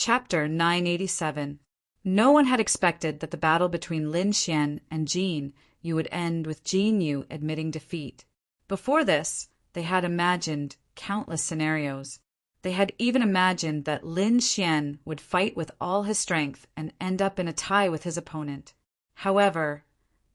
Chapter 987. No one had expected that the battle between Lin Xian and Jin Yu would end with Jin Yu admitting defeat. Before this, they had imagined countless scenarios. They had even imagined that Lin Xian would fight with all his strength and end up in a tie with his opponent. However,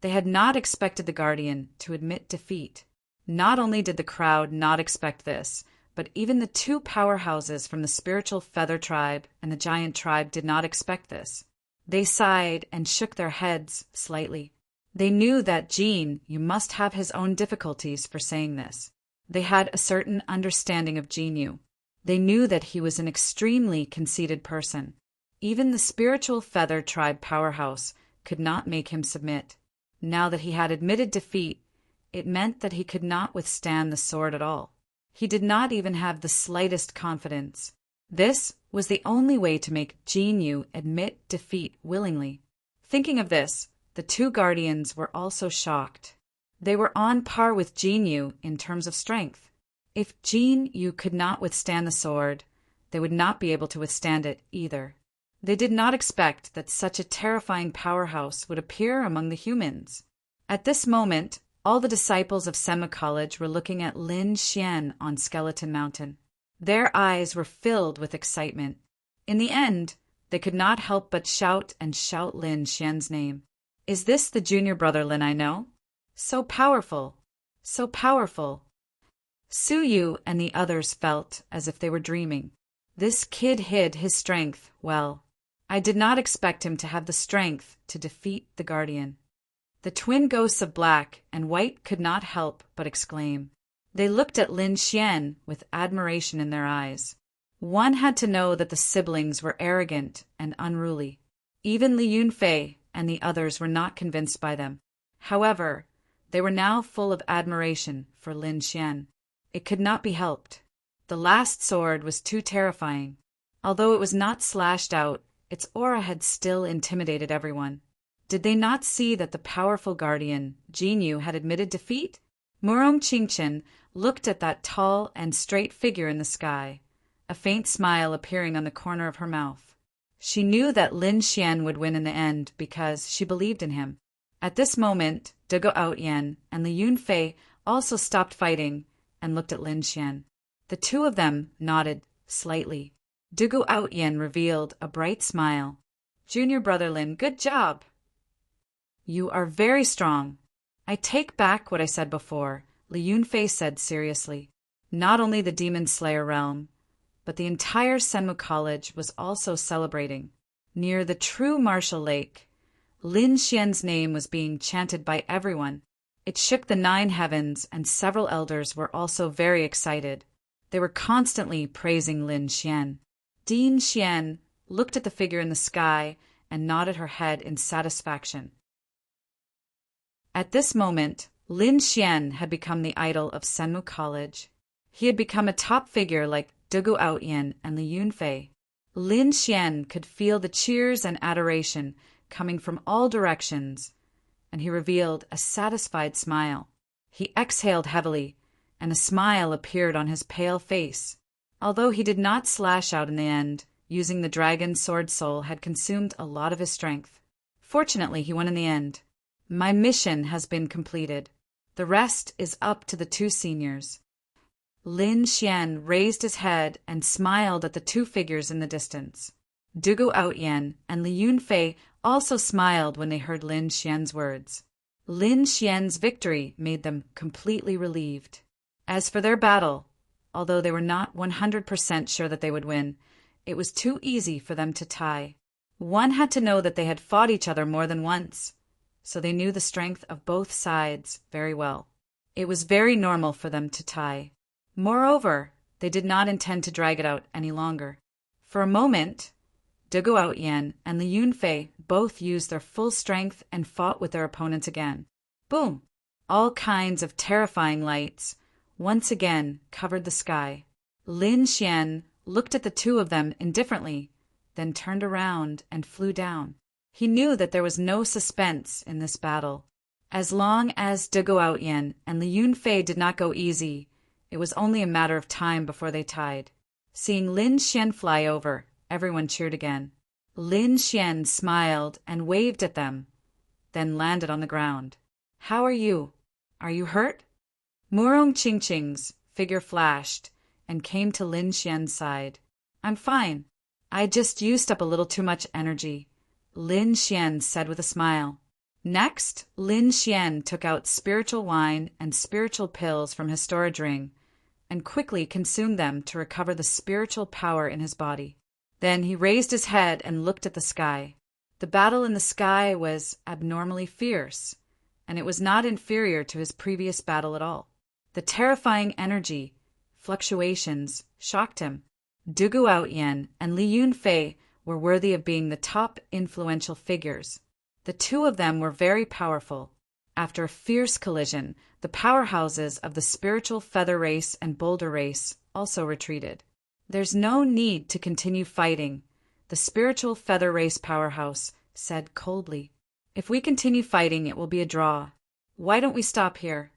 they had not expected the Guardian to admit defeat. Not only did the crowd not expect this, but even the two powerhouses from the spiritual feather tribe and the giant tribe did not expect this. They sighed and shook their heads slightly. They knew that Jin Yu must have his own difficulties for saying this. They had a certain understanding of Jin Yu. They knew that he was an extremely conceited person. Even the spiritual feather tribe powerhouse could not make him submit. Now that he had admitted defeat, it meant that he could not withstand the sword at all. He did not even have the slightest confidence. This was the only way to make Jin Yu admit defeat willingly. Thinking of this, the two guardians were also shocked. They were on par with Jin Yu in terms of strength. If Jin Yu could not withstand the sword, they would not be able to withstand it either. They did not expect that such a terrifying powerhouse would appear among the humans. At this moment, all the disciples of Senmu College were looking at Lin Xian on Skeleton Mountain. Their eyes were filled with excitement. In the end, they could not help but shout Lin Xian's name. "Is this the junior brother Lin I know? So powerful, so powerful." Su Yu and the others felt as if they were dreaming. This kid hid his strength well. I did not expect him to have the strength to defeat the Guardian. The twin ghosts of Black and White could not help but exclaim. They looked at Lin Xian with admiration in their eyes. One had to know that the siblings were arrogant and unruly. Even Li Yunfei and the others were not convinced by them. However, they were now full of admiration for Lin Xian. It could not be helped. The last sword was too terrifying. Although it was not slashed out, its aura had still intimidated everyone. Did they not see that the powerful guardian, Jin Yu, had admitted defeat? Murong Qingchen looked at that tall and straight figure in the sky, a faint smile appearing on the corner of her mouth. She knew that Lin Xian would win in the end because she believed in him. At this moment, Dugu Outyan and Li Yunfei also stopped fighting and looked at Lin Xian. The two of them nodded slightly. Dugu Outyan revealed a bright smile. "Junior brother Lin, good job! You are very strong." "I take back what I said before," Li Yunfei said seriously. Not only the Demon Slayer realm, but the entire Senmu College was also celebrating. Near the true Martial Lake, Lin Xian's name was being chanted by everyone. It shook the 9 heavens, and several elders were also very excited. They were constantly praising Lin Xian. Din Xian looked at the figure in the sky and nodded her head in satisfaction. At this moment, Lin Xian had become the idol of Senmu College. He had become a top figure like Dugu Outyan and Li Yunfei. Lin Xian could feel the cheers and adoration coming from all directions, and he revealed a satisfied smile. He exhaled heavily, and a smile appeared on his pale face. Although he did not slash out in the end, using the dragon sword soul had consumed a lot of his strength. Fortunately, he won in the end. "My mission has been completed. The rest is up to the 2 seniors." Lin Xian raised his head and smiled at the 2 figures in the distance. Dugu Outyan and Li Yunfei also smiled when they heard Lin Xian's words. Lin Xian's victory made them completely relieved. As for their battle, although they were not 100% sure that they would win, it was too easy for them to tie. One had to know that they had fought each other more than once, so they knew the strength of both sides very well. It was very normal for them to tie. Moreover, they did not intend to drag it out any longer. For a moment, Dugu Outyan and Li Yunfei both used their full strength and fought with their opponents again. Boom! All kinds of terrifying lights once again covered the sky. Lin Xian looked at the 2 of them indifferently, then turned around and flew down. He knew that there was no suspense in this battle. As long as Dugu Outyan and Li Yunfei did not go easy, it was only a matter of time before they tied. Seeing Lin Xian fly over, everyone cheered again. Lin Xian smiled and waved at them, then landed on the ground. "How are you? Are you hurt?" Murong Qingqing's figure flashed and came to Lin Xian's side. "I'm fine. I just used up a little too much energy," Lin Xian said with a smile. Next, Lin Xian took out spiritual wine and spiritual pills from his storage ring and quickly consumed them to recover the spiritual power in his body. Then he raised his head and looked at the sky. The battle in the sky was abnormally fierce, and it was not inferior to his previous battle at all. The terrifying energy fluctuations shocked him. Du Guotian and Li Yunfei were worthy of being the top influential figures. The two of them were very powerful. After a fierce collision, the powerhouses of the spiritual feather race and boulder race also retreated. "There's no need to continue fighting," the spiritual feather race powerhouse said coldly. "If we continue fighting, it will be a draw. Why don't we stop here?"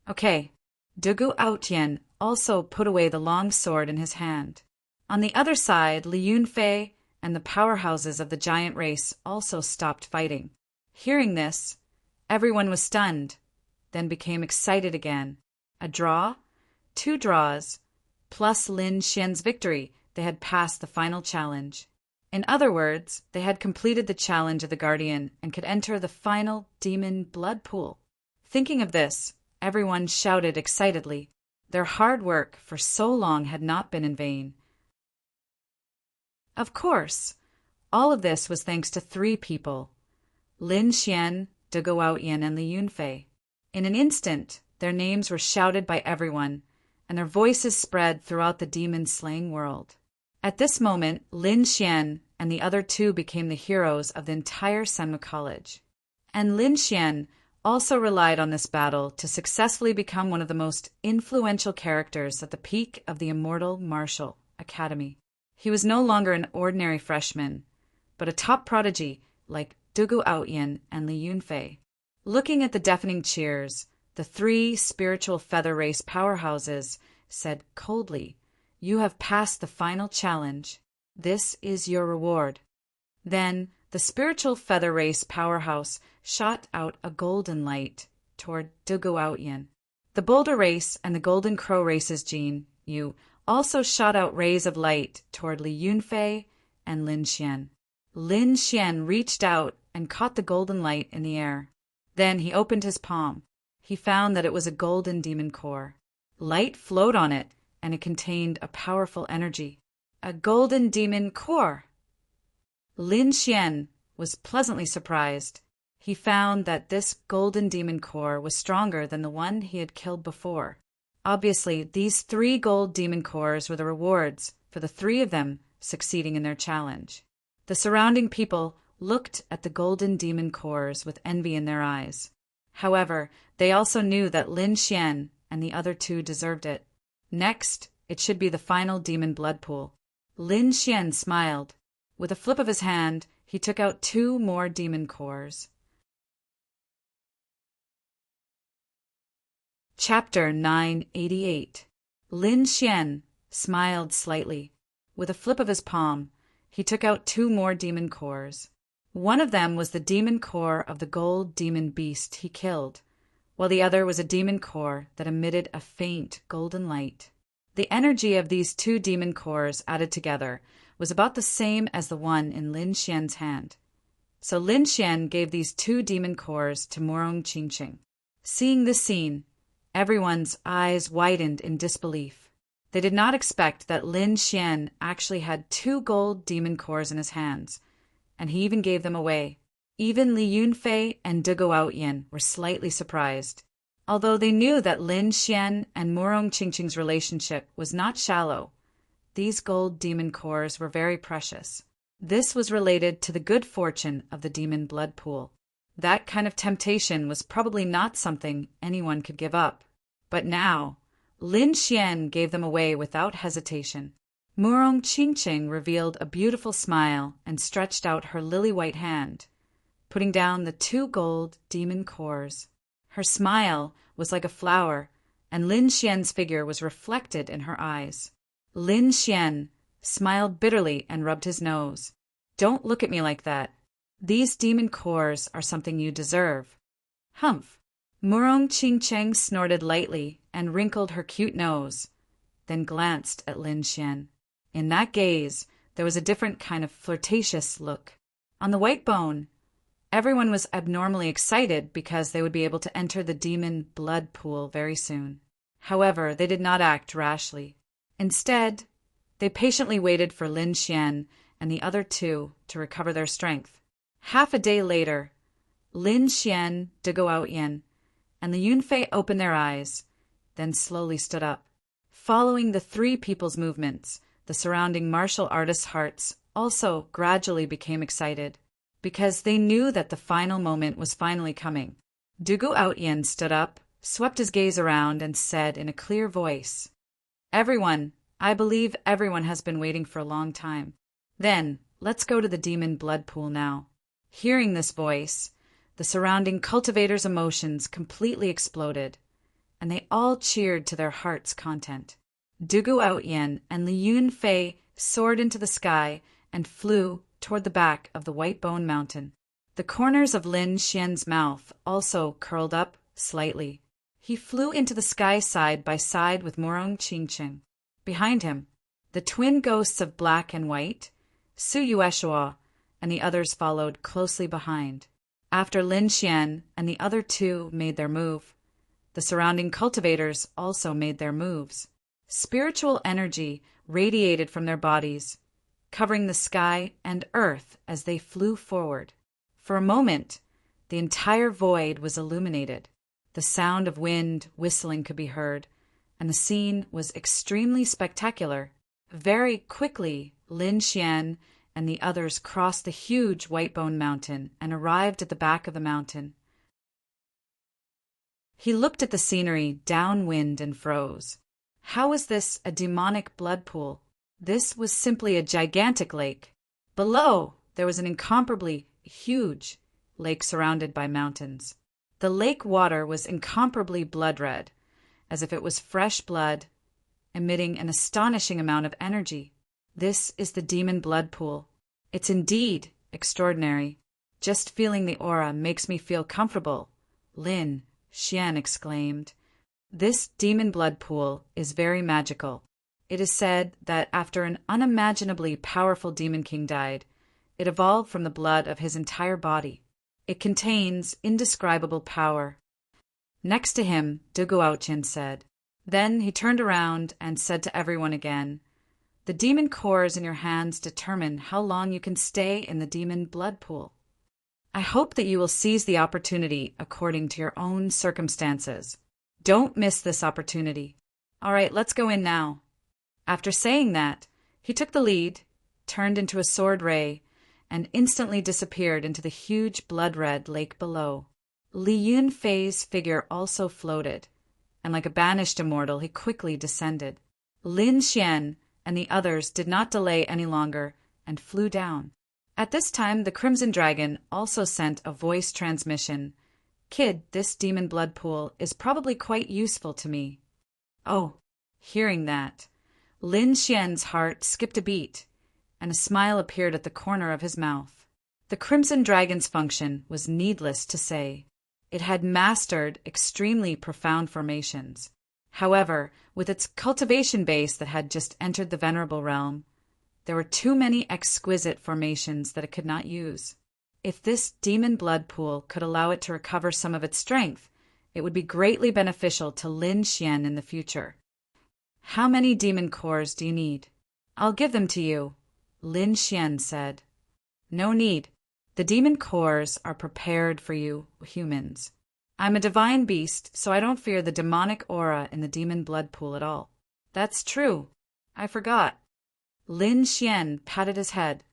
"Okay." Du Guotian also put away the long sword in his hand. On the other side, Li Yunfei and the powerhouses of the giant race also stopped fighting. Hearing this, everyone was stunned, then became excited again. A draw? 2 draws, plus Lin Xian's victory, they had passed the final challenge. In other words, they had completed the challenge of the Guardian and could enter the final demon blood pool. Thinking of this, everyone shouted excitedly. Their hard work for so long had not been in vain. Of course, all of this was thanks to 3 people: Lin Xian, Du Guotian, and Li Yunfei. In an instant, their names were shouted by everyone, and their voices spread throughout the demon-slaying world. At this moment, Lin Xian and the other 2 became the heroes of the entire Senmu College. And Lin Xian also relied on this battle to successfully become one of the most influential characters at the peak of the Immortal Martial Academy. He was no longer an ordinary freshman, but a top prodigy like Du Guotian and Li Yunfei. Looking at the deafening cheers, the 3 spiritual feather race powerhouses said coldly, "You have passed the final challenge. This is your reward." Then the spiritual feather race powerhouse shot out a golden light toward Du Guotian. The boulder race and the golden crow race's Jin Yu also shot out rays of light toward Li Yunfei and Lin Xian. Lin Xian reached out and caught the golden light in the air. Then he opened his palm. He found that it was a golden demon core. Light flowed on it, and it contained a powerful energy. A golden demon core! Lin Xian was pleasantly surprised. He found that this golden demon core was stronger than the one he had killed before. Obviously, these 3 gold demon cores were the rewards for the 3 of them succeeding in their challenge. The surrounding people looked at the golden demon cores with envy in their eyes. However, they also knew that Lin Xian and the other 2 deserved it. Next, it should be the final demon blood pool. Lin Xian smiled. With a flip of his hand, he took out 2 more demon cores. Chapter 988. Lin Xian smiled slightly. With a flip of his palm, he took out 2 more demon cores. One of them was the demon core of the gold demon beast he killed, while the other was a demon core that emitted a faint golden light. The energy of these 2 demon cores added together was about the same as the one in Lin Xian's hand. So Lin Xian gave these 2 demon cores to Murong Qingqing. Seeing this scene, everyone's eyes widened in disbelief. They did not expect that Lin Xian actually had 2 gold demon cores in his hands, and he even gave them away. Even Li Yunfei and Du Guotian were slightly surprised. Although they knew that Lin Xian and Murong Qingqing's relationship was not shallow, these gold demon cores were very precious. This was related to the good fortune of the demon blood pool. That kind of temptation was probably not something anyone could give up. But now, Lin Xian gave them away without hesitation. Murong Qingqing revealed a beautiful smile and stretched out her lily-white hand, putting down the 2 gold demon cores. Her smile was like a flower, and Lin Xian's figure was reflected in her eyes. Lin Xian smiled bitterly and rubbed his nose. Don't look at me like that. These demon cores are something you deserve. Humph. Murong Qingcheng snorted lightly and wrinkled her cute nose, then glanced at Lin Xian. In that gaze, there was a different kind of flirtatious look. On the white bone, everyone was abnormally excited because they would be able to enter the demon blood pool very soon. However, they did not act rashly. Instead, they patiently waited for Lin Xian and the other two to recover their strength. Half a day later, Lin Xian, De Guotian, and the Yunfei opened their eyes, then slowly stood up. Following the three people's movements, the surrounding martial artists' hearts also gradually became excited, because they knew that the final moment was finally coming. De Guotian stood up, swept his gaze around, and said in a clear voice, "Everyone, I believe everyone has been waiting for a long time. Then, let's go to the demon blood pool now." Hearing this voice, the surrounding cultivators' emotions completely exploded, and they all cheered to their heart's content. De Guotian and Li Yunfei soared into the sky and flew toward the back of the White Bone Mountain. The corners of Lin Xian's mouth also curled up slightly. He flew into the sky side by side with Murong Qingcheng. Behind him, the twin ghosts of Black and White, Su Yueshua, and the others followed closely behind. After Lin Xian and the other two made their move, the surrounding cultivators also made their moves. Spiritual energy radiated from their bodies, covering the sky and earth as they flew forward. For a moment, the entire void was illuminated. The sound of wind whistling could be heard, and the scene was extremely spectacular. Very quickly, Lin Xian and the others crossed the huge Whitebone Mountain and arrived at the back of the mountain. He looked at the scenery downwind and froze. How was this a demonic blood pool? This was simply a gigantic lake. Below, there was an incomparably huge lake surrounded by mountains. The lake water was incomparably blood-red, as if it was fresh blood, emitting an astonishing amount of energy. This is the demon blood pool. It's indeed extraordinary. Just feeling the aura makes me feel comfortable, Lin Xian exclaimed. This demon blood pool is very magical. It is said that after an unimaginably powerful demon king died, it evolved from the blood of his entire body. It contains indescribable power. Next to him, De Guotian said. Then he turned around and said to everyone again, "The demon cores in your hands determine how long you can stay in the demon blood pool. I hope that you will seize the opportunity according to your own circumstances. Don't miss this opportunity. All right, let's go in now." After saying that, he took the lead, turned into a sword ray, and instantly disappeared into the huge blood-red lake below. Li Yunfei's figure also floated, and like a banished immortal, he quickly descended. Lin Xian and the others did not delay any longer and flew down. At this time, the Crimson Dragon also sent a voice transmission. "Kid, this demon blood pool is probably quite useful to me." Oh, hearing that, Lin Xian's heart skipped a beat, and a smile appeared at the corner of his mouth. The Crimson Dragon's function was needless to say. It had mastered extremely profound formations. However, with its cultivation base that had just entered the Venerable Realm, there were too many exquisite formations that it could not use. If this demon blood pool could allow it to recover some of its strength, it would be greatly beneficial to Lin Xian in the future. "How many demon cores do you need?" "I'll give them to you," Lin Xian said. "No need. The demon cores are prepared for you humans. I'm a divine beast, so I don't fear the demonic aura in the demon blood pool at all." "That's true. I forgot." Lin Xian patted his head.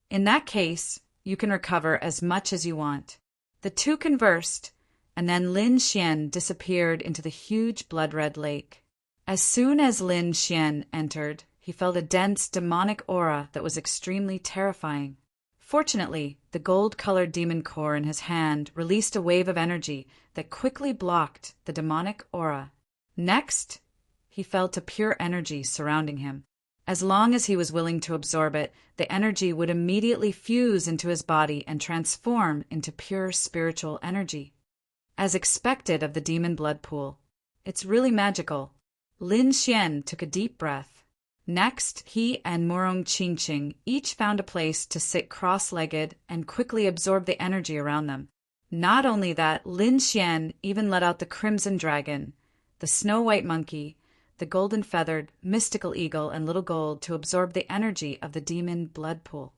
"In that case, you can recover as much as you want." The two conversed, and then Lin Xian disappeared into the huge blood-red lake. As soon as Lin Xian entered, he felt a dense demonic aura that was extremely terrifying. Fortunately, the gold-colored demon core in his hand released a wave of energy that quickly blocked the demonic aura. Next, he felt a pure energy surrounding him. As long as he was willing to absorb it, the energy would immediately fuse into his body and transform into pure spiritual energy. As expected of the demon blood pool, it's really magical. Lin Xian took a deep breath. Next, he and Morong Qingqing each found a place to sit cross-legged and quickly absorb the energy around them. Not only that, Lin Xian even let out the crimson dragon, the snow-white monkey, the golden-feathered, mystical eagle, and little gold to absorb the energy of the demon blood pool.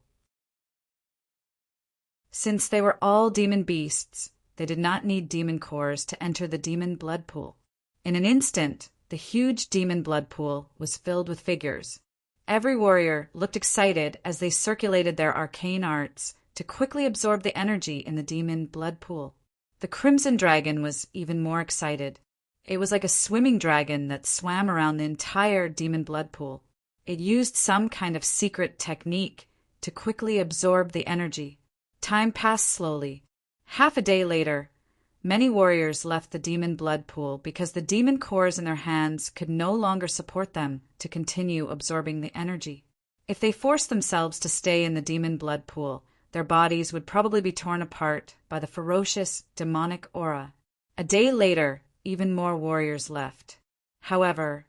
Since they were all demon beasts, they did not need demon cores to enter the demon blood pool. In an instant, the huge demon blood pool was filled with figures. Every warrior looked excited as they circulated their arcane arts to quickly absorb the energy in the demon blood pool. The crimson dragon was even more excited. It was like a swimming dragon that swam around the entire demon blood pool. It used some kind of secret technique to quickly absorb the energy. Time passed slowly. Half a day later, many warriors left the demon blood pool because the demon cores in their hands could no longer support them to continue absorbing the energy. If they forced themselves to stay in the demon blood pool, their bodies would probably be torn apart by the ferocious demonic aura. A day later, even more warriors left. However,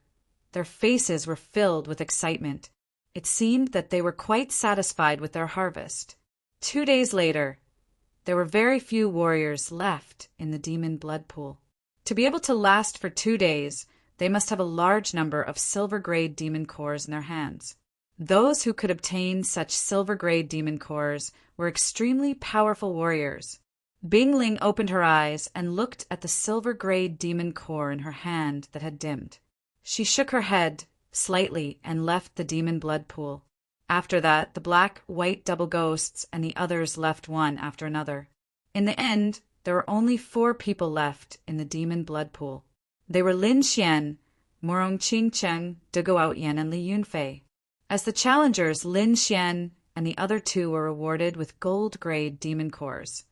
their faces were filled with excitement. It seemed that they were quite satisfied with their harvest. 2 days later, there were very few warriors left in the demon blood pool. To be able to last for 2 days, they must have a large number of silver-grade demon cores in their hands. Those who could obtain such silver-grade demon cores were extremely powerful warriors. Bingling opened her eyes and looked at the silver-grade demon core in her hand that had dimmed. She shook her head slightly and left the demon blood pool. After that, the black-white double ghosts and the others left one after another. In the end, there were only 4 people left in the demon blood pool. They were Lin Xian, Morong Qingqing, De Guotian, and Li Yunfei. As the challengers, Lin Xian and the other 2 were rewarded with gold-grade demon cores,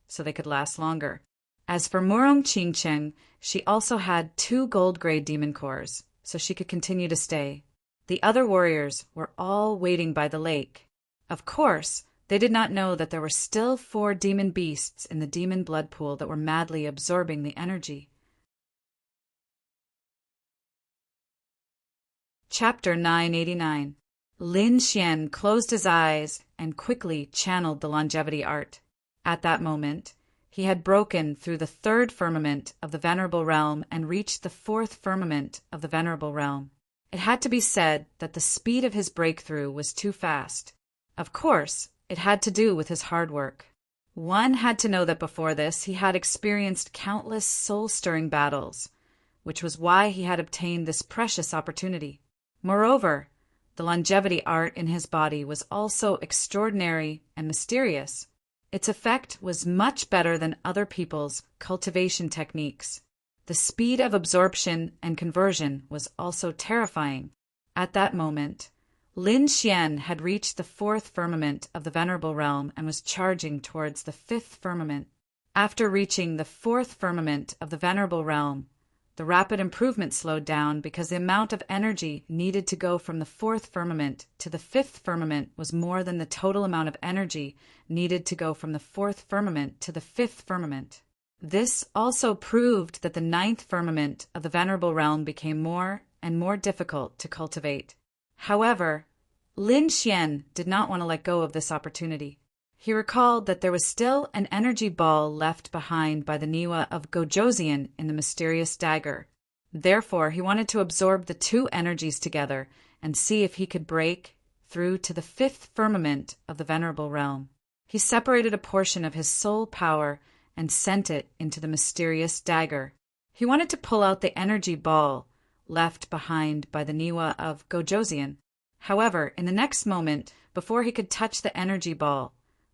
so they could last longer. As for Morong Qingqing, she also had 2 gold-grade demon cores, so she could continue to stay. The other warriors were all waiting by the lake. Of course, they did not know that there were still 4 demon beasts in the demon blood pool that were madly absorbing the energy. Chapter 989. Lin Xian closed his eyes and quickly channeled the longevity art. At that moment, he had broken through the 3rd firmament of the Venerable Realm and reached the 4th firmament of the Venerable Realm. It had to be said that the speed of his breakthrough was too fast. Of course, it had to do with his hard work. One had to know that before this he had experienced countless soul-stirring battles, which was why he had obtained this precious opportunity. Moreover, the longevity art in his body was also extraordinary and mysterious. Its effect was much better than other people's cultivation techniques. The speed of absorption and conversion was also terrifying. At that moment, Lin Xian had reached the 4th firmament of the Venerable Realm and was charging towards the 5th firmament. After reaching the 4th firmament of the Venerable Realm, the rapid improvement slowed down because the amount of energy needed to go from the 4th firmament to the 5th firmament was more than the total amount of energy needed to go from the 4th firmament to the 5th firmament. This also proved that the 9th firmament of the Venerable Realm became more and more difficult to cultivate. However, Lin Xian did not want to let go of this opportunity. He recalled that there was still an energy ball left behind by the Niwa of Gojosian in the mysterious dagger. Therefore, he wanted to absorb the 2 energies together and see if he could break through to the 5th firmament of the Venerable Realm. He separated a portion of his soul power and sent it into the mysterious dagger. He wanted to pull out the energy ball left behind by the Niwa of Gojosian. However, in the next moment, before he could touch the energy ball,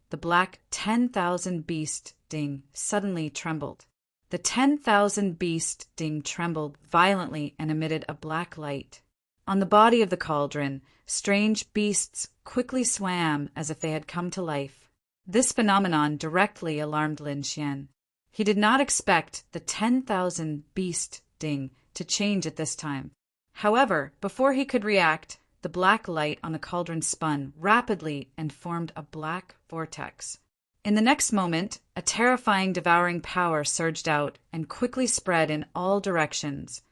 the black 10,000 beast ding suddenly trembled. The 10,000 beast ding trembled violently and emitted a black light. On the body of the cauldron, strange beasts quickly swam as if they had come to life. This phenomenon directly alarmed Lin Xian. He did not expect the 10,000 beast ding to change at this time. However, before he could react, the The black light on the cauldron spun rapidly and formed a black vortex. In the next moment, a terrifying devouring power surged out and quickly spread in all directions,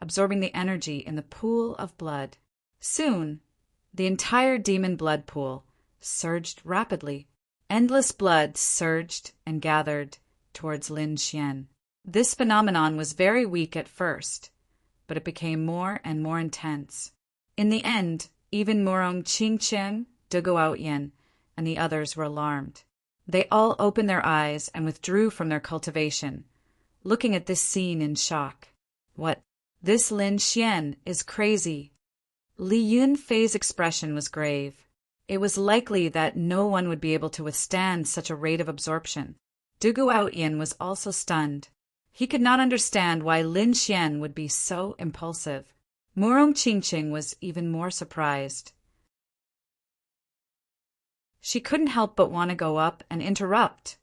absorbing the energy in the pool of blood. Soon, the entire demon blood pool surged rapidly. Endless blood surged and gathered towards Lin Xian. This phenomenon was very weak at first, but it became more and more intense. In the end, even Murong Qingqiang, De Guoyin, and the others were alarmed. They all opened their eyes and withdrew from their cultivation, looking at this scene in shock. What? This Lin Xian is crazy. Li Yunfei's expression was grave. It was likely that no one would be able to withstand such a rate of absorption. De Guoyin was also stunned. He could not understand why Lin Xian would be so impulsive. Murong Qingqing was even more surprised. She couldn't help but want to go up and interrupt.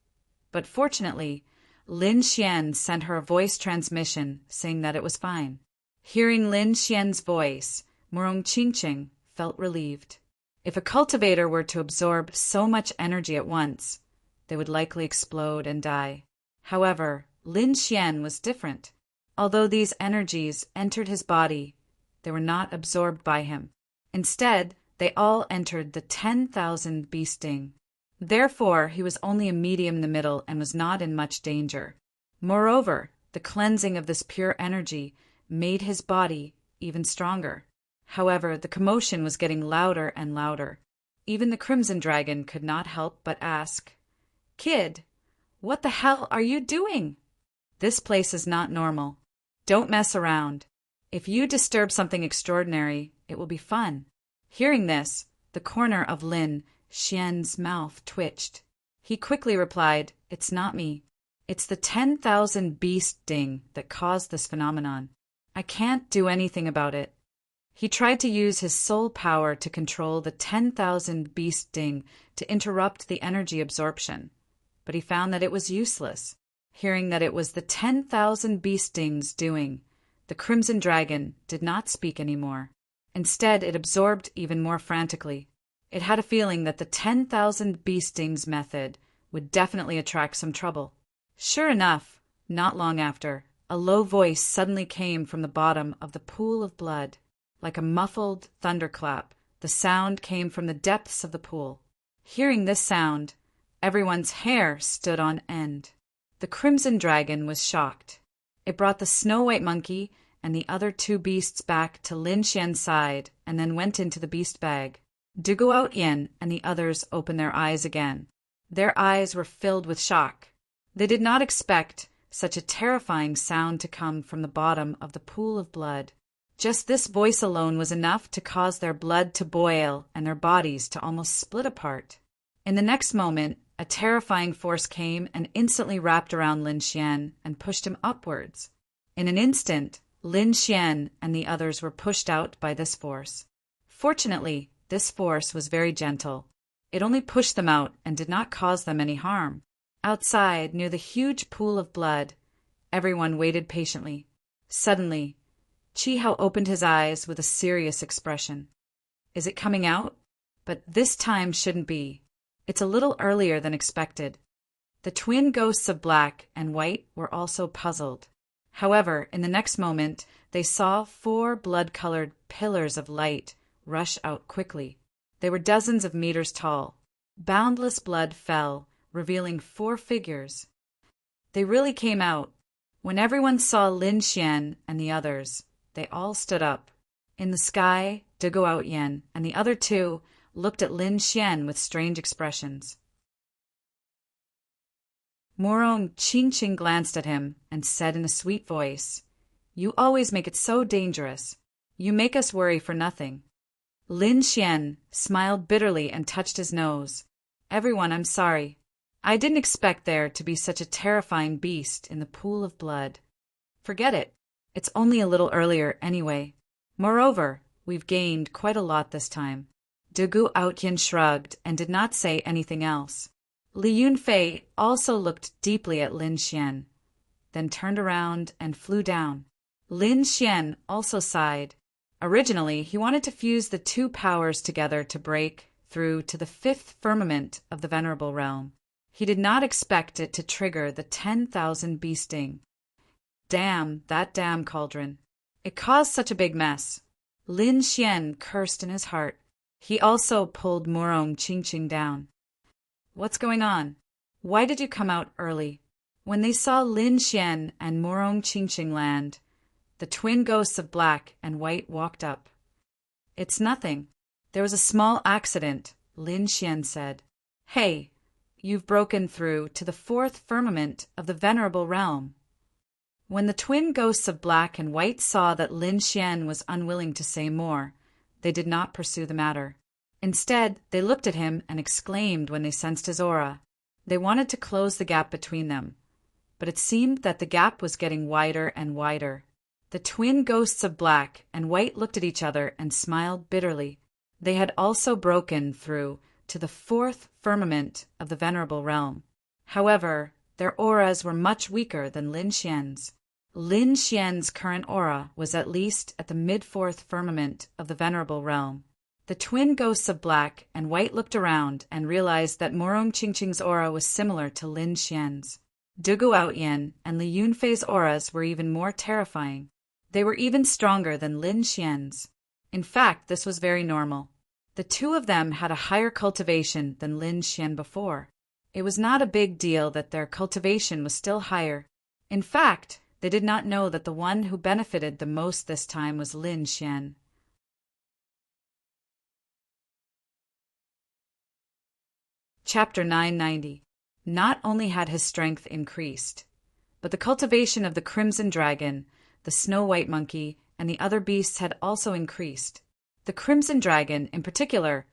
But fortunately, Lin Xian sent her a voice transmission saying that it was fine. Hearing Lin Xian's voice, Murong Qingqing felt relieved. If a cultivator were to absorb so much energy at once, they would likely explode and die. However, Lin Xian was different. Although these energies entered his body, they were not absorbed by him. Instead, they all entered the 10,000 beast sting. Therefore, he was only a medium in the middle and was not in much danger. Moreover, the cleansing of this pure energy made his body even stronger. However, the commotion was getting louder and louder. Even the Crimson Dragon could not help but ask, "Kid, what the hell are you doing? This place is not normal. Don't mess around. If you disturb something extraordinary, it will be fun." Hearing this, the corner of Lin Xian's mouth twitched. He quickly replied, "It's not me. It's the 10,000 beast sting that caused this phenomenon. I can't do anything about it." He tried to use his soul power to control the 10,000 beast sting to interrupt the energy absorption, but he found that it was useless. Hearing that it was the 10,000 beast stings doing, the Crimson Dragon did not speak anymore. Instead, it absorbed even more frantically. It had a feeling that the 10,000 beast stings method would definitely attract some trouble. Sure enough, not long after, a low voice suddenly came from the bottom of the pool of blood. Like a muffled thunderclap, the sound came from the depths of the pool. Hearing this sound, everyone's hair stood on end. The Crimson Dragon was shocked. It brought the Snow-White Monkey and the other two beasts back to Lin Xian's side and then went into the beast bag. De Guoyin and the others opened their eyes again. Their eyes were filled with shock. They did not expect such a terrifying sound to come from the bottom of the pool of blood. Just this voice alone was enough to cause their blood to boil and their bodies to almost split apart. In the next moment, a terrifying force came and instantly wrapped around Lin Xian and pushed him upwards. In an instant, Lin Xian and the others were pushed out by this force. Fortunately, this force was very gentle. It only pushed them out and did not cause them any harm. Outside, near the huge pool of blood, everyone waited patiently. Suddenly, Chi Hao opened his eyes with a serious expression. "Is it coming out? But this time shouldn't be. It's a little earlier than expected." The twin ghosts of black and white were also puzzled. However, in the next moment, they saw 4 blood-colored pillars of light rush out quickly. They were dozens of meters tall. Boundless blood fell, revealing 4 figures. They really came out. When everyone saw Lin Xian and the others, they all stood up. In the sky, De Guoyin and the other 2 looked at Lin Xian with strange expressions. Murong Qingqing glanced at him and said in a sweet voice, "You always make it so dangerous. You make us worry for nothing." Lin Xian smiled bitterly and touched his nose. "Everyone, I'm sorry. I didn't expect there to be such a terrifying beast in the pool of blood. Forget it. It's only a little earlier anyway. Moreover, we've gained quite a lot this time." De Guoyin shrugged and did not say anything else. Li Yunfei also looked deeply at Lin Xian, then turned around and flew down. Lin Xian also sighed. Originally, he wanted to fuse the two powers together to break through to the fifth firmament of the Venerable Realm. He did not expect it to trigger the 10,000 bee sting. Damn, that damn cauldron. It caused such a big mess. Lin Xian cursed in his heart. He also pulled Morong Qingqing down. What's going on? Why did you come out early? When they saw Lin Xian and Morong Qingqing land, the twin ghosts of black and white walked up. It's nothing. There was a small accident, Lin Xian said. Hey, you've broken through to the fourth firmament of the Venerable Realm. When the twin ghosts of black and white saw that Lin Xian was unwilling to say more, they did not pursue the matter. Instead, they looked at him and exclaimed when they sensed his aura. They wanted to close the gap between them, but it seemed that the gap was getting wider and wider. The twin ghosts of black and white looked at each other and smiled bitterly. They had also broken through to the fourth firmament of the Venerable Realm. However, their auras were much weaker than Lin Xian's. Lin Xian's current aura was at least at the mid-fourth firmament of the Venerable Realm. The twin ghosts of black and white looked around and realized that Morong Qingqing's aura was similar to Lin Xian's. Dugu Outyin and Li Yunfei's auras were even more terrifying. They were even stronger than Lin Xian's. In fact, this was very normal. The two of them had a higher cultivation than Lin Xian before. It was not a big deal that their cultivation was still higher. In fact, they did not know that the one who benefited the most this time was Lin Xian. Chapter 990. Not only had his strength increased, but the cultivation of the Crimson Dragon, the Snow White Monkey, and the other beasts had also increased. The Crimson Dragon, in particular,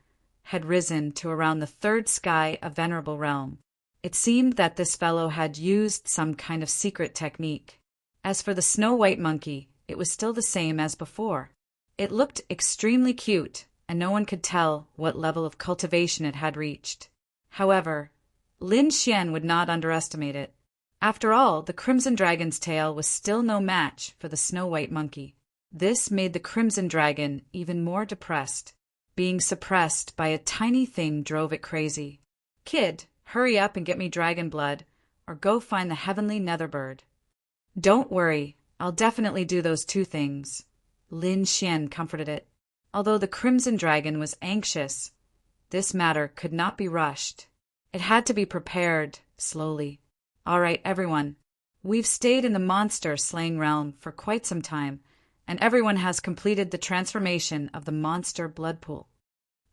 had risen to around the third sky of Venerable Realm. It seemed that this fellow had used some kind of secret technique. As for the Snow White Monkey, it was still the same as before. It looked extremely cute, and no one could tell what level of cultivation it had reached. However, Lin Xian would not underestimate it. After all, the Crimson Dragon's tail was still no match for the Snow White Monkey. This made the Crimson Dragon even more depressed. Being suppressed by a tiny thing drove it crazy. Kid, hurry up and get me dragon blood, or go find the heavenly netherbird. Don't worry, I'll definitely do those two things. Lin Xian comforted it. Although the Crimson Dragon was anxious, this matter could not be rushed. It had to be prepared slowly. All right, everyone. We've stayed in the monster-slaying realm for quite some time, and everyone has completed the transformation of the monster blood pool.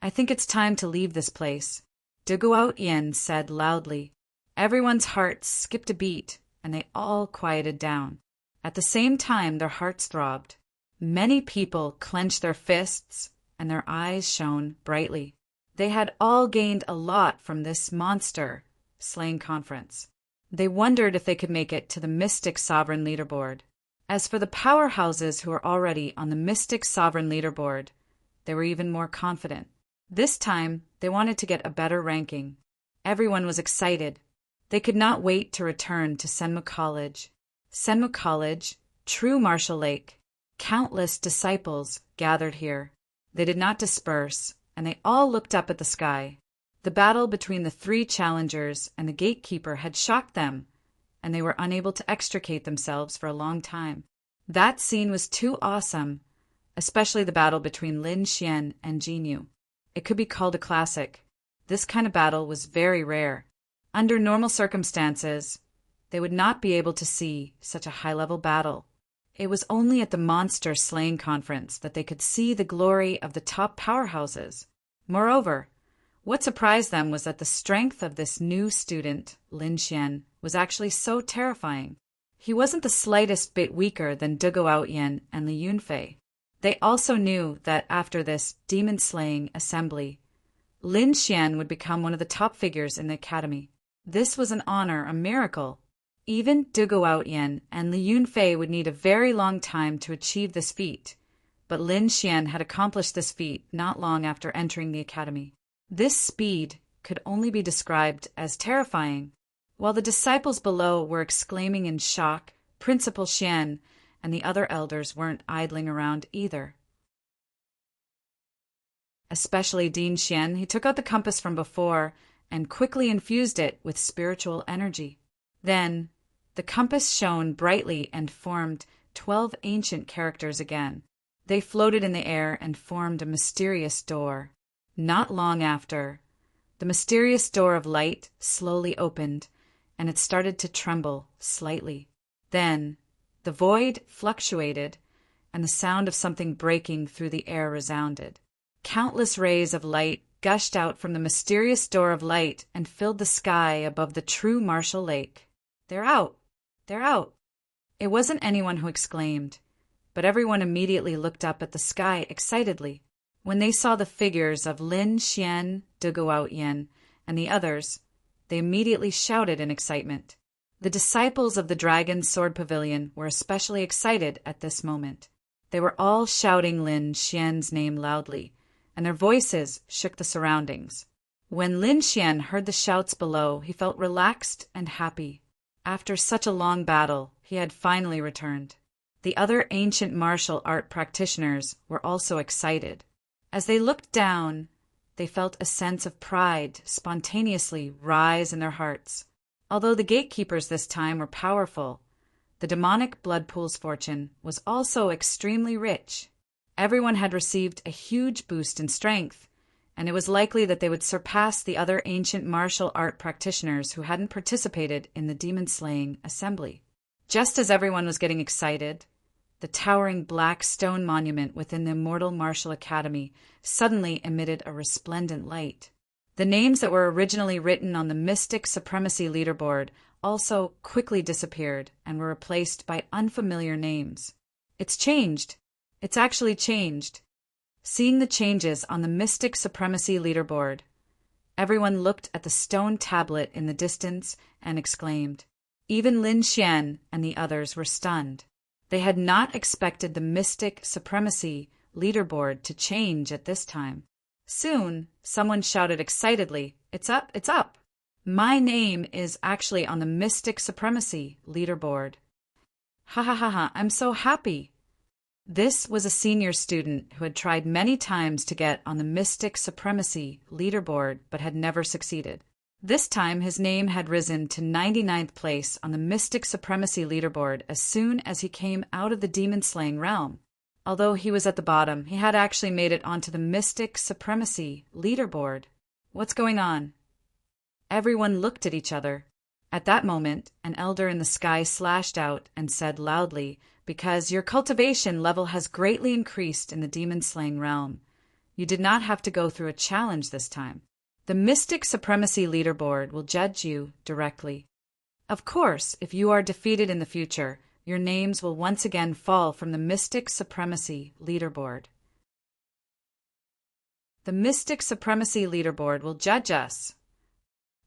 I think it's time to leave this place, Dugu Outyin said loudly. Everyone's hearts skipped a beat, and they all quieted down. At the same time, their hearts throbbed. Many people clenched their fists, and their eyes shone brightly. They had all gained a lot from this monster-slaying conference. They wondered if they could make it to the Mystic Sovereign leaderboard. As for the powerhouses who were already on the Mystic Sovereign leaderboard, they were even more confident. This time, they wanted to get a better ranking. Everyone was excited. They could not wait to return to Senmu College. Senmu College, true Marshall Lake. Countless disciples gathered here. They did not disperse, and they all looked up at the sky. The battle between the three challengers and the gatekeeper had shocked them, and they were unable to extricate themselves for a long time. That scene was too awesome, especially the battle between Lin Xian and Jinyu. It could be called a classic. This kind of battle was very rare. Under normal circumstances, they would not be able to see such a high-level battle. It was only at the Monster Slaying Conference that they could see the glory of the top powerhouses. Moreover, what surprised them was that the strength of this new student, Lin Xian, was actually so terrifying. He wasn't the slightest bit weaker than Dugu Outyin and Li Yunfei. They also knew that after this demon-slaying assembly, Lin Xian would become one of the top figures in the academy. This was an honor, a miracle. Even Dugu Outyin and Li Yunfei would need a very long time to achieve this feat, but Lin Xian had accomplished this feat not long after entering the academy. This speed could only be described as terrifying. While the disciples below were exclaiming in shock, Principal Xian and the other elders weren't idling around either. especially Din Xian. He took out the compass from before and quickly infused it with spiritual energy. Then, the compass shone brightly and formed 12 ancient characters again. They floated in the air and formed a mysterious door. Not long after, the mysterious door of light slowly opened, and it started to tremble slightly. Then, the void fluctuated, and the sound of something breaking through the air resounded. Countless rays of light gushed out from the mysterious door of light and filled the sky above the true Martial Lake. "They're out! They're out!" It wasn't anyone who exclaimed, but everyone immediately looked up at the sky excitedly. When they saw the figures of Lin Xian, De Guotian, and the others, they immediately shouted in excitement. The disciples of the Dragon's Sword Pavilion were especially excited at this moment. They were all shouting Lin Xian's name loudly, and their voices shook the surroundings. When Lin Xian heard the shouts below, he felt relaxed and happy. After such a long battle, he had finally returned. The other ancient martial art practitioners were also excited. As they looked down, they felt a sense of pride spontaneously rise in their hearts. Although the gatekeepers this time were powerful, the demonic blood pool's fortune was also extremely rich. Everyone had received a huge boost in strength, and it was likely that they would surpass the other ancient martial art practitioners who hadn't participated in the demon-slaying assembly. Just as everyone was getting excited, the towering black stone monument within the Immortal Martial Academy suddenly emitted a resplendent light. The names that were originally written on the Mystic Supremacy leaderboard also quickly disappeared and were replaced by unfamiliar names. It's changed. It's actually changed. Seeing the changes on the Mystic Supremacy leaderboard, everyone looked at the stone tablet in the distance and exclaimed. Even Lin Xian and the others were stunned. They had not expected the Mystic Supremacy leaderboard to change at this time. Soon, someone shouted excitedly, "It's up, it's up! My name is actually on the Mystic Supremacy leaderboard. Ha ha ha ha, I'm so happy!" This was a senior student who had tried many times to get on the Mystic Supremacy leaderboard but had never succeeded. This time his name had risen to 99th place on the Mystic Supremacy leaderboard as soon as he came out of the demon-slaying realm. Although he was at the bottom, he had actually made it onto the Mystic Supremacy leaderboard. What's going on? Everyone looked at each other. At that moment, an elder in the sky slashed out and said loudly, "Because your cultivation level has greatly increased in the demon-slaying realm. You did not have to go through a challenge this time. The Mystic Supremacy leaderboard will judge you directly. Of course, if you are defeated in the future, your names will once again fall from the Mystic Supremacy leaderboard. The Mystic Supremacy leaderboard will judge us."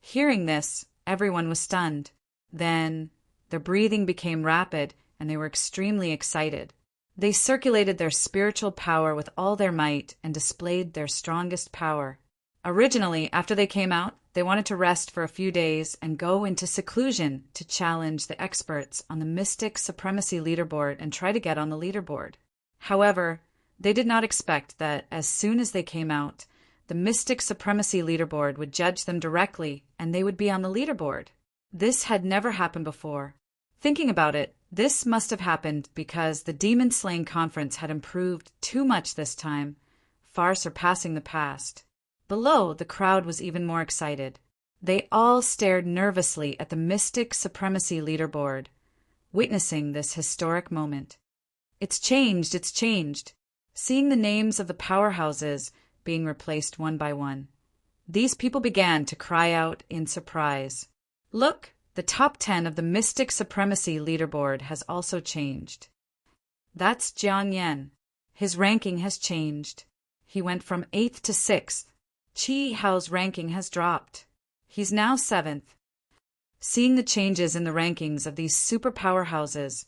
Hearing this, everyone was stunned. Then, their breathing became rapid, and they were extremely excited. They circulated their spiritual power with all their might and displayed their strongest power. Originally, after they came out, they wanted to rest for a few days and go into seclusion to challenge the experts on the Mystic Supremacy leaderboard and try to get on the leaderboard. However, they did not expect that as soon as they came out, the Mystic Supremacy leaderboard would judge them directly and they would be on the leaderboard. This had never happened before. Thinking about it, this must have happened because the Demon Slaying Conference had improved too much this time, far surpassing the past. Below, the crowd was even more excited. They all stared nervously at the Mystic Supremacy leaderboard, witnessing this historic moment. It's changed, it's changed. Seeing the names of the powerhouses being replaced one by one, these people began to cry out in surprise. Look, the top 10 of the Mystic Supremacy leaderboard has also changed. That's Jiang Yan. His ranking has changed. He went from 8th to 6th. Qi Hao's ranking has dropped. He's now 7th. Seeing the changes in the rankings of these super powerhouses,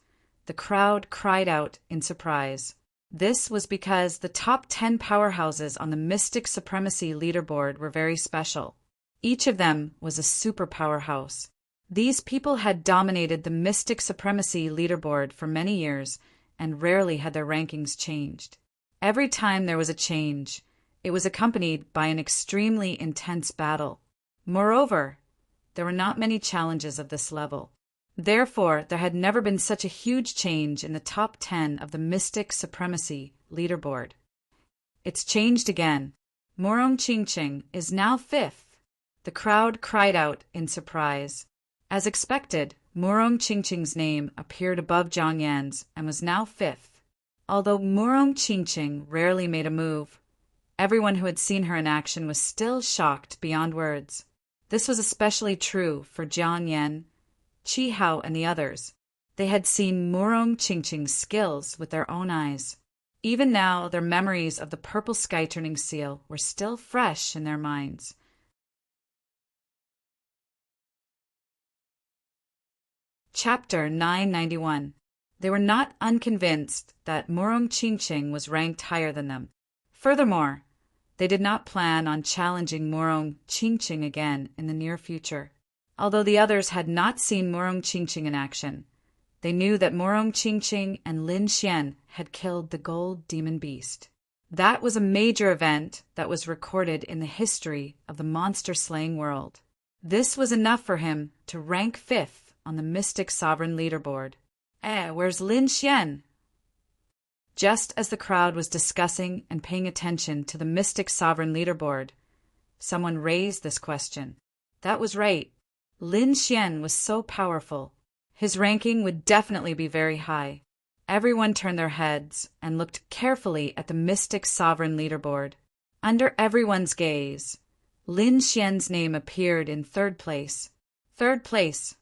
the crowd cried out in surprise. This was because the top 10 powerhouses on the Mystic Supremacy leaderboard were very special. Each of them was a super powerhouse. These people had dominated the Mystic Supremacy leaderboard for many years and rarely had their rankings changed. Every time there was a change, It was accompanied by an extremely intense battle. Moreover, there were not many challenges of this level. Therefore, there had never been such a huge change in the top 10 of the Mystic Supremacy leaderboard. It's changed again. Morong Chingching is now 5th. The crowd cried out in surprise. As expected, Morong Chingching's name appeared above Jiang Yan's and was now 5th. Although Morong Chingching rarely made a move, everyone who had seen her in action was still shocked beyond words. This was especially true for Jiang Yan, Qi Hao, and the others. They had seen Morong Chingching's skills with their own eyes. Even now, their memories of the purple sky-turning seal were still fresh in their minds. Chapter 991. They were not unconvinced that Morong Chingching was ranked higher than them. Furthermore, they did not plan on challenging Morong Chingching again in the near future. Although the others had not seen Morong Chingching in action, they knew that Morong Chingching and Lin Xian had killed the gold demon beast. That was a major event that was recorded in the history of the monster-slaying world. This was enough for him to rank 5th on the Mystic Sovereign leaderboard. Where's Lin Xian? Just as the crowd was discussing and paying attention to the Mystic Sovereign leaderboard, someone raised this question. That was right. Lin Xian was so powerful. His ranking would definitely be very high. Everyone turned their heads and looked carefully at the Mystic Sovereign leaderboard. Under everyone's gaze, Lin Xian's name appeared in 3rd place. 3rd place.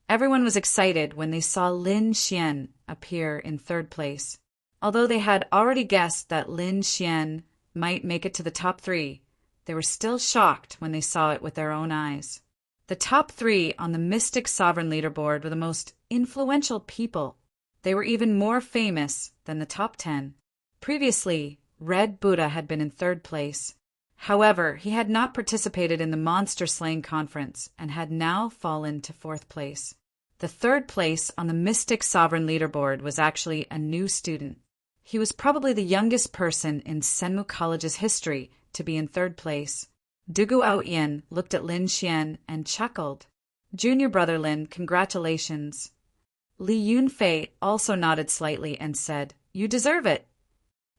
Everyone was excited when they saw Lin Xian appear in 3rd place. Although they had already guessed that Lin Xian might make it to the top 3, they were still shocked when they saw it with their own eyes. The top 3 on the Mystic Sovereign leaderboard were the most influential people. They were even more famous than the top 10. Previously, Red Buddha had been in 3rd place. However, he had not participated in the Monster Slaying Conference and had now fallen to 4th place. The 3rd place on the Mystic Sovereign leaderboard was actually a new student. He was probably the youngest person in Senmu College's history to be in 3rd place. Dugu Aoyan looked at Lin Xian and chuckled. Junior brother Lin, congratulations. Li Yunfei also nodded slightly and said, You deserve it.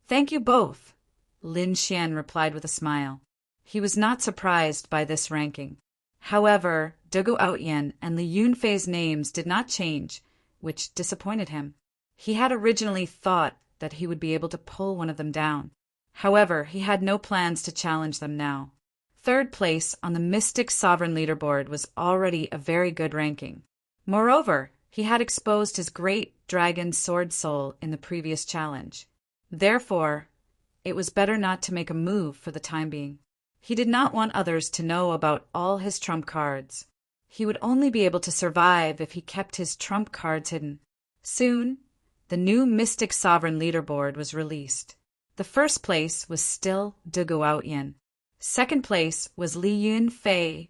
Thank you both, Lin Xian replied with a smile. He was not surprised by this ranking. However, Dugu Aoyan and Li Yunfei's names did not change, which disappointed him. He had originally thought that he would be able to pull one of them down. However, he had no plans to challenge them now. 3rd place on the Mystic Sovereign leaderboard was already a very good ranking. Moreover, he had exposed his great dragon sword soul in the previous challenge. Therefore, it was better not to make a move for the time being. He did not want others to know about all his trump cards. He would only be able to survive if he kept his trump cards hidden. Soon, the new Mystic Sovereign leaderboard was released. The 1st place was still Dugu Aoyan. 2nd place was Li Yunfei.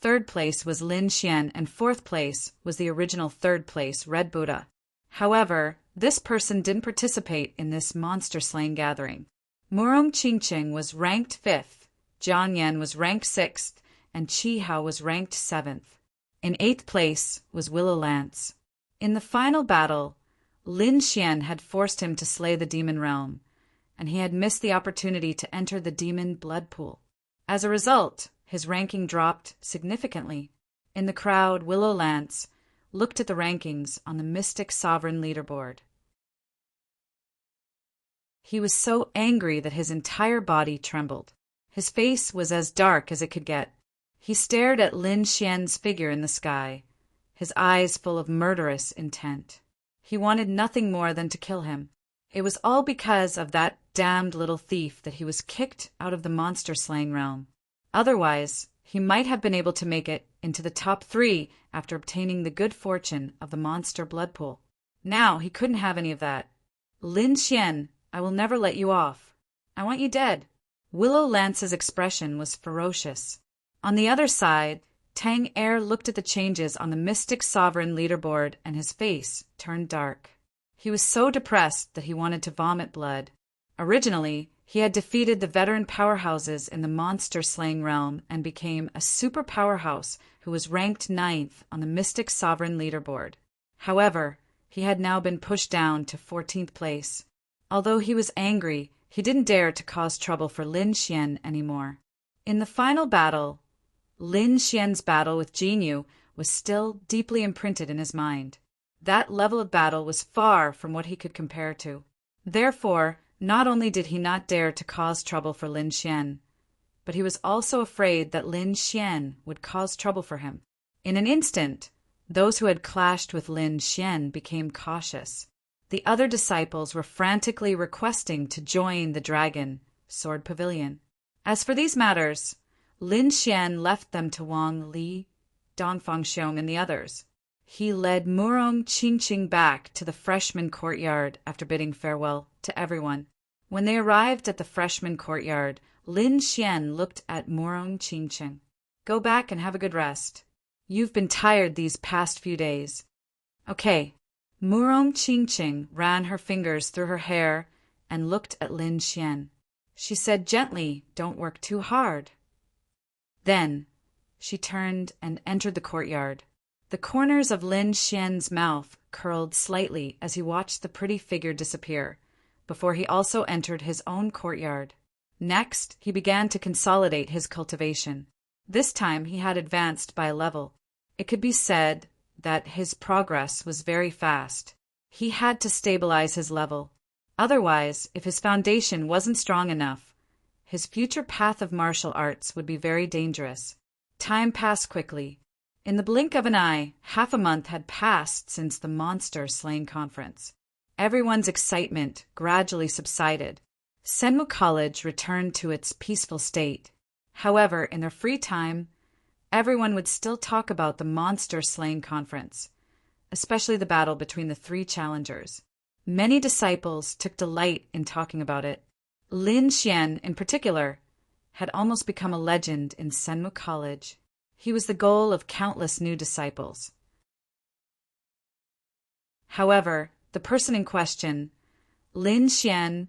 3rd place was Lin Xian, and 4th place was the original 3rd place, Red Buddha. However, this person didn't participate in this monster-slaying gathering. Morong Chingching was ranked 5th. Jiang Yan was ranked 6th, and Qi Hao was ranked 7th. In 8th place was Willow Lance. In the final battle, Lin Xian had forced him to slay the demon realm, and he had missed the opportunity to enter the demon blood pool. As a result, his ranking dropped significantly. In the crowd, Willow Lance looked at the rankings on the Mystic Sovereign leaderboard. He was so angry that his entire body trembled. His face was as dark as it could get. He stared at Lin Xian's figure in the sky, his eyes full of murderous intent. He wanted nothing more than to kill him. It was all because of that damned little thief that he was kicked out of the monster-slaying realm. Otherwise, he might have been able to make it into the top 3 after obtaining the good fortune of the monster blood pool. Now he couldn't have any of that. Lin Xian, I will never let you off. I want you dead. Willow Lance's expression was ferocious. On the other side, Tang Er looked at the changes on the Mystic Sovereign leaderboard and his face turned dark. He was so depressed that he wanted to vomit blood. Originally, He had defeated the veteran powerhouses in the monster-slaying realm and became a super powerhouse who was ranked 9th on the Mystic Sovereign leaderboard. However, he had now been pushed down to 14th place. Although he was angry, he didn't dare to cause trouble for Lin Xian anymore. In the final battle, Lin Xian's battle with Jinyu was still deeply imprinted in his mind. That level of battle was far from what he could compare to. Therefore, not only did he not dare to cause trouble for Lin Xian, but he was also afraid that Lin Xian would cause trouble for him. In an instant, those who had clashed with Lin Xian became cautious. The other disciples were frantically requesting to join the Dragon Sword Pavilion. As for these matters, Lin Xian left them to Wang Li, Dongfang Xiong, and the others. He led Murong Qingqing back to the freshman courtyard after bidding farewell to everyone. When they arrived at the freshman courtyard, Lin Xian looked at Murong Qingqing. "Go back and have a good rest. You've been tired these past few days." "Okay." Murong Qingqing ran her fingers through her hair and looked at Lin Xian. She said gently, "Don't work too hard." Then she turned and entered the courtyard. The corners of Lin Xian's mouth curled slightly as he watched the pretty figure disappear, before he also entered his own courtyard. Next, he began to consolidate his cultivation. This time he had advanced by a level. It could be said that his progress was very fast. He had to stabilize his level. Otherwise, if his foundation wasn't strong enough, his future path of martial arts would be very dangerous. Time passed quickly. In the blink of an eye, half a month had passed since the monster-slaying conference. Everyone's excitement gradually subsided. Senmu College returned to its peaceful state. However, in their free time, everyone would still talk about the monster-slaying conference, especially the battle between the 3 challengers. Many disciples took delight in talking about it. Lin Xian, in particular, had almost become a legend in Senmu College. He was the goal of countless new disciples. However, the person in question, Lin Xian,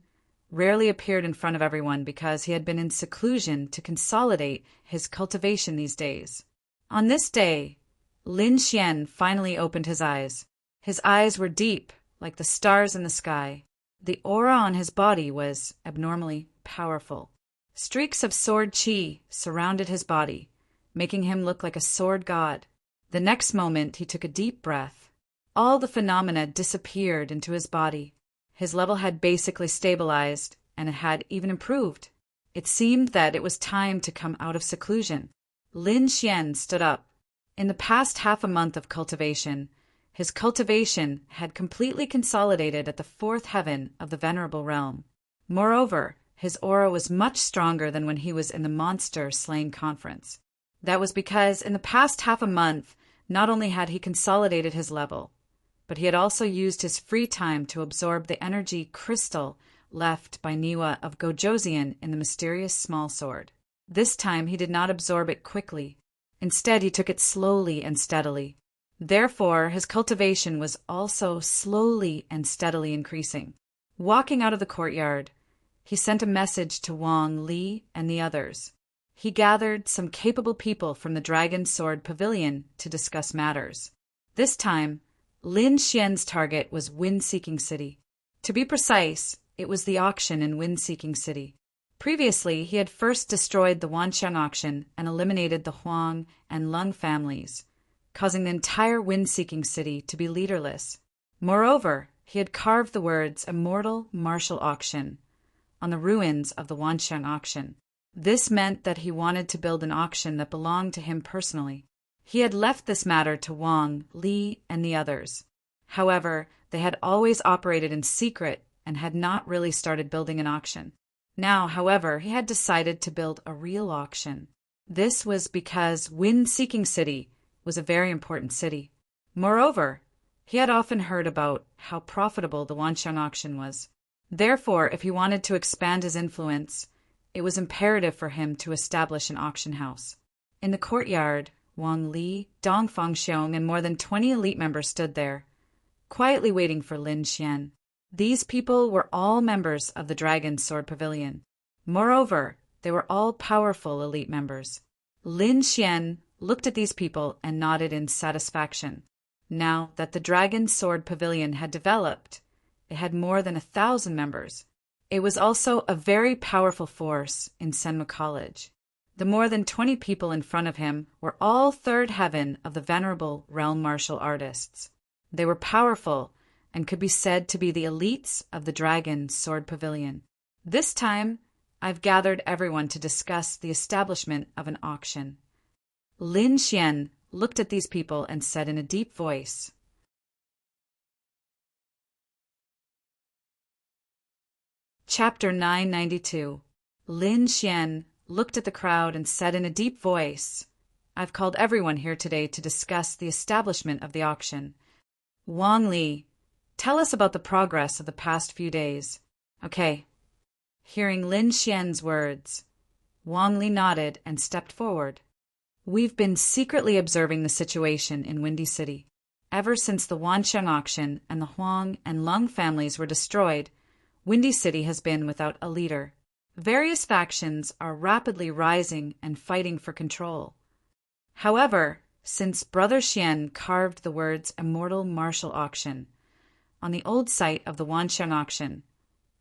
rarely appeared in front of everyone because he had been in seclusion to consolidate his cultivation these days. On this day, Lin Xian finally opened his eyes. His eyes were deep, like the stars in the sky. The aura on his body was abnormally powerful. Streaks of sword qi surrounded his body, making him look like a sword god. The next moment, he took a deep breath. All the phenomena disappeared into his body. His level had basically stabilized, and it had even improved. It seemed that it was time to come out of seclusion. Lin Xian stood up. In the past half a month of cultivation, his cultivation had completely consolidated at the 4th heaven of the Venerable Realm. Moreover, his aura was much stronger than when he was in the monster-slaying conference. That was because in the past half a month, not only had he consolidated his level, but he had also used his free time to absorb the energy crystal left by Niwa of Gojoseon in the mysterious small sword. This time he did not absorb it quickly. Instead, he took it slowly and steadily. Therefore, his cultivation was also slowly and steadily increasing. Walking out of the courtyard, he sent a message to Wang Li and the others. He gathered some capable people from the Dragon Sword Pavilion to discuss matters. This time, Lin Xian's target was Wind-Seeking City. To be precise, it was the auction in Wind-Seeking City. Previously, he had first destroyed the Wanxiang auction and eliminated the Huang and Lung families, causing the entire Wind-Seeking City to be leaderless. Moreover, he had carved the words Immortal Martial Auction on the ruins of the Wanxiang auction. This meant that he wanted to build an auction that belonged to him personally. He had left this matter to Wang, Li, and the others. However, they had always operated in secret and had not really started building an auction. Now, however, he had decided to build a real auction. This was because Wind-Seeking City was a very important city. Moreover, he had often heard about how profitable the Wanxiang auction was. Therefore, if he wanted to expand his influence, it was imperative for him to establish an auction house. In the courtyard, Wang Li, Dongfang Xiong, and more than 20 elite members stood there, quietly waiting for Lin Xian. These people were all members of the Dragon Sword Pavilion. Moreover, they were all powerful elite members. Lin Xian looked at these people and nodded in satisfaction. Now that the Dragon Sword Pavilion had developed, it had more than 1,000 members. It was also a very powerful force in Senmu College. The more than 20 people in front of him were all third heaven of the venerable realm martial artists. They were powerful and could be said to be the elites of the Dragon Sword Pavilion. This time, I've gathered everyone to discuss the establishment of an auction. Lin Xian looked at these people and said in a deep voice, Chapter 992. Lin Xian looked at the crowd and said in a deep voice, I've called everyone here today to discuss the establishment of the auction. Wang Li, tell us about the progress of the past few days. Okay. Hearing Lin Xian's words, Wang Li nodded and stepped forward. We've been secretly observing the situation in Windy City. Ever since the Wanxiang auction and the Huang and Lung families were destroyed, Windy City has been without a leader. Various factions are rapidly rising and fighting for control. However, since Brother Xian carved the words Immortal Martial Auction on the old site of the Wanxiang auction,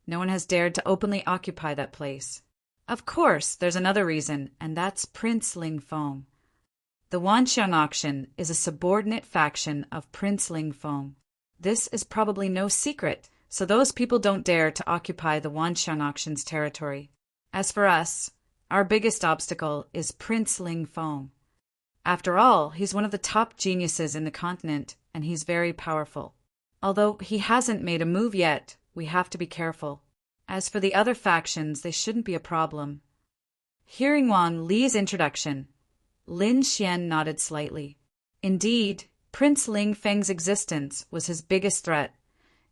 no one has dared to openly occupy that place. Of course, there's another reason, and that's Prince Ling Feng. The Wanxiang auction is a subordinate faction of Prince Ling Feng. This is probably no secret, so those people don't dare to occupy the Wanxiang auction's territory. As for us, our biggest obstacle is Prince Ling Feng. After all, he's one of the top geniuses in the continent, and he's very powerful. Although he hasn't made a move yet, we have to be careful. As for the other factions, they shouldn't be a problem. Hearing Wang Li's introduction, Lin Xian nodded slightly. Indeed, Prince Ling Feng's existence was his biggest threat,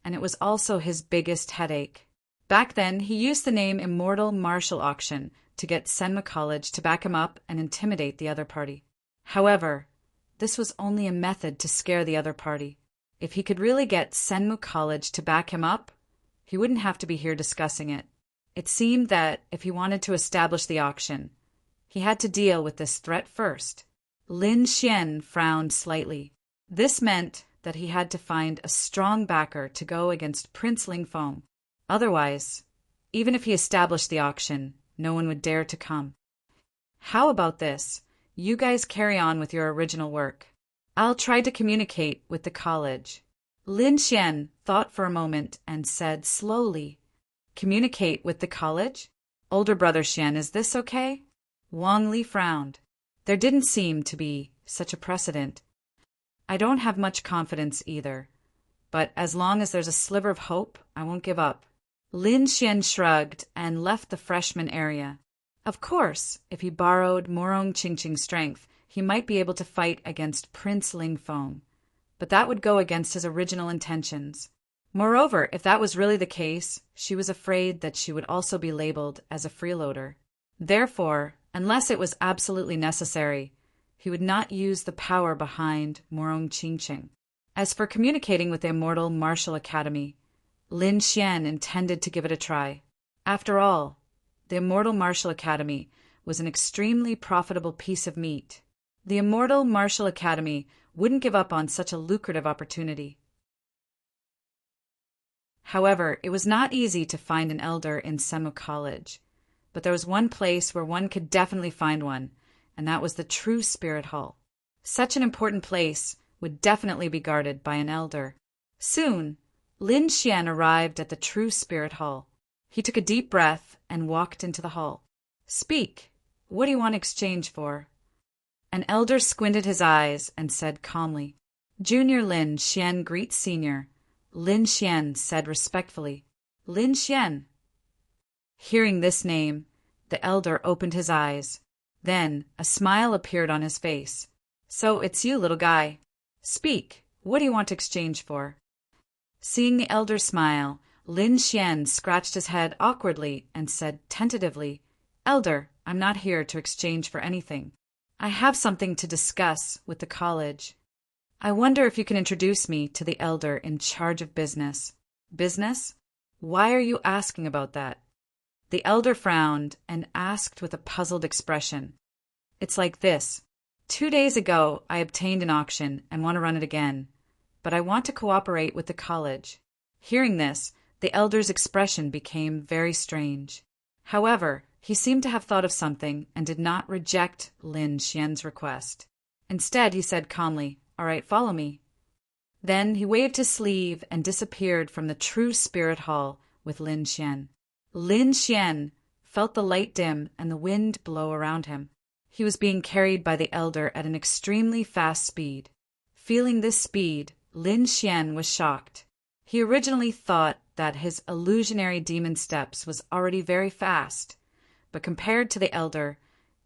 and it was also his biggest headache. Back then, he used the name Immortal Martial Auction to get Senmu College to back him up and intimidate the other party. However, this was only a method to scare the other party. If he could really get Senmu College to back him up, he wouldn't have to be here discussing it. It seemed that if he wanted to establish the auction, he had to deal with this threat first. Lin Xian frowned slightly. This meant that he had to find a strong backer to go against Prince Ling Feng. Otherwise, even if he established the auction, no one would dare to come. How about this? You guys carry on with your original work. I'll try to communicate with the college. Lin Xian thought for a moment and said slowly, Communicate with the college? Older brother Xian, is this okay? Wang Li frowned. There didn't seem to be such a precedent. I don't have much confidence either, but as long as there's a sliver of hope, I won't give up. Lin Xian shrugged and left the freshman area. Of course, if he borrowed Morong Qingqing's strength, he might be able to fight against Prince Ling Feng, but that would go against his original intentions. Moreover, if that was really the case, she was afraid that she would also be labeled as a freeloader. Therefore, unless it was absolutely necessary, he would not use the power behind Morong Qingqing. As for communicating with the Immortal Martial Academy, Lin Xian intended to give it a try. After all, the Immortal Martial Academy was an extremely profitable piece of meat. The Immortal Martial Academy wouldn't give up on such a lucrative opportunity. However, it was not easy to find an elder in Senmu College, but there was one place where one could definitely find one, and that was the True Spirit Hall. Such an important place would definitely be guarded by an elder. Soon, Lin Xian arrived at the True Spirit Hall. He took a deep breath and walked into the hall. Speak. What do you want exchange for? An elder squinted his eyes and said calmly, Junior Lin Xian greets Senior. Lin Xian said respectfully, Lin Xian. Hearing this name, the elder opened his eyes. Then a smile appeared on his face. So it's you, little guy. Speak. What do you want to exchange for? Seeing the elder smile, Lin Xian scratched his head awkwardly and said tentatively, Elder, I'm not here to exchange for anything. I have something to discuss with the college. I wonder if you can introduce me to the elder in charge of business. Business? Why are you asking about that? The elder frowned and asked with a puzzled expression. It's like this. 2 days ago, I obtained an auction and want to run it again, but I want to cooperate with the college. Hearing this, the elder's expression became very strange. However, he seemed to have thought of something and did not reject Lin Xian's request. Instead, he said calmly, "All right, follow me." Then he waved his sleeve and disappeared from the True Spirit Hall with Lin Xian. Lin Xian felt the light dim and the wind blow around him. He was being carried by the elder at an extremely fast speed. Feeling this speed, Lin Xian was shocked. He originally thought that his illusionary demon steps was already very fast, but compared to the elder,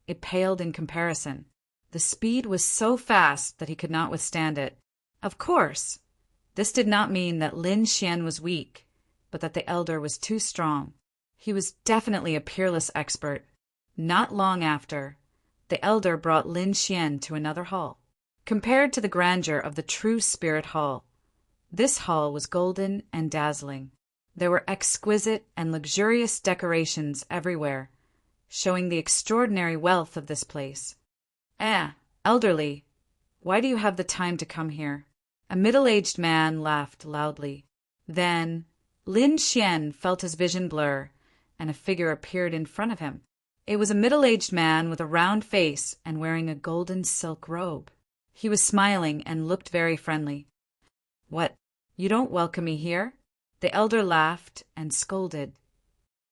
it paled in comparison. The speed was so fast that he could not withstand it. Of course, this did not mean that Lin Xian was weak, but that the elder was too strong. He was definitely a peerless expert. Not long after, the elder brought Lin Xian to another hall. Compared to the grandeur of the True Spirit Hall, this hall was golden and dazzling. There were exquisite and luxurious decorations everywhere, showing the extraordinary wealth of this place. Elderly, why do you have the time to come here? A middle-aged man laughed loudly. Then Lin Xian felt his vision blur, and a figure appeared in front of him. It was a middle-aged man with a round face and wearing a golden silk robe. He was smiling and looked very friendly. "What, you don't welcome me here?" The elder laughed and scolded.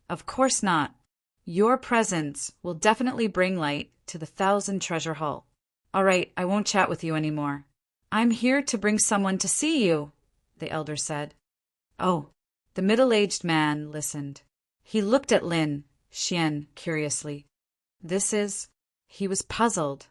"Of course not. Your presence will definitely bring light to the 1,000 Treasure Hall. All right, I won't chat with you anymore. I'm here to bring someone to see you," the elder said. Oh, the middle-aged man listened. He looked at Lin Xian curiously. He was puzzled.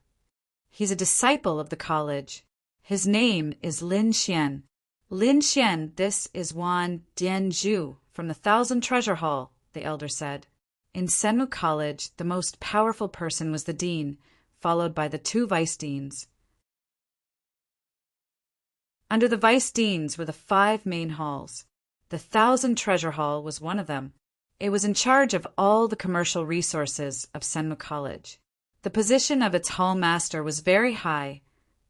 He's a disciple of the college. His name is Lin Xian. Lin Xian, this is Wan Dianzhu from the 1,000 Treasure Hall, the elder said. In Senmu College, the most powerful person was the dean, followed by the 2 vice deans. Under the vice deans were the 5 main halls. The 1,000 Treasure Hall was one of them. It was in charge of all the commercial resources of Senmu College. The position of its hall master was very high,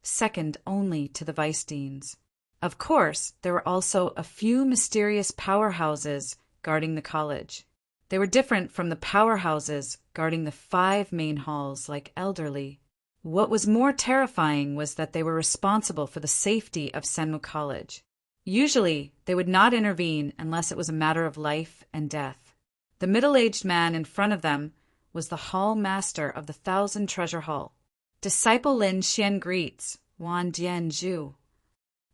second only to the vice deans. Of course, there were also a few mysterious powerhouses guarding the college. They were different from the powerhouses guarding the 5 main halls like elderly. What was more terrifying was that they were responsible for the safety of Senmu College. Usually, they would not intervene unless it was a matter of life and death. The middle-aged man in front of them was the hall master of the 1,000 Treasure Hall. Disciple Lin Xian greets Wan Dianzhu.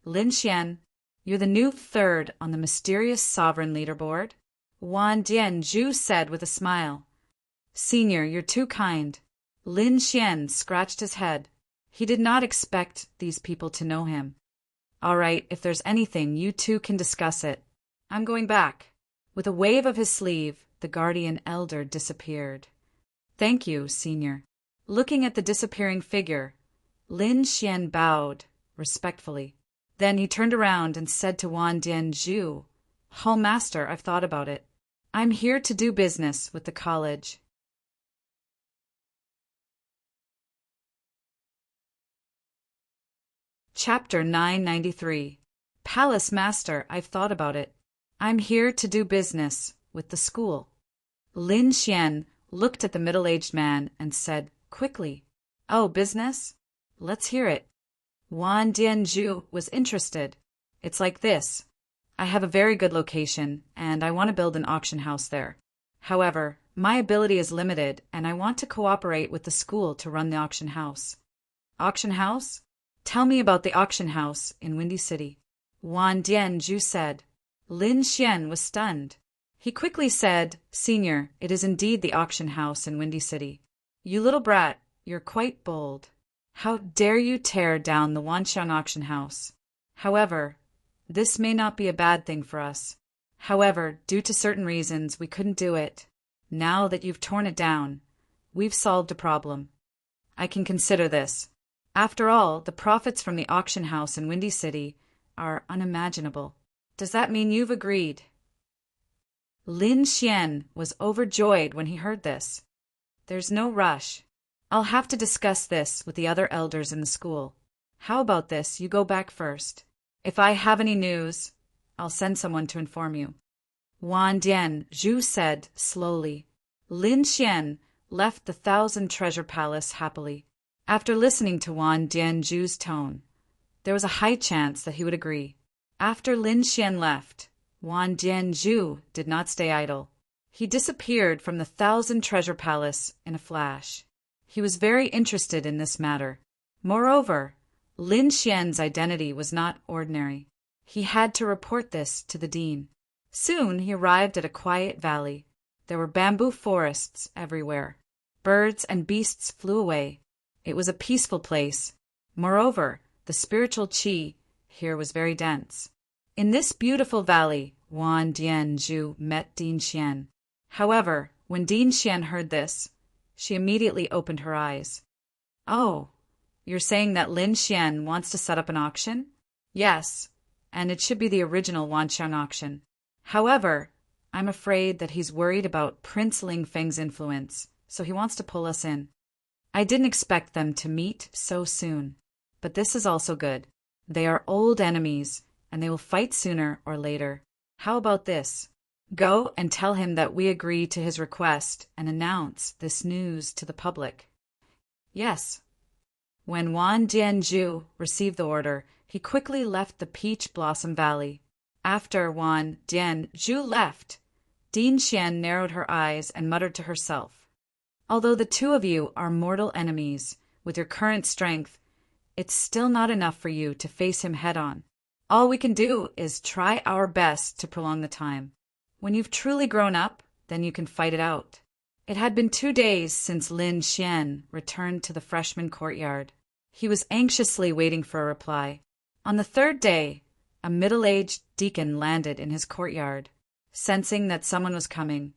Lin Xian, you're the new 3rd on the mysterious sovereign leaderboard? Wan Dianzhu said with a smile. Senior, you're too kind. Lin Xian scratched his head. He did not expect these people to know him. All right, if there's anything, you two can discuss it. I'm going back. With a wave of his sleeve, the guardian elder disappeared. Thank you, Senior. Looking at the disappearing figure, Lin Xian bowed respectfully. Then he turned around and said to Wan Dianzhu, Hall Master, I've thought about it. I'm here to do business with the college. Chapter 993. Palace Master, I've thought about it. I'm here to do business with the school. Lin Xian looked at the middle-aged man and said quickly, Oh, business? Let's hear it. Wan Dianzhu was interested. It's like this. I have a very good location, and I want to build an auction house there. However, my ability is limited, and I want to cooperate with the school to run the auction house. Auction house? Tell me about the auction house in Windy City. Wan Dianzhu said. Lin Xian was stunned. He quickly said, Senior, it is indeed the auction house in Windy City. You little brat, you're quite bold. How dare you tear down the Wanxiang auction house? However, this may not be a bad thing for us. However, due to certain reasons, we couldn't do it. Now that you've torn it down, we've solved a problem. I can consider this. After all, the profits from the auction house in Windy City are unimaginable. Does that mean you've agreed? Lin Xian was overjoyed when he heard this. There's no rush. I'll have to discuss this with the other elders in the school. How about this, you go back first. If I have any news, I'll send someone to inform you. Wang Dianzhu said slowly. Lin Xian left the 1,000-treasure palace happily. After listening to Wang Dianzhu's tone, there was a high chance that he would agree. After Lin Xian left, Wang Dianzhu did not stay idle. He disappeared from the 1,000-treasure palace in a flash. He was very interested in this matter. Moreover, Lin Xian's identity was not ordinary. He had to report this to the dean. Soon he arrived at a quiet valley. There were bamboo forests everywhere. Birds and beasts flew away. It was a peaceful place. Moreover, the spiritual qi here was very dense. In this beautiful valley, Wang Dianzhu met Din Xian. However, when Din Xian heard this, she immediately opened her eyes. Oh, you're saying that Lin Xian wants to set up an auction? Yes, and it should be the original Wanqiang auction. However, I'm afraid that he's worried about Prince Ling Feng's influence, so he wants to pull us in. I didn't expect them to meet so soon, but this is also good. They are old enemies, and they will fight sooner or later. How about this? Go and tell him that we agree to his request and announce this news to the public. Yes. When Wang Dianzhu received the order, he quickly left the Peach Blossom Valley. After Wang Dianzhu left, Din Xian narrowed her eyes and muttered to herself, although the two of you are mortal enemies, with your current strength, it's still not enough for you to face him head-on. All we can do is try our best to prolong the time. When you've truly grown up, then you can fight it out. It had been 2 days since Lin Xian returned to the freshman courtyard. He was anxiously waiting for a reply. On the 3rd day, a middle-aged deacon landed in his courtyard. Sensing that someone was coming,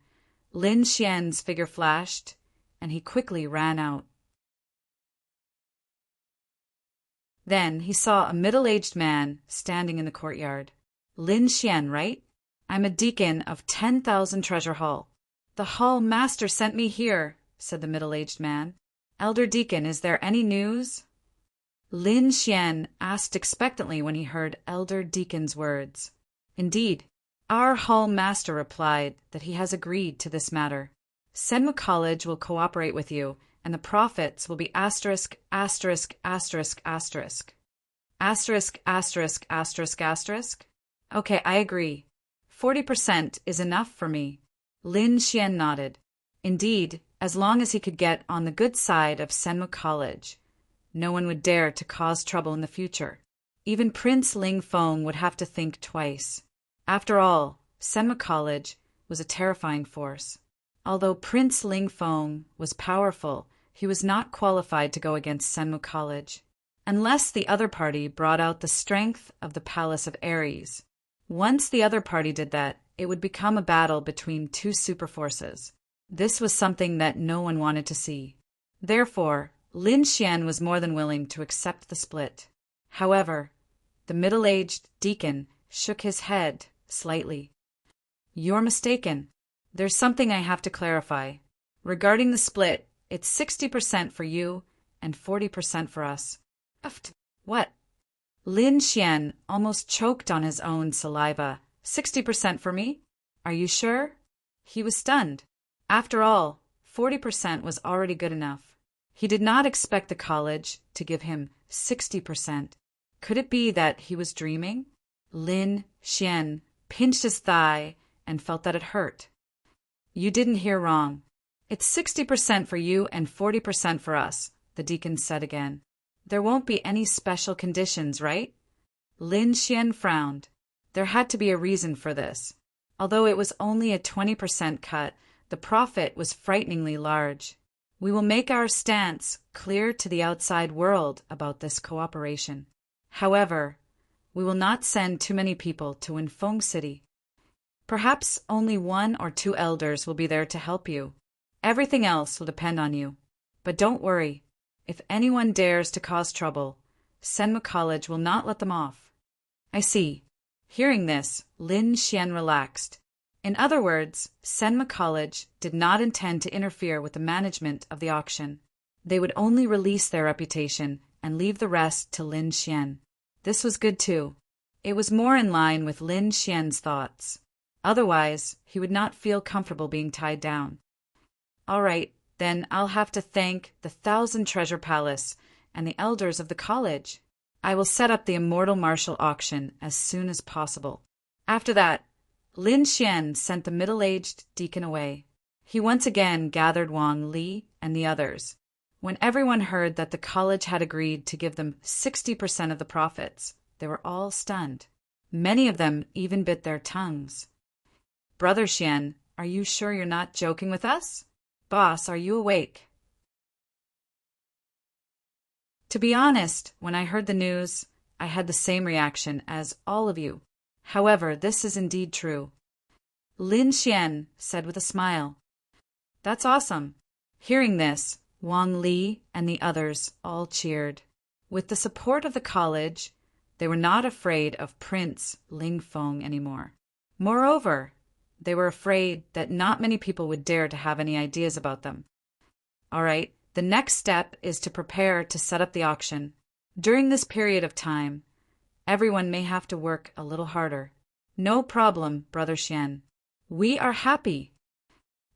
Lin Xian's figure flashed, and he quickly ran out. Then he saw a middle-aged man standing in the courtyard. Lin Xian, right? I'm a deacon of 10,000 Treasure Hall. The hall master sent me here, said the middle-aged man. Elder Deacon, is there any news? Lin Xian asked expectantly when he heard Elder Deacon's words. Indeed, our hall master replied that he has agreed to this matter. Senmu College will cooperate with you, and the profits will be asterisk, asterisk, asterisk, asterisk. Asterisk, asterisk, asterisk, asterisk? Okay, I agree. 40% is enough for me. Lin Xian nodded. Indeed, as long as he could get on the good side of Senmu College, no one would dare to cause trouble in the future. Even Prince Ling Feng would have to think twice. After all, Senmu College was a terrifying force. Although Prince Ling Feng was powerful, he was not qualified to go against Senmu College, unless the other party brought out the strength of the Palace of Ares. Once the other party did that, it would become a battle between two superforces. This was something that no one wanted to see. Therefore, Lin Xian was more than willing to accept the split. However, the middle-aged deacon shook his head slightly. You're mistaken. There's something I have to clarify. Regarding the split, it's 60% for you and 40% for us. What? Lin Xian almost choked on his own saliva. 60% for me? Are you sure? He was stunned. After all, 40% was already good enough. He did not expect the college to give him 60%. Could it be that he was dreaming? Lin Xian pinched his thigh and felt that it hurt. You didn't hear wrong. It's 60% for you and 40% for us, the deacon said again. There won't be any special conditions, right? Lin Xian frowned. There had to be a reason for this. Although it was only a 20% cut, the profit was frighteningly large. We will make our stance clear to the outside world about this cooperation. However, we will not send too many people to Winfeng City. Perhaps only 1 or 2 elders will be there to help you. Everything else will depend on you. But don't worry. If anyone dares to cause trouble, Senmu College will not let them off. I see. Hearing this, Lin Xian relaxed. In other words, Senma College did not intend to interfere with the management of the auction. They would only release their reputation and leave the rest to Lin Xian. This was good too. It was more in line with Lin Xian's thoughts. Otherwise, he would not feel comfortable being tied down. All right, then I'll have to thank the 1,000 Treasure Palace and the elders of the college. I will set up the Immortal Martial Auction as soon as possible. After that, Lin Xian sent the middle-aged deacon away. He once again gathered Wang Li and the others. When everyone heard that the college had agreed to give them 60% of the profits, they were all stunned. Many of them even bit their tongues. Brother Xian, are you sure you're not joking with us? Boss, are you awake? To be honest, when I heard the news, I had the same reaction as all of you. However, this is indeed true. Lin Xian said with a smile. That's awesome. Hearing this, Wang Li and the others all cheered. With the support of the college, they were not afraid of Prince Ling Feng anymore. Moreover, they were afraid that not many people would dare to have any ideas about them. All right, the next step is to prepare to set up the auction. During this period of time, everyone may have to work a little harder. No problem, Brother Xian. We are happy.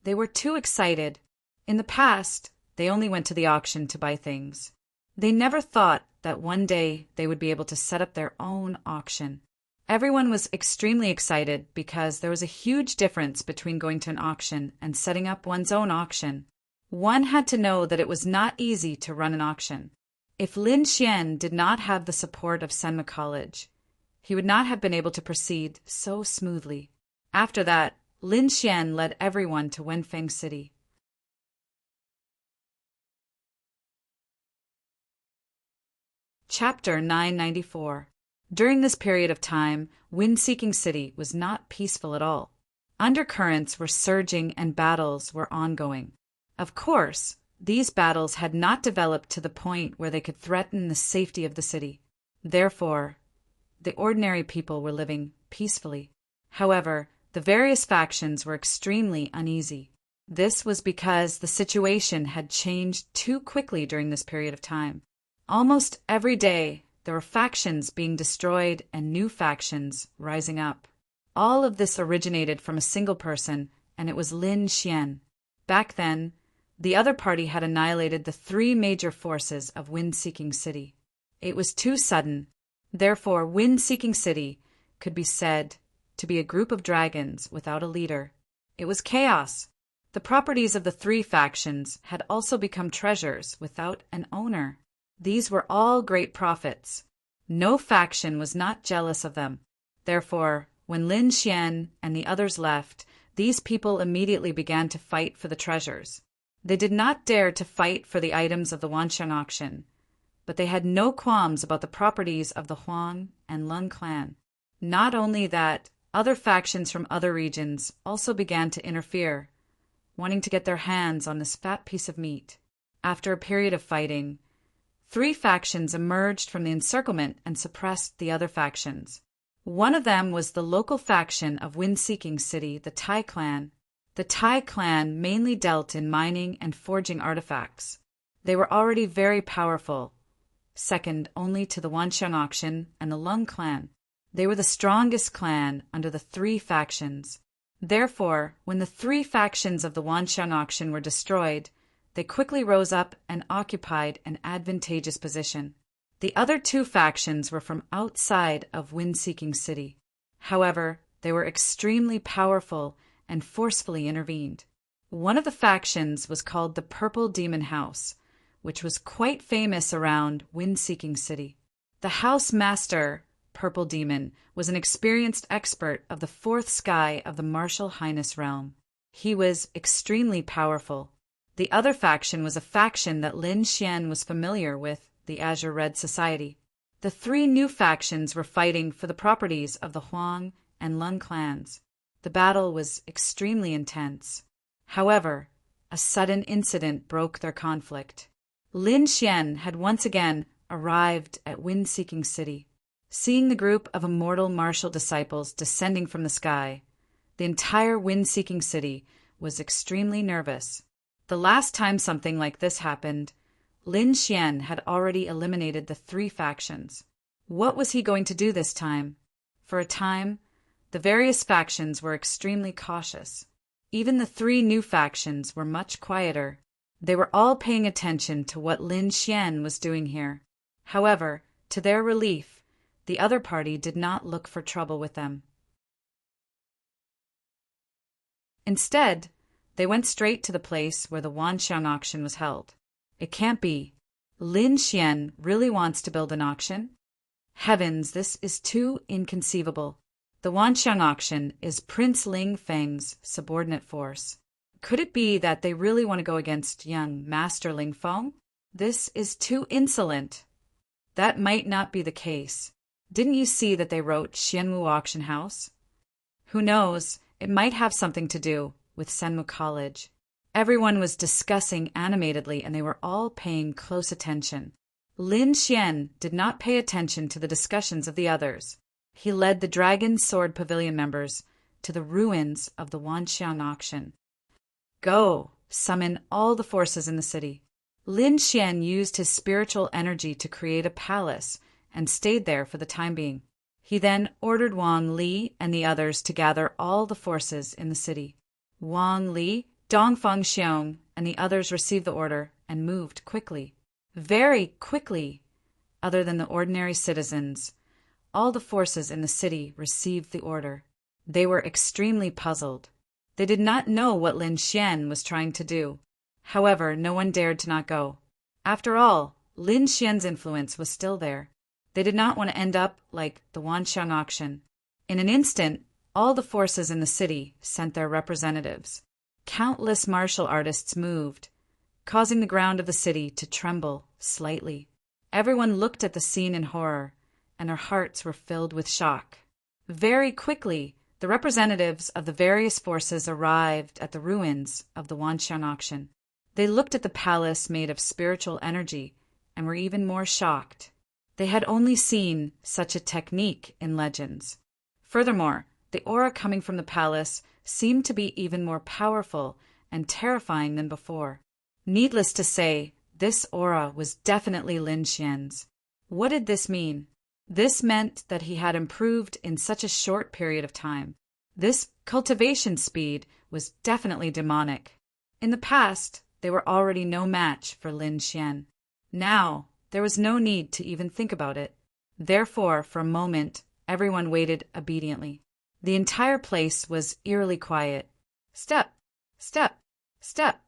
They were too excited. In the past, they only went to the auction to buy things. They never thought that one day they would be able to set up their own auction. Everyone was extremely excited because there was a huge difference between going to an auction and setting up one's own auction. One had to know that it was not easy to run an auction. If Lin Xian did not have the support of Senma College, he would not have been able to proceed so smoothly. After that, Lin Xian led everyone to Wenfeng City. Chapter 994. During this period of time, Wind-Seeking City was not peaceful at all. Undercurrents were surging and battles were ongoing. Of course, these battles had not developed to the point where they could threaten the safety of the city. Therefore, the ordinary people were living peacefully. However, the various factions were extremely uneasy. This was because the situation had changed too quickly during this period of time. Almost every day, there were factions being destroyed and new factions rising up. All of this originated from a single person, and it was Lin Xian. Back then, the other party had annihilated the 3 major forces of Wind-Seeking City. It was too sudden. Therefore, Wind-Seeking City could be said to be a group of dragons without a leader. It was chaos. The properties of the 3 factions had also become treasures without an owner. These were all great profits. No faction was not jealous of them. Therefore, when Lin Xian and the others left, these people immediately began to fight for the treasures. They did not dare to fight for the items of the Wanxiang auction, but they had no qualms about the properties of the Huang and Lung clan. Not only that, other factions from other regions also began to interfere, wanting to get their hands on this fat piece of meat. After a period of fighting, 3 factions emerged from the encirclement and suppressed the other factions. One of them was the local faction of Wind-Seeking City, the Tai clan. The Tai clan mainly dealt in mining and forging artifacts. They were already very powerful, second only to the Wanxiang auction and the Lung clan. They were the strongest clan under the 3 factions. Therefore, when the 3 factions of the Wanxiang auction were destroyed, they quickly rose up and occupied an advantageous position. The other 2 factions were from outside of Wind-Seeking City. However, they were extremely powerful and forcefully intervened. One of the factions was called the Purple Demon House, which was quite famous around Wind-Seeking City. The house master, Purple Demon, was an experienced expert of the 4th sky of the Martial Highness realm. He was extremely powerful. The other faction was a faction that Lin Xian was familiar with, the Azure Red Society. The 3 new factions were fighting for the properties of the Huang and Lung clans. The battle was extremely intense. However, a sudden incident broke their conflict. Lin Xian had once again arrived at Wind-Seeking City. Seeing the group of immortal martial disciples descending from the sky, The entire wind-seeking city was extremely nervous. The last time something like this happened, Lin Xian had already eliminated the 3 factions. What was he going to do this time? For a time, the various factions were extremely cautious. Even the 3 new factions were much quieter. They were all paying attention to what Lin Xian was doing here. However, to their relief, the other party did not look for trouble with them. Instead, they went straight to the place where the Wanxiang auction was held. It can't be. Lin Xian really wants to build an auction? Heavens, this is too inconceivable. The Wanxiang auction is Prince Ling Feng's subordinate force. Could it be that they really want to go against young Master Ling Feng? This is too insolent. That might not be the case. Didn't you see that they wrote Xianwu Auction House? Who knows, it might have something to do with Senmu College. Everyone was discussing animatedly and they were all paying close attention. Lin Xian did not pay attention to the discussions of the others. He led the Dragon Sword Pavilion members to the ruins of the Wanxiang auction. Go, summon all the forces in the city. Lin Xian used his spiritual energy to create a palace and stayed there for the time being. He then ordered Wang Li and the others to gather all the forces in the city. Wang Li, Dongfang Xiong, and the others received the order and moved quickly. Very quickly. Other than the ordinary citizens, all the forces in the city received the order. They were extremely puzzled. They did not know what Lin Xian was trying to do. However, no one dared to not go. After all, Lin Xian's influence was still there. They did not want to end up like the Wanxiang auction. In an instant, all the forces in the city sent their representatives. Countless martial artists moved, causing the ground of the city to tremble slightly. Everyone looked at the scene in horror, and their hearts were filled with shock. Very quickly, the representatives of the various forces arrived at the ruins of the Wanxiang auction. They looked at the palace made of spiritual energy and were even more shocked. They had only seen such a technique in legends. Furthermore, the aura coming from the palace seemed to be even more powerful and terrifying than before. Needless to say, this aura was definitely Lin Xian's. What did this mean? This meant that he had improved in such a short period of time. This cultivation speed was definitely demonic. In the past, they were already no match for Lin Xian. Now, there was no need to even think about it. Therefore, for a moment, everyone waited obediently. The entire place was eerily quiet. Step, step, step.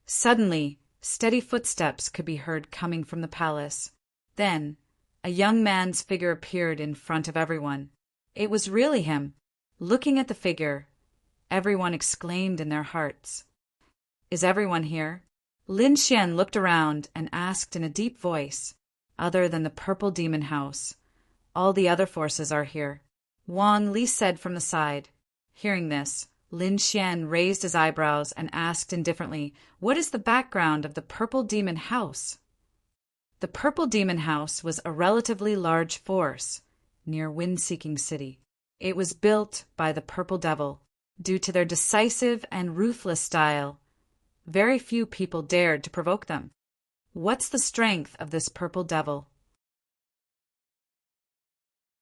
Suddenly, steady footsteps could be heard coming from the palace. Then, a young man's figure appeared in front of everyone. It was really him. Looking at the figure, everyone exclaimed in their hearts. Is everyone here? Lin Xian looked around and asked in a deep voice, other than the Purple Demon House, all the other forces are here. Wang Li said from the side. Hearing this, Lin Xian raised his eyebrows and asked indifferently, what is the background of the Purple Demon House? The Purple Demon House was a relatively large force near Wind-Seeking City. It was built by the Purple Devil. Due to their decisive and ruthless style, very few people dared to provoke them. What's the strength of this Purple Devil?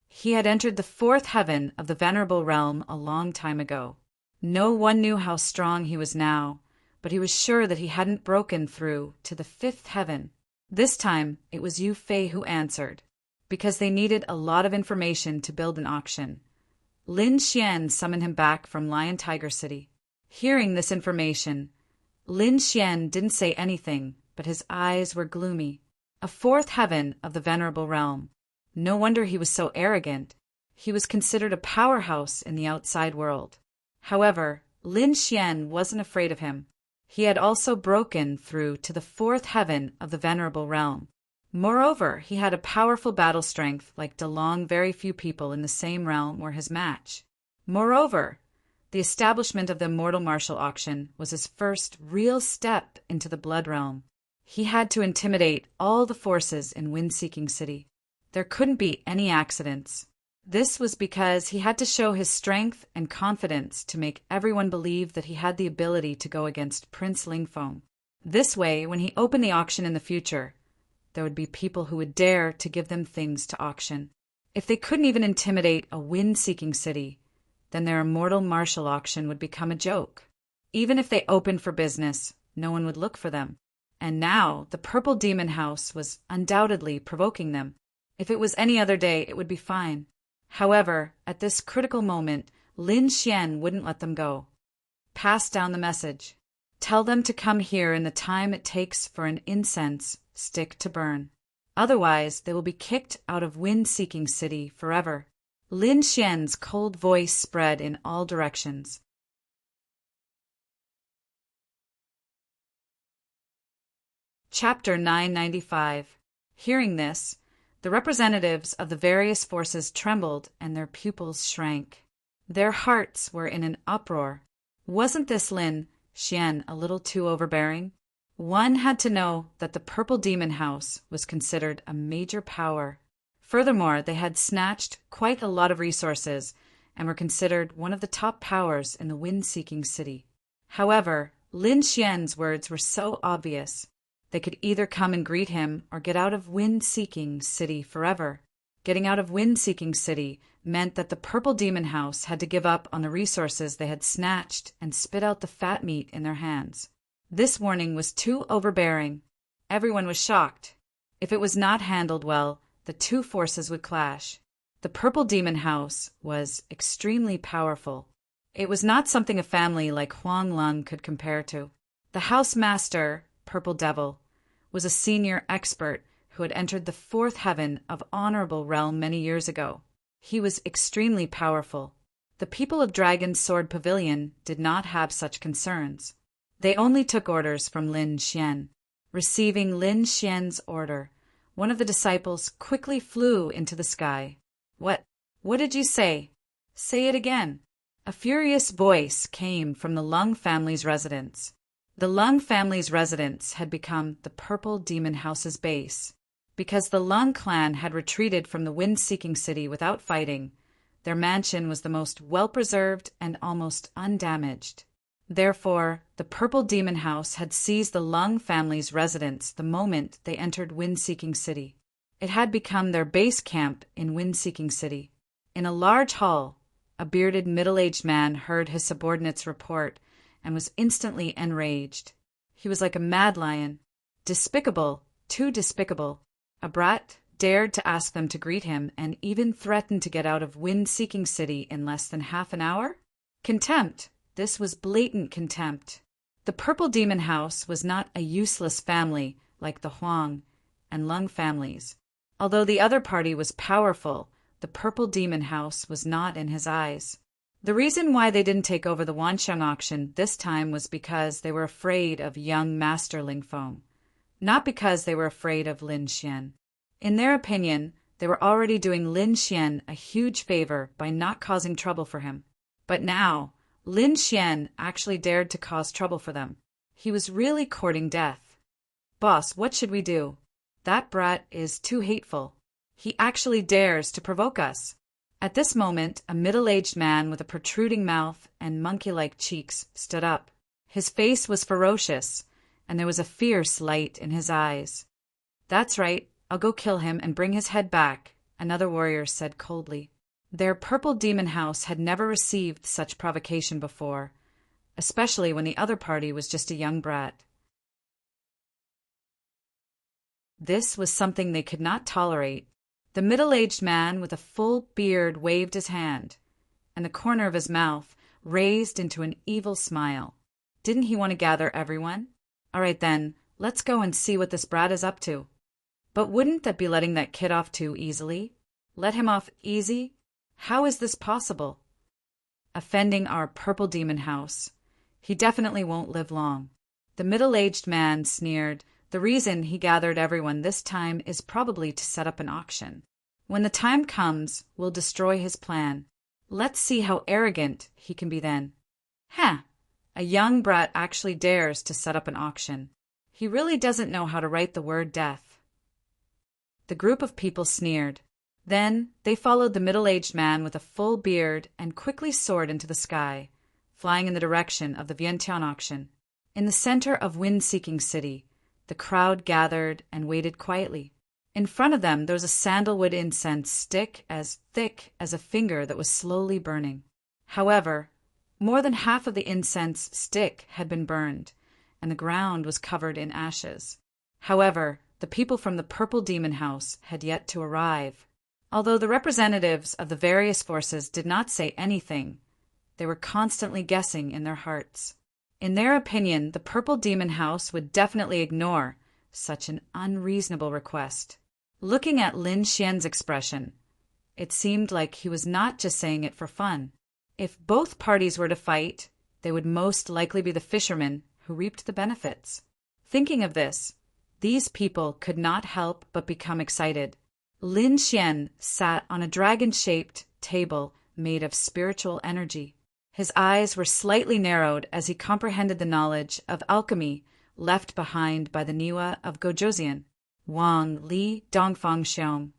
He had entered the 4th heaven of the Venerable Realm a long time ago. No one knew how strong he was now, but he was sure that he hadn't broken through to the 5th heaven. This time, it was Yu Fei who answered, because they needed a lot of information to build an auction. Lin Xian summoned him back from Lion Tiger City. Hearing this information, Lin Xian didn't say anything, but his eyes were gloomy. A 4th heaven of the Venerable Realm. No wonder he was so arrogant. He was considered a powerhouse in the outside world. However, Lin Xian wasn't afraid of him. He had also broken through to the 4th heaven of the Venerable Realm. Moreover, he had a powerful battle strength like DeLong. Very few people in the same realm were his match. Moreover, the establishment of the Immortal Martial Auction was his first real step into the Blood Realm. He had to intimidate all the forces in Wind-Seeking City. There couldn't be any accidents. This was because he had to show his strength and confidence to make everyone believe that he had the ability to go against Prince Lingfeng. This way, when he opened the auction in the future, there would be people who would dare to give them things to auction. If they couldn't even intimidate a wind-seeking city, then their immortal martial auction would become a joke. Even if they opened for business, no one would look for them. And now, the Purple Demon House was undoubtedly provoking them. If it was any other day, it would be fine. However, at this critical moment, Lin Xian wouldn't let them go. Pass down the message. Tell them to come here in the time it takes for an incense stick to burn. Otherwise, they will be kicked out of Wind-Seeking City forever. Lin Xian's cold voice spread in all directions. Chapter 995. Hearing this, the representatives of the various forces trembled and their pupils shrank. Their hearts were in an uproar. Wasn't this Lin Xian a little too overbearing? One had to know that the Purple Demon House was considered a major power. Furthermore, they had snatched quite a lot of resources and were considered one of the top powers in the Wind-Seeking City. However, Lin Xian's words were so obvious. They could either come and greet him or get out of Wind-Seeking City forever. Getting out of Wind-Seeking City meant that the Purple Demon House had to give up on the resources they had snatched and spit out the fat meat in their hands. This warning was too overbearing. Everyone was shocked. If it was not handled well, the two forces would clash. The Purple Demon House was extremely powerful. It was not something a family like Huang Lung could compare to. The house master, Purple Devil, was a senior expert who had entered the fourth heaven of Honorable Realm many years ago. He was extremely powerful. The people of Dragon's Sword Pavilion did not have such concerns. They only took orders from Lin Xian. Receiving Lin Xian's order, one of the disciples quickly flew into the sky. What did you say? Say it again. A furious voice came from the Lung family's residence. The Lung family's residence had become the Purple Demon House's base. Because the Lung clan had retreated from the Wind-Seeking City without fighting, their mansion was the most well-preserved and almost undamaged. Therefore, the Purple Demon House had seized the Lung family's residence the moment they entered Wind-Seeking City. It had become their base camp in Wind-Seeking City. In a large hall, a bearded middle-aged man heard his subordinates report and was instantly enraged. He was like a mad lion. Despicable, too despicable. A brat dared to ask them to greet him and even threatened to get out of Wind-Seeking City in less than half an hour? Contempt. This was blatant contempt. The Purple Demon House was not a useless family like the Huang and Lung families. Although the other party was powerful, the Purple Demon House was not in his eyes. The reason why they didn't take over the Wanxiang auction this time was because they were afraid of young Master Lingfeng, not because they were afraid of Lin Xian. In their opinion, they were already doing Lin Xian a huge favor by not causing trouble for him. But now, Lin Xian actually dared to cause trouble for them. He was really courting death. Boss, what should we do? That brat is too hateful. He actually dares to provoke us. At this moment, a middle-aged man with a protruding mouth and monkey-like cheeks stood up. His face was ferocious, and there was a fierce light in his eyes. That's right, I'll go kill him and bring his head back, another warrior said coldly. Their Purple Demon House had never received such provocation before, especially when the other party was just a young brat. This was something they could not tolerate. The middle-aged man with a full beard waved his hand, and the corner of his mouth raised into an evil smile. Didn't he want to gather everyone? All right then, let's go and see what this brat is up to. But wouldn't that be letting that kid off too easily? Let him off easy? How is this possible? Offending our Purple Demon House. He definitely won't live long. The middle-aged man sneered. The reason he gathered everyone this time is probably to set up an auction. When the time comes, we'll destroy his plan. Let's see how arrogant he can be then. A young brat actually dares to set up an auction. He really doesn't know how to write the word death. The group of people sneered. Then they followed the middle-aged man with a full beard and quickly soared into the sky, flying in the direction of the Vientiane auction. In the center of Wind-Seeking City, the crowd gathered and waited quietly. In front of them there was a sandalwood incense stick as thick as a finger that was slowly burning. However, more than half of the incense stick had been burned, and the ground was covered in ashes. However, the people from the Purple Demon House had yet to arrive. Although the representatives of the various forces did not say anything, they were constantly guessing in their hearts. In their opinion, the Purple Demon House would definitely ignore such an unreasonable request. Looking at Lin Xian's expression, it seemed like he was not just saying it for fun. If both parties were to fight, they would most likely be the fishermen who reaped the benefits. Thinking of this, these people could not help but become excited. Lin Xian sat on a dragon-shaped table made of spiritual energy. His eyes were slightly narrowed as he comprehended the knowledge of alchemy left behind by the Niwa of Gojoseon. Wang, Li, Dongfang Xiong,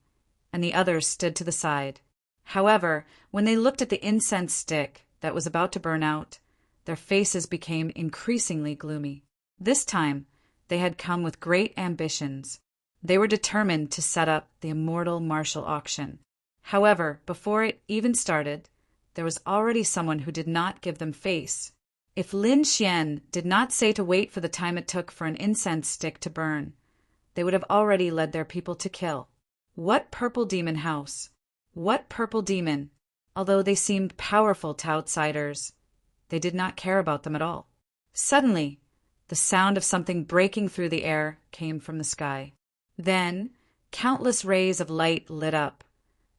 and the others stood to the side. However, when they looked at the incense stick that was about to burn out, their faces became increasingly gloomy. This time, they had come with great ambitions. They were determined to set up the immortal martial auction. However, before it even started, there was already someone who did not give them face. If Lin Xian did not say to wait for the time it took for an incense stick to burn, they would have already led their people to kill. What Purple Demon House? What purple demon? Although they seemed powerful to outsiders, they did not care about them at all. Suddenly, the sound of something breaking through the air came from the sky. Then, countless rays of light lit up,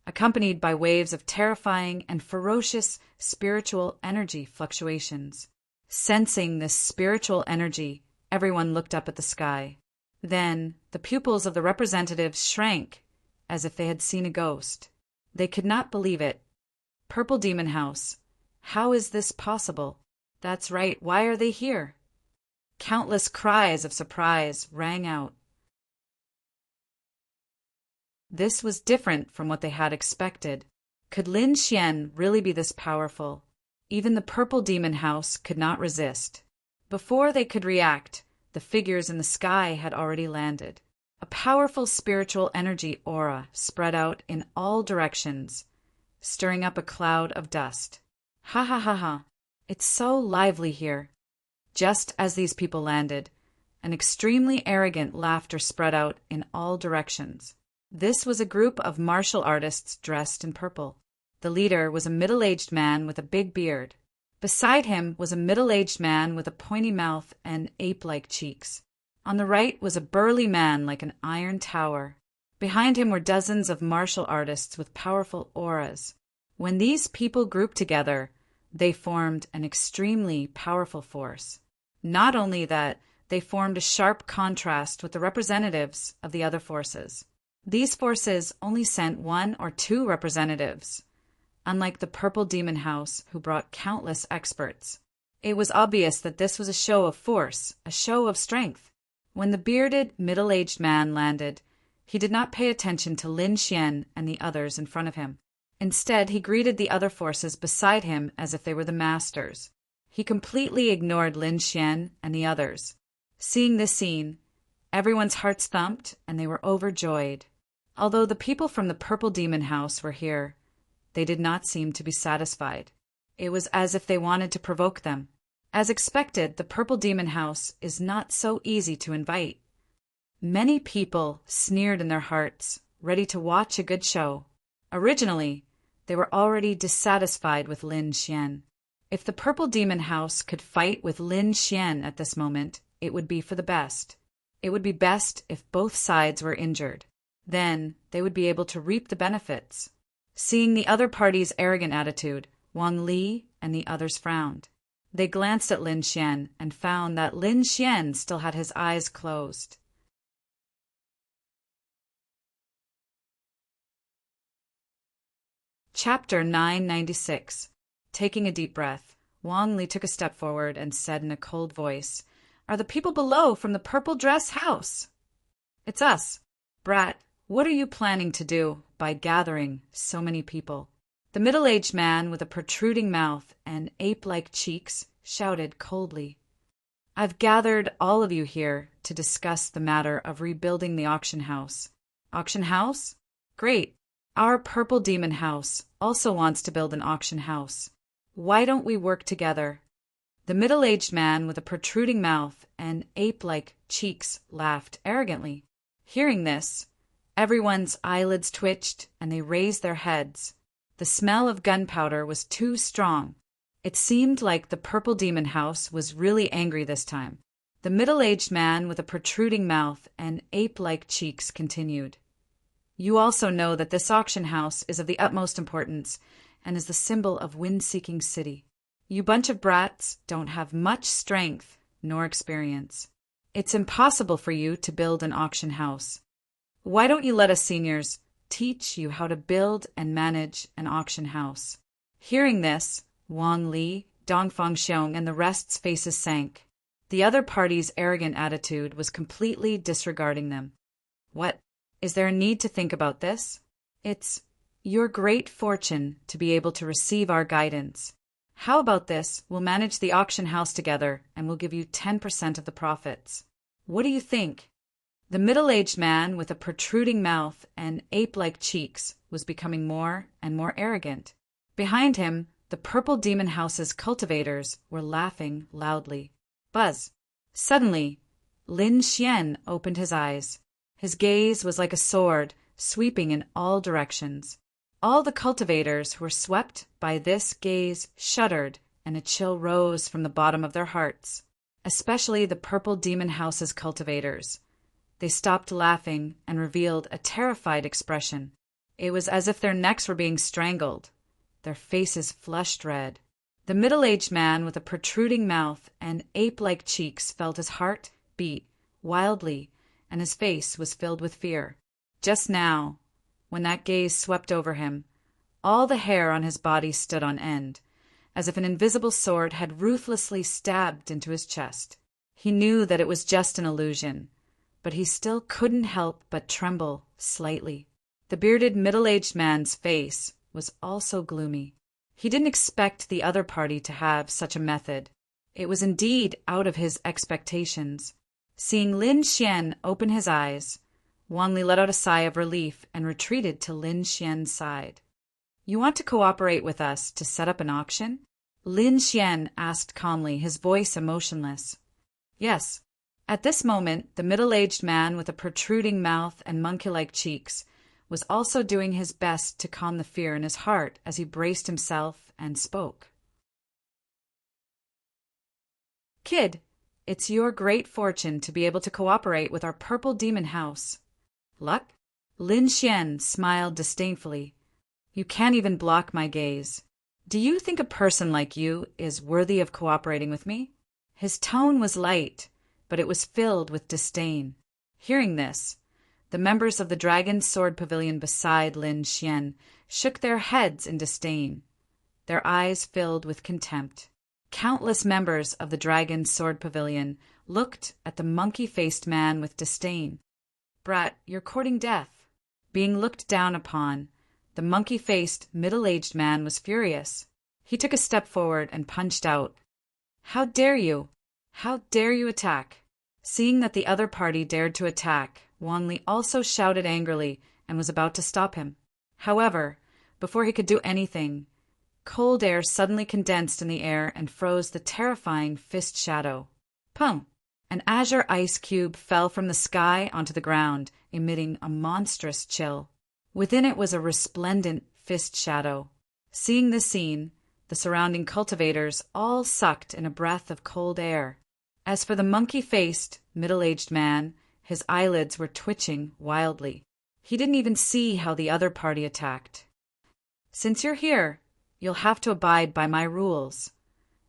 accompanied by waves of terrifying and ferocious spiritual energy fluctuations. Sensing this spiritual energy, everyone looked up at the sky. Then, the pupils of the representatives shrank as if they had seen a ghost. They could not believe it. Purple Demon House. How is this possible? That's right, why are they here? Countless cries of surprise rang out. This was different from what they had expected. Could Lin Xian really be this powerful? Even the Purple Demon House could not resist. Before they could react, the figures in the sky had already landed. A powerful spiritual energy aura spread out in all directions, stirring up a cloud of dust. Ha ha ha ha! It's so lively here. Just as these people landed, an extremely arrogant laughter spread out in all directions. This was a group of martial artists dressed in purple. The leader was a middle-aged man with a big beard. Beside him was a middle-aged man with a pointy mouth and ape-like cheeks. On the right was a burly man like an iron tower. Behind him were dozens of martial artists with powerful auras. When these people grouped together, they formed an extremely powerful force. Not only that, they formed a sharp contrast with the representatives of the other forces. These forces only sent 1 or 2 representatives, unlike the Purple Demon House, who brought countless experts. It was obvious that this was a show of force, a show of strength. When the bearded, middle-aged man landed, he did not pay attention to Lin Xian and the others in front of him. Instead, he greeted the other forces beside him as if they were the masters. He completely ignored Lin Xian and the others. Seeing this scene, everyone's hearts thumped and they were overjoyed. Although the people from the Purple Demon House were here, they did not seem to be satisfied. It was as if they wanted to provoke them. As expected, the Purple Demon House is not so easy to invite. Many people sneered in their hearts, ready to watch a good show. Originally, they were already dissatisfied with Lin Xian. If the Purple Demon House could fight with Lin Xian at this moment, it would be for the best. It would be best if both sides were injured. Then they would be able to reap the benefits. Seeing the other party's arrogant attitude, Wang Li and the others frowned. They glanced at Lin Xian and found that Lin Xian still had his eyes closed. Chapter 996. Taking a deep breath, Wang Li took a step forward and said in a cold voice, "Are the people below from the Purple Dress House?" "It's us. Brat, What are you planning to do by gathering so many people? The middle-aged man with a protruding mouth and ape-like cheeks shouted coldly. I've gathered all of you here to discuss the matter of rebuilding the auction house. Auction house? Great. Our Purple Demon House also wants to build an auction house. Why don't we work together? The middle-aged man with a protruding mouth and ape-like cheeks laughed arrogantly. Hearing this, everyone's eyelids twitched and they raised their heads. The smell of gunpowder was too strong. It seemed like the Purple Demon House was really angry this time. The middle-aged man with a protruding mouth and ape-like cheeks continued. You also know that this auction house is of the utmost importance and is the symbol of wind-seeking city. You bunch of brats don't have much strength nor experience. It's impossible for you to build an auction house. Why don't you let us seniors teach you how to build and manage an auction house? Hearing this, Wang Li, Dongfang Xiong, and the rest's faces sank. The other party's arrogant attitude was completely disregarding them. What? Is there a need to think about this? It's your great fortune to be able to receive our guidance. How about this? We'll manage the auction house together and we'll give you 10% of the profits. What do you think? The middle-aged man with a protruding mouth and ape-like cheeks was becoming more and more arrogant. Behind him, the Purple Demon House's cultivators were laughing loudly. Buzz. Suddenly, Lin Xian opened his eyes. His gaze was like a sword, sweeping in all directions. All the cultivators who were swept by this gaze shuddered, and a chill rose from the bottom of their hearts, especially the Purple Demon House's cultivators. They stopped laughing and revealed a terrified expression. It was as if their necks were being strangled. Their faces flushed red. The middle-aged man with a protruding mouth and ape-like cheeks felt his heart beat wildly, and his face was filled with fear. Just now, when that gaze swept over him, all the hair on his body stood on end, as if an invisible sword had ruthlessly stabbed into his chest. He knew that it was just an illusion, but he still couldn't help but tremble slightly. The bearded middle-aged man's face was also gloomy. He didn't expect the other party to have such a method. It was indeed out of his expectations. Seeing Lin Xian open his eyes, Wang Li let out a sigh of relief and retreated to Lin Xian's side. You want to cooperate with us to set up an auction? Lin Xian asked calmly, his voice emotionless. Yes. At this moment, the middle-aged man with a protruding mouth and monkey-like cheeks was also doing his best to calm the fear in his heart as he braced himself and spoke. Kid, it's your great fortune to be able to cooperate with our Purple Demon House. Luck? Lin Xian smiled disdainfully. You can't even block my gaze. Do you think a person like you is worthy of cooperating with me? His tone was light, but it was filled with disdain. Hearing this, the members of the Dragon's Sword Pavilion beside Lin Xian shook their heads in disdain. Their eyes filled with contempt. Countless members of the Dragon's Sword Pavilion looked at the monkey-faced man with disdain. Brat, you're courting death. Being looked down upon, the monkey-faced, middle-aged man was furious. He took a step forward and punched out. How dare you? How dare you attack? Seeing that the other party dared to attack, Wang Li also shouted angrily and was about to stop him. However, before he could do anything, cold air suddenly condensed in the air and froze the terrifying fist shadow. Pum! An azure ice cube fell from the sky onto the ground, emitting a monstrous chill. Within it was a resplendent fist shadow. Seeing this scene, the surrounding cultivators all sucked in a breath of cold air. As for the monkey-faced, middle-aged man, his eyelids were twitching wildly. He didn't even see how the other party attacked. Since you're here, you'll have to abide by my rules,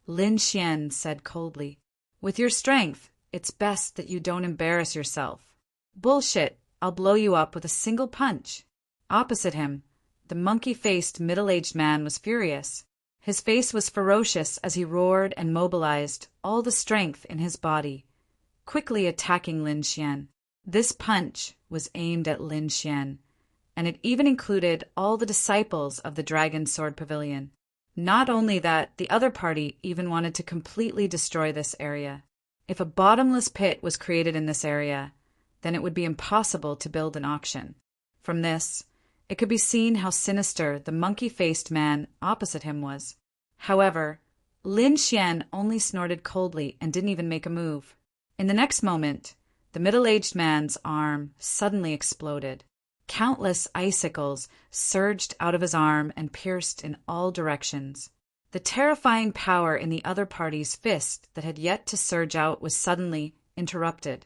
Lin Xian said coldly. With your strength, it's best that you don't embarrass yourself. Bullshit, I'll blow you up with a single punch. Opposite him, the monkey-faced middle-aged man was furious. His face was ferocious as he roared and mobilized all the strength in his body, quickly attacking Lin Xian. This punch was aimed at Lin Xian, and it even included all the disciples of the Dragon Sword Pavilion. Not only that, the other party even wanted to completely destroy this area. If a bottomless pit was created in this area, then it would be impossible to build an auction. From this, it could be seen how sinister the monkey-faced man opposite him was. However, Lin Xian only snorted coldly and didn't even make a move. In the next moment, the middle-aged man's arm suddenly exploded. Countless icicles surged out of his arm and pierced in all directions. The terrifying power in the other party's fist that had yet to surge out was suddenly interrupted.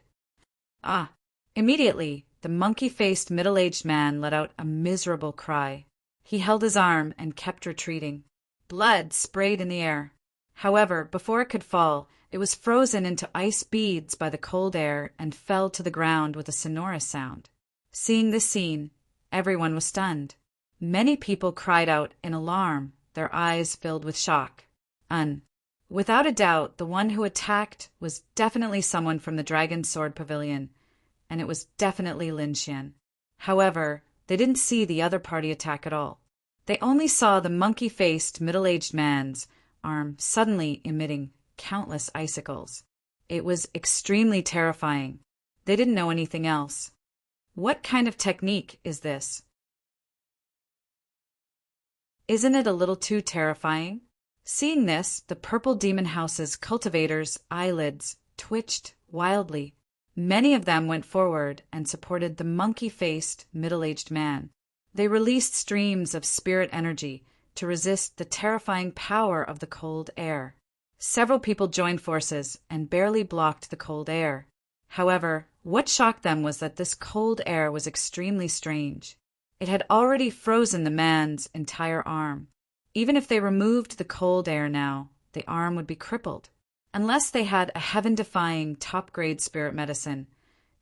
Immediately, the monkey-faced middle-aged man let out a miserable cry. He held his arm and kept retreating. Blood sprayed in the air. However, before it could fall, it was frozen into ice beads by the cold air and fell to the ground with a sonorous sound. Seeing this scene, everyone was stunned. Many people cried out in alarm, their eyes filled with shock. Without a doubt, the one who attacked was definitely someone from the Dragon Sword Pavilion, and it was definitely Lin Xian. However, they didn't see the other party attack at all. They only saw the monkey-faced middle-aged man's arm suddenly emitting countless icicles. It was extremely terrifying. They didn't know anything else. What kind of technique is this? Isn't it a little too terrifying? Seeing this, the Purple Demon House's cultivators' eyelids twitched wildly. Many of them went forward and supported the monkey-faced middle-aged man. They released streams of spirit energy to resist the terrifying power of the cold air. Several people joined forces and barely blocked the cold air. However, what shocked them was that this cold air was extremely strange. It had already frozen the man's entire arm. Even if they removed the cold air now, the arm would be crippled. Unless they had a heaven-defying top-grade spirit medicine,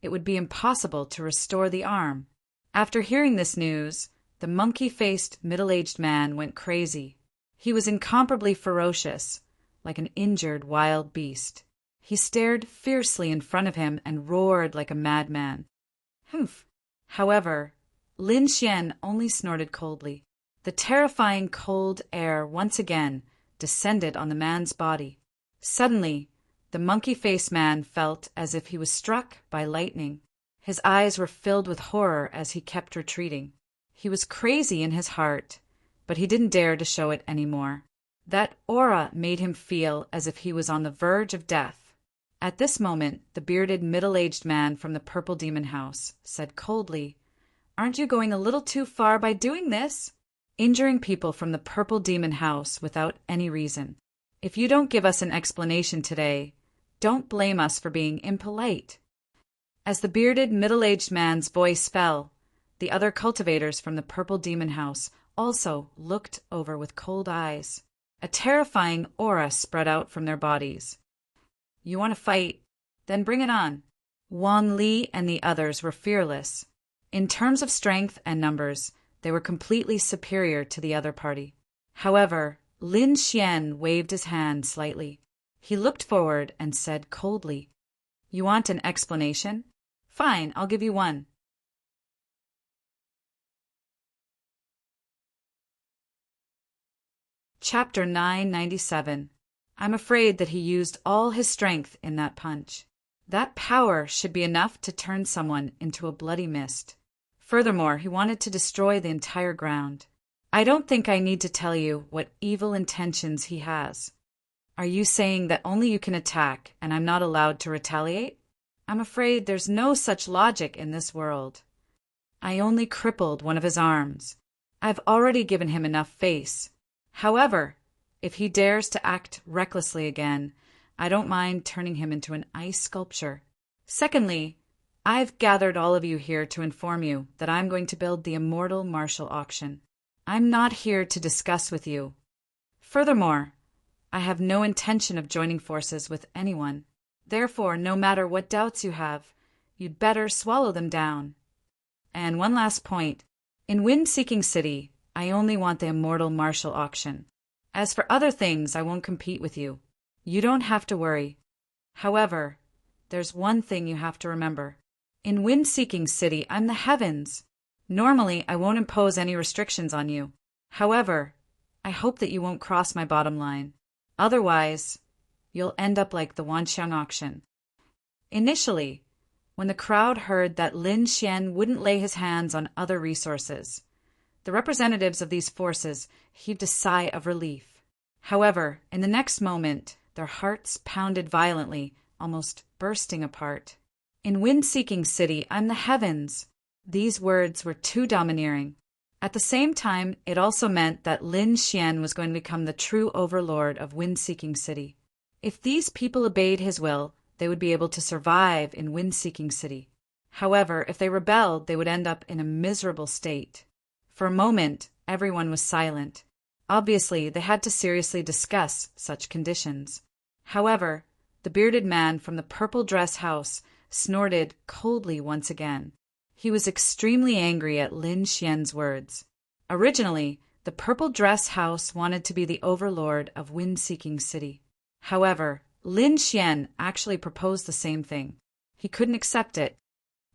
it would be impossible to restore the arm. After hearing this news, the monkey-faced middle-aged man went crazy. He was incomparably ferocious, like an injured wild beast. He stared fiercely in front of him and roared like a madman. Humph! However, Lin Xian only snorted coldly. The terrifying cold air once again descended on the man's body. Suddenly, the monkey-faced man felt as if he was struck by lightning. His eyes were filled with horror as he kept retreating. He was crazy in his heart, but he didn't dare to show it anymore. That aura made him feel as if he was on the verge of death. At this moment, the bearded middle-aged man from the Purple Demon House said coldly, "Aren't you going a little too far by doing this? Injuring people from the Purple Demon House without any reason. If you don't give us an explanation today, don't blame us for being impolite." As the bearded middle-aged man's voice fell, the other cultivators from the Purple Demon House also looked over with cold eyes. A terrifying aura spread out from their bodies. "You want to fight? Then bring it on." Wan Li and the others were fearless. In terms of strength and numbers, they were completely superior to the other party. However, Lin Xian waved his hand slightly. He looked forward and said coldly, "You want an explanation? Fine, I'll give you one." Chapter 997. I'm afraid that he used all his strength in that punch. That power should be enough to turn someone into a bloody mist. Furthermore, he wanted to destroy the entire ground. I don't think I need to tell you what evil intentions he has. Are you saying that only you can attack and I'm not allowed to retaliate? I'm afraid there's no such logic in this world. I only crippled one of his arms. I've already given him enough face. However, if he dares to act recklessly again, I don't mind turning him into an ice sculpture. Secondly, I've gathered all of you here to inform you that I'm going to build the immortal martial auction. I'm not here to discuss with you. Furthermore, I have no intention of joining forces with anyone. Therefore, no matter what doubts you have, you'd better swallow them down. And one last point. In Wind-Seeking City, I only want the immortal martial auction. As for other things, I won't compete with you. You don't have to worry. However, there's one thing you have to remember. In wind-seeking city, I'm the heavens. Normally, I won't impose any restrictions on you. However, I hope that you won't cross my bottom line. Otherwise, you'll end up like the Wanxiang auction. Initially, when the crowd heard that Lin Xian wouldn't lay his hands on other resources, the representatives of these forces heaved a sigh of relief. However, in the next moment, their hearts pounded violently, almost bursting apart. In wind-seeking city, I'm the heavens. These words were too domineering. At the same time, it also meant that Lin Xian was going to become the true overlord of wind-seeking city. If these people obeyed his will, they would be able to survive in wind-seeking city. However, if they rebelled, they would end up in a miserable state. For a moment, everyone was silent. Obviously, they had to seriously discuss such conditions. However, the bearded man from the purple dress house snorted coldly once again. He was extremely angry at Lin Xian's words. Originally, the purple dress house wanted to be the overlord of wind-seeking city. However, Lin Xian actually proposed the same thing. He couldn't accept it.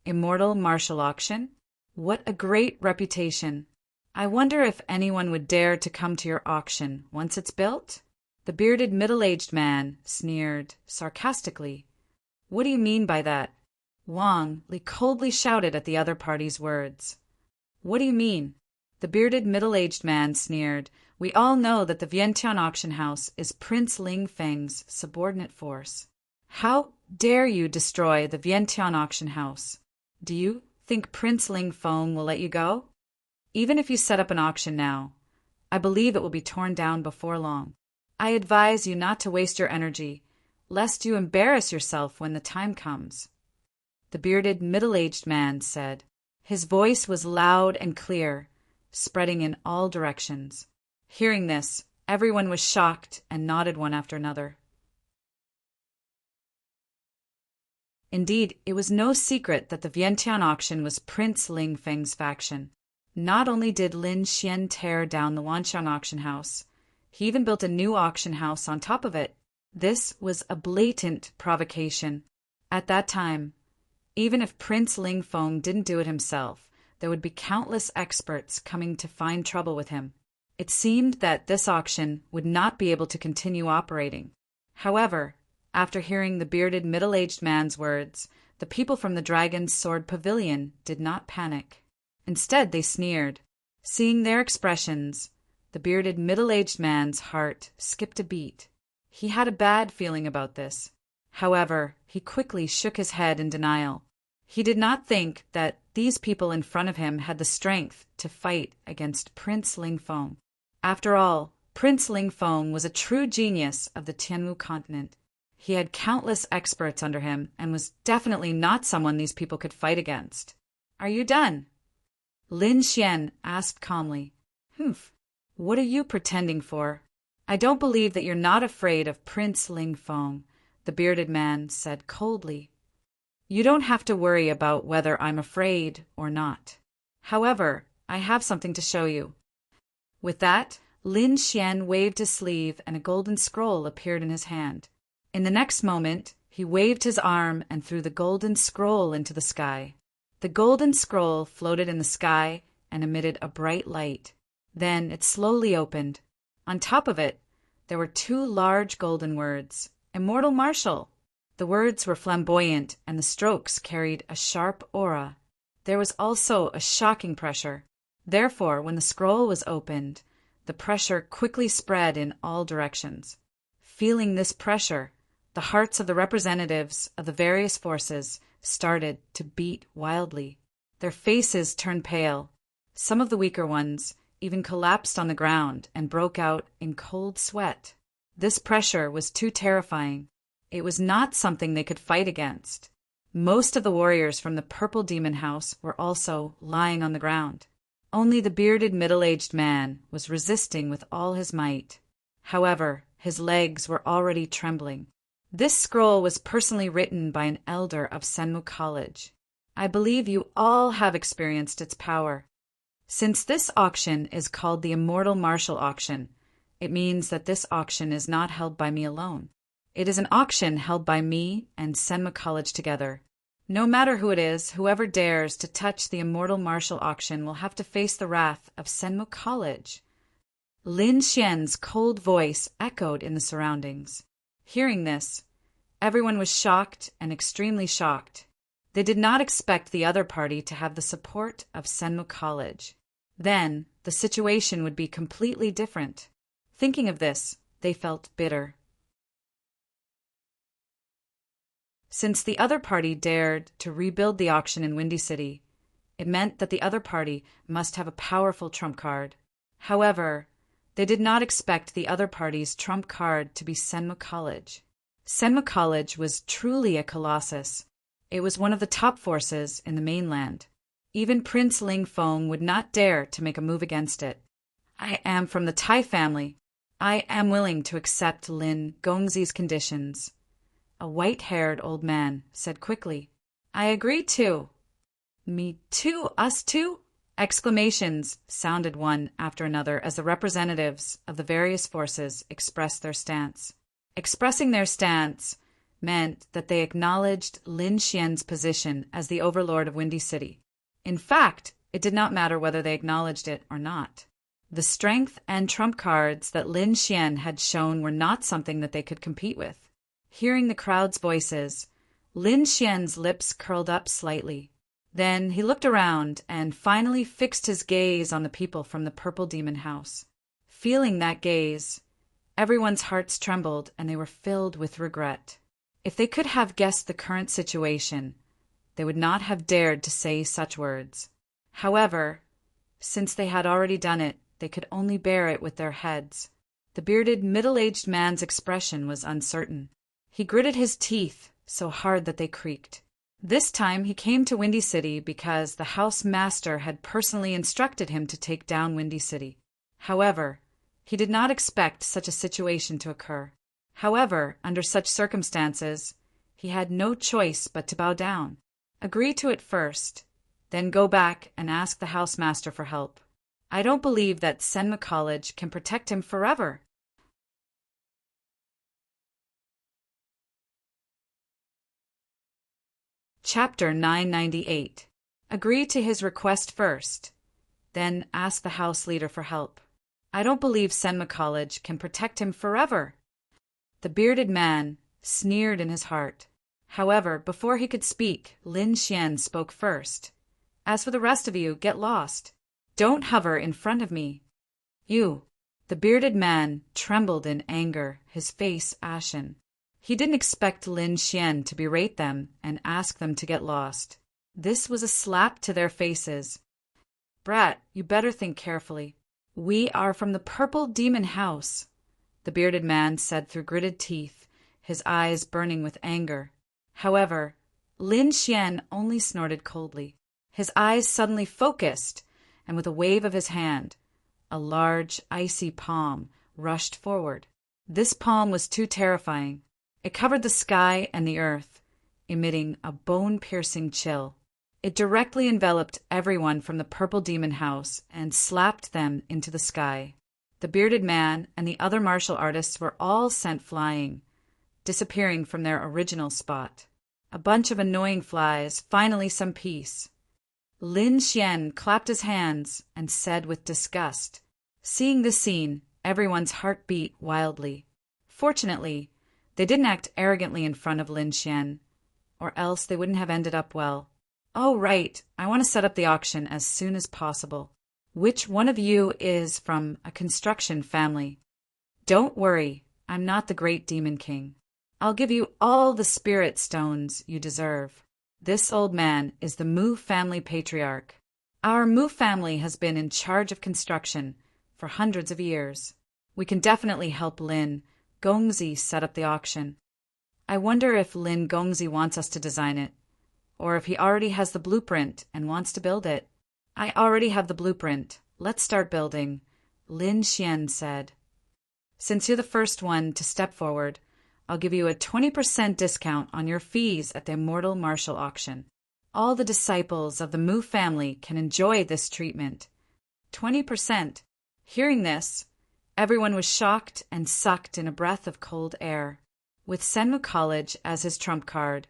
Immortal martial auction? What a great reputation. I wonder if anyone would dare to come to your auction once it's built? The bearded middle-aged man sneered sarcastically. What do you mean by that? Wang Li coldly shouted at the other party's words. What do you mean? The bearded middle-aged man sneered. We all know that the Vientiane auction house is Prince Ling Feng's subordinate force. How dare you destroy the Vientiane auction house? Do you think Prince Ling Feng will let you go? Even if you set up an auction now, I believe it will be torn down before long. I advise you not to waste your energy, lest you embarrass yourself when the time comes. The bearded middle-aged man said. His voice was loud and clear, spreading in all directions. Hearing this, everyone was shocked and nodded one after another. Indeed, it was no secret that the Vientiane auction was Prince Ling Feng's faction. Not only did Lin Xian tear down the Wanxiang auction house, he even built a new auction house on top of it. This was a blatant provocation. At that time, even if Prince Ling Feng didn't do it himself, there would be countless experts coming to find trouble with him. It seemed that this auction would not be able to continue operating. However, after hearing the bearded middle-aged man's words, the people from the Dragon's Sword Pavilion did not panic. Instead, they sneered. Seeing their expressions, the bearded middle-aged man's heart skipped a beat. He had a bad feeling about this. However, he quickly shook his head in denial. He did not think that these people in front of him had the strength to fight against Prince Ling Feng. After all, Prince Ling Feng was a true genius of the Tianwu continent. He had countless experts under him and was definitely not someone these people could fight against. Are you done? Lin Xian asked calmly. Humph. What are you pretending for? I don't believe that you're not afraid of Prince Ling Feng, the bearded man said coldly. You don't have to worry about whether I'm afraid or not. However, I have something to show you. With that, Lin Xian waved his sleeve and a golden scroll appeared in his hand. In the next moment, he waved his arm and threw the golden scroll into the sky. The golden scroll floated in the sky and emitted a bright light. Then it slowly opened. On top of it, there were two large golden words, Immortal Martial. The words were flamboyant and the strokes carried a sharp aura. There was also a shocking pressure. Therefore, when the scroll was opened, the pressure quickly spread in all directions. Feeling this pressure, the hearts of the representatives of the various forces started to beat wildly. Their faces turned pale. Some of the weaker ones even collapsed on the ground and broke out in cold sweat. This pressure was too terrifying. It was not something they could fight against. Most of the warriors from the Purple Demon House were also lying on the ground. Only the bearded middle-aged man was resisting with all his might. However, his legs were already trembling. This scroll was personally written by an elder of Senmu College. I believe you all have experienced its power. Since this auction is called the Immortal Martial Auction, it means that this auction is not held by me alone. It is an auction held by me and Senmu College together. No matter who it is, whoever dares to touch the immortal martial auction will have to face the wrath of Senmo College. Lin Xian's cold voice echoed in the surroundings. Hearing this, everyone was shocked and extremely shocked. They did not expect the other party to have the support of Senmo College. Then, the situation would be completely different. Thinking of this, they felt bitter. Since the other party dared to rebuild the auction in Windy City, it meant that the other party must have a powerful trump card. However, they did not expect the other party's trump card to be Senmo College. Senmo College was truly a colossus. It was one of the top forces in the mainland. Even Prince Ling Feng would not dare to make a move against it. I am from the Tai family. I am willing to accept Lin Gongzi's conditions. A white-haired old man said quickly. I agree too. Me too? Us too? Exclamations sounded one after another as the representatives of the various forces expressed their stance. Expressing their stance meant that they acknowledged Lin Xian's position as the overlord of Windy City. In fact, it did not matter whether they acknowledged it or not. The strength and trump cards that Lin Xian had shown were not something that they could compete with. Hearing the crowd's voices, Lin Xian's lips curled up slightly. Then he looked around and finally fixed his gaze on the people from the Purple Demon House. Feeling that gaze, everyone's hearts trembled and they were filled with regret. If they could have guessed the current situation, they would not have dared to say such words. However, since they had already done it, they could only bear it with their heads. The bearded, middle-aged man's expression was uncertain. He gritted his teeth so hard that they creaked. This time he came to Windy City because the house master had personally instructed him to take down Windy City. However, he did not expect such a situation to occur. However, under such circumstances, he had no choice but to bow down. Agree to it first, then go back and ask the housemaster for help. I don't believe that Senmo College can protect him forever. Chapter 998. Agree to his request first, then ask the house leader for help. I don't believe Senmo College can protect him forever. The bearded man sneered in his heart. However, before he could speak, Lin Xian spoke first. As for the rest of you, get lost. Don't hover in front of me. You. The bearded man trembled in anger, his face ashen. He didn't expect Lin Xian to berate them and ask them to get lost. This was a slap to their faces. Brat, you better think carefully. We are from the Purple Demon House, the bearded man said through gritted teeth, his eyes burning with anger. However, Lin Xian only snorted coldly. His eyes suddenly focused, and with a wave of his hand, a large, icy palm rushed forward. This palm was too terrifying. It covered the sky and the earth, emitting a bone-piercing chill. It directly enveloped everyone from the Purple Demon House and slapped them into the sky. The bearded man and the other martial artists were all sent flying, disappearing from their original spot. A bunch of annoying flies, finally some peace. Lin Xian clapped his hands and said with disgust. Seeing this scene, everyone's heart beat wildly. Fortunately, they didn't act arrogantly in front of Lin Xian, or else they wouldn't have ended up well. Oh, right, I want to set up the auction as soon as possible. Which one of you is from a construction family? Don't worry, I'm not the great Demon King. I'll give you all the spirit stones you deserve. This old man is the Mu family patriarch. Our Mu family has been in charge of construction for hundreds of years. We can definitely help Lin Gongzi set up the auction. I wonder if Lin Gongzi wants us to design it, or if he already has the blueprint and wants to build it. I already have the blueprint. Let's start building, Lin Xian said. Since you're the first one to step forward, I'll give you a 20% discount on your fees at the Immortal Martial Auction. All the disciples of the Mu family can enjoy this treatment. 20%. Hearing this, everyone was shocked and sucked in a breath of cold air. With Senmu College as his trump card,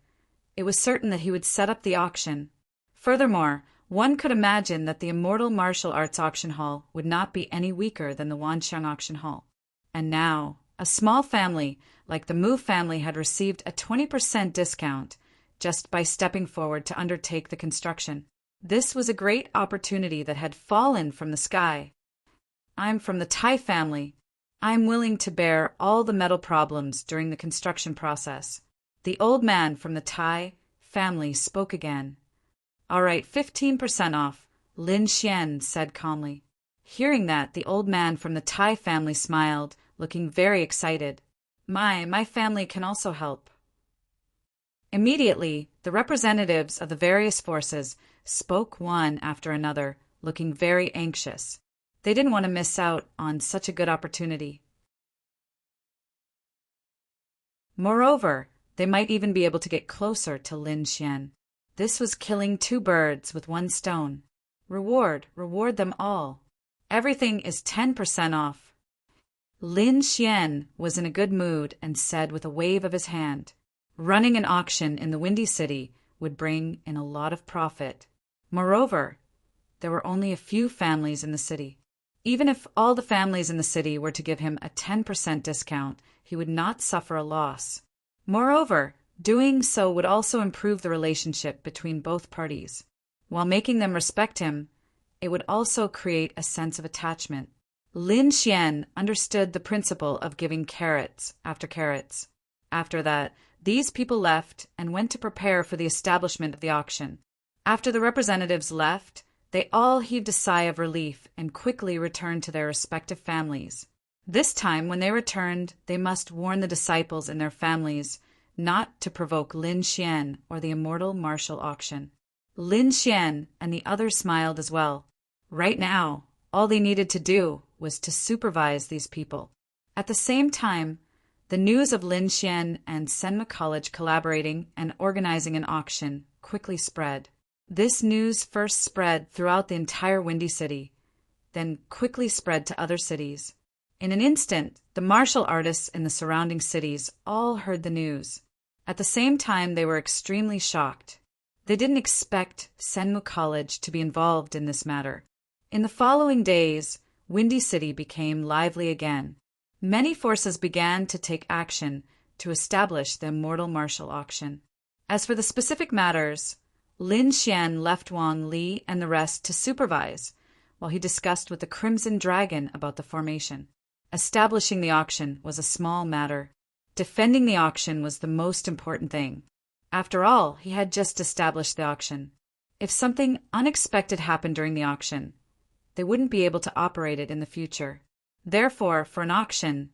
it was certain that he would set up the auction. Furthermore, one could imagine that the immortal martial arts auction hall would not be any weaker than the Wanxiang auction hall. And now, a small family like the Mu family had received a 20% discount just by stepping forward to undertake the construction. This was a great opportunity that had fallen from the sky. I'm from the Tai family. I'm willing to bear all the metal problems during the construction process. The old man from the Tai family spoke again. All right, 15% off, Lin Xian said calmly. Hearing that, the old man from the Tai family smiled, looking very excited. My family can also help. Immediately, the representatives of the various forces spoke one after another, looking very anxious. They didn't want to miss out on such a good opportunity. Moreover, they might even be able to get closer to Lin Xian. This was killing two birds with one stone. Reward them all. Everything is 10% off. Lin Xian was in a good mood and said with a wave of his hand, running an auction in the Windy City would bring in a lot of profit. Moreover, there were only a few families in the city. Even if all the families in the city were to give him a 10% discount, he would not suffer a loss. Moreover, doing so would also improve the relationship between both parties. While making them respect him, it would also create a sense of attachment. Lin Xian understood the principle of giving carrots after carrots. After that, these people left and went to prepare for the establishment of the auction. After the representatives left, they all heaved a sigh of relief and quickly returned to their respective families. This time, when they returned, they must warn the disciples and their families not to provoke Lin Xian or the immortal martial auction. Lin Xian and the others smiled as well. Right now, all they needed to do was to supervise these people. At the same time, the news of Lin Xian and Senma College collaborating and organizing an auction quickly spread. This news first spread throughout the entire Windy City, then quickly spread to other cities. In an instant, the martial artists in the surrounding cities all heard the news. At the same time, they were extremely shocked. They didn't expect Senmu College to be involved in this matter. In the following days, Windy City became lively again. Many forces began to take action to establish the immortal martial auction. As for the specific matters, Lin Xian left Wang Li and the rest to supervise, while he discussed with the Crimson Dragon about the formation. Establishing the auction was a small matter. Defending the auction was the most important thing. After all, he had just established the auction. If something unexpected happened during the auction, they wouldn't be able to operate it in the future. Therefore, for an auction,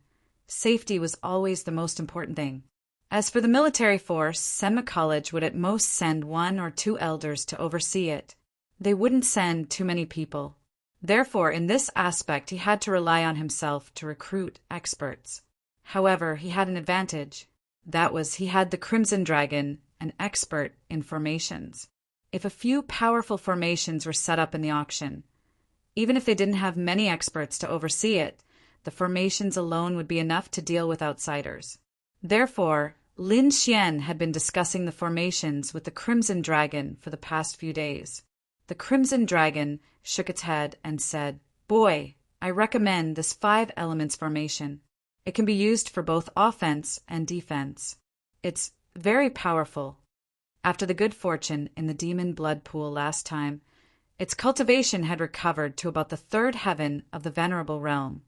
safety was always the most important thing. As for the military force, Senma College would at most send 1 or 2 elders to oversee it. They wouldn't send too many people. Therefore, in this aspect, he had to rely on himself to recruit experts. However, he had an advantage. That was, he had the Crimson Dragon, an expert in formations. If a few powerful formations were set up in the auction, even if they didn't have many experts to oversee it, the formations alone would be enough to deal with outsiders. Therefore, Lin Xian had been discussing the formations with the Crimson Dragon for the past few days. The Crimson Dragon shook its head and said, "Boy, I recommend this 5 elements formation. It can be used for both offense and defense. It's very powerful. After the good fortune in the demon blood pool last time, its cultivation had recovered to about the 3rd heaven of the venerable realm.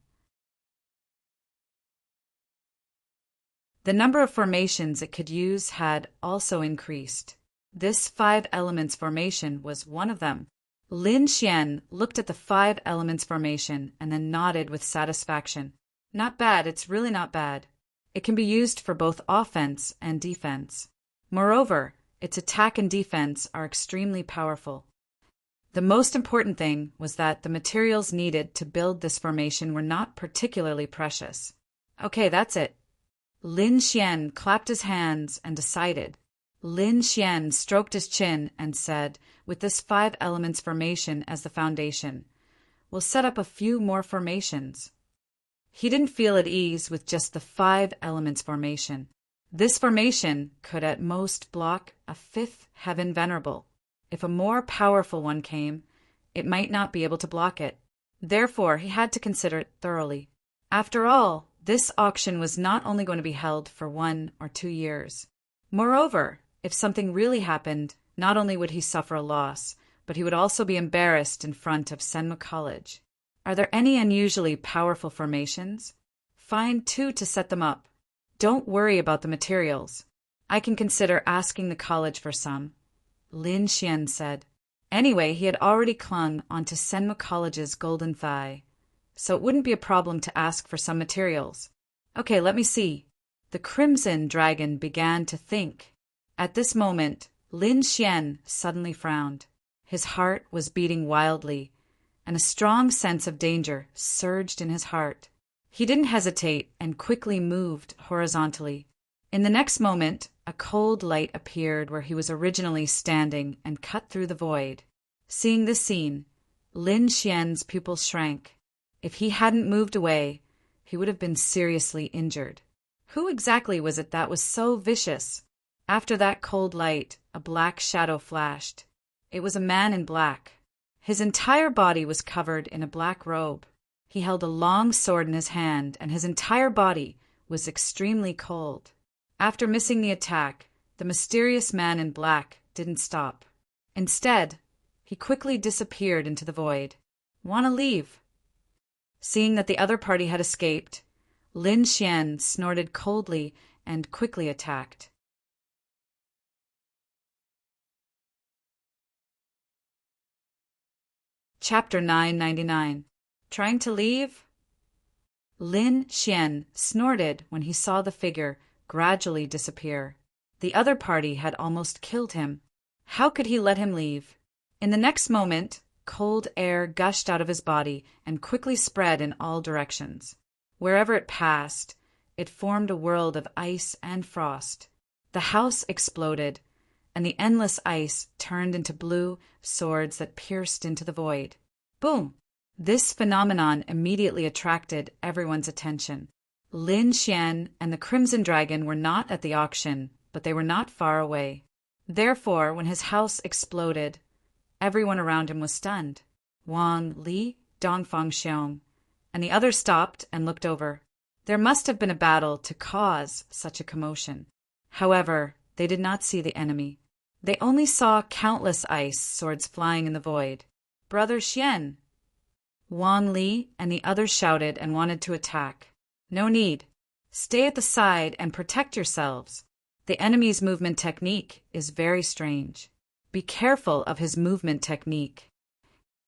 The number of formations it could use had also increased. This 5 elements formation was one of them. Lin Xian looked at the 5 elements formation and then nodded with satisfaction. Not bad, it's really not bad. It can be used for both offense and defense. Moreover, its attack and defense are extremely powerful. The most important thing was that the materials needed to build this formation were not particularly precious. Okay, that's it. Lin Xian clapped his hands and decided. Lin Xian stroked his chin and said, with this 5 elements formation as the foundation, we'll set up a few more formations. He didn't feel at ease with just the 5 elements formation. This formation could at most block a fifth heaven venerable. If a more powerful one came, it might not be able to block it. Therefore, he had to consider it thoroughly. After all, this auction was not only going to be held for 1 or 2 years. Moreover, if something really happened, not only would he suffer a loss, but he would also be embarrassed in front of Senmu College. Are there any unusually powerful formations? Find 2 to set them up. Don't worry about the materials. I can consider asking the college for some, Lin Xian said. Anyway, he had already clung onto Senmu College's golden thigh, so it wouldn't be a problem to ask for some materials. Okay, let me see. The Crimson Dragon began to think. At this moment, Lin Xian suddenly frowned. His heart was beating wildly, and a strong sense of danger surged in his heart. He didn't hesitate and quickly moved horizontally. In the next moment, a cold light appeared where he was originally standing and cut through the void. Seeing this scene, Lin Xian's pupils shrank. If he hadn't moved away, he would have been seriously injured. Who exactly was it that was so vicious? After that cold light, a black shadow flashed. It was a man in black. His entire body was covered in a black robe. He held a long sword in his hand, and his entire body was extremely cold. After missing the attack, the mysterious man in black didn't stop. Instead, he quickly disappeared into the void. "Want to leave?" Seeing that the other party had escaped, Lin Xian snorted coldly and quickly attacked. Chapter 999. Trying to leave? Lin Xian snorted when he saw the figure gradually disappear. The other party had almost killed him. How could he let him leave? In the next moment, cold air gushed out of his body and quickly spread in all directions. Wherever it passed, it formed a world of ice and frost. The house exploded, and the endless ice turned into blue swords that pierced into the void. Boom! This phenomenon immediately attracted everyone's attention. Lin Xian and the Crimson Dragon were not at the auction, but they were not far away. Therefore, when his house exploded, everyone around him was stunned. Wang Li, Dongfang Xiong, and the others stopped and looked over. There must have been a battle to cause such a commotion. However, they did not see the enemy. They only saw countless ice swords flying in the void. "Brother Xian!" Wang Li and the others shouted and wanted to attack. "No need. Stay at the side and protect yourselves. The enemy's movement technique is very strange. Be careful of his movement technique."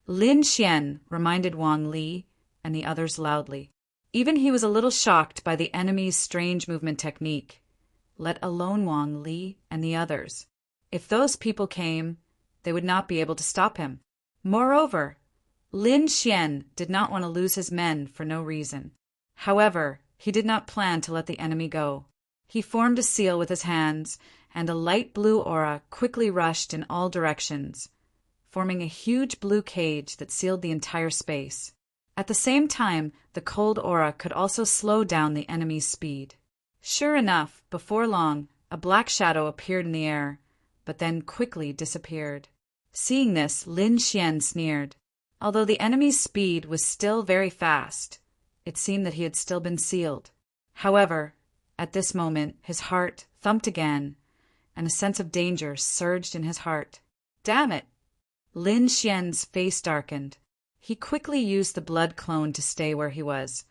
Lin Xian reminded Wang Li and the others loudly. Even he was a little shocked by the enemy's strange movement technique, let alone Wang Li and the others. If those people came, they would not be able to stop him. Moreover, Lin Xian did not want to lose his men for no reason. However, he did not plan to let the enemy go. He formed a seal with his hands, and a light blue aura quickly rushed in all directions, forming a huge blue cage that sealed the entire space. At the same time, the cold aura could also slow down the enemy's speed. Sure enough, before long, a black shadow appeared in the air, but then quickly disappeared. Seeing this, Lin Xian sneered. Although the enemy's speed was still very fast, it seemed that he had still been sealed. However, at this moment, his heart thumped again, and a sense of danger surged in his heart. Damn it! Lin Xian's face darkened. He quickly used the blood clone to stay where he was,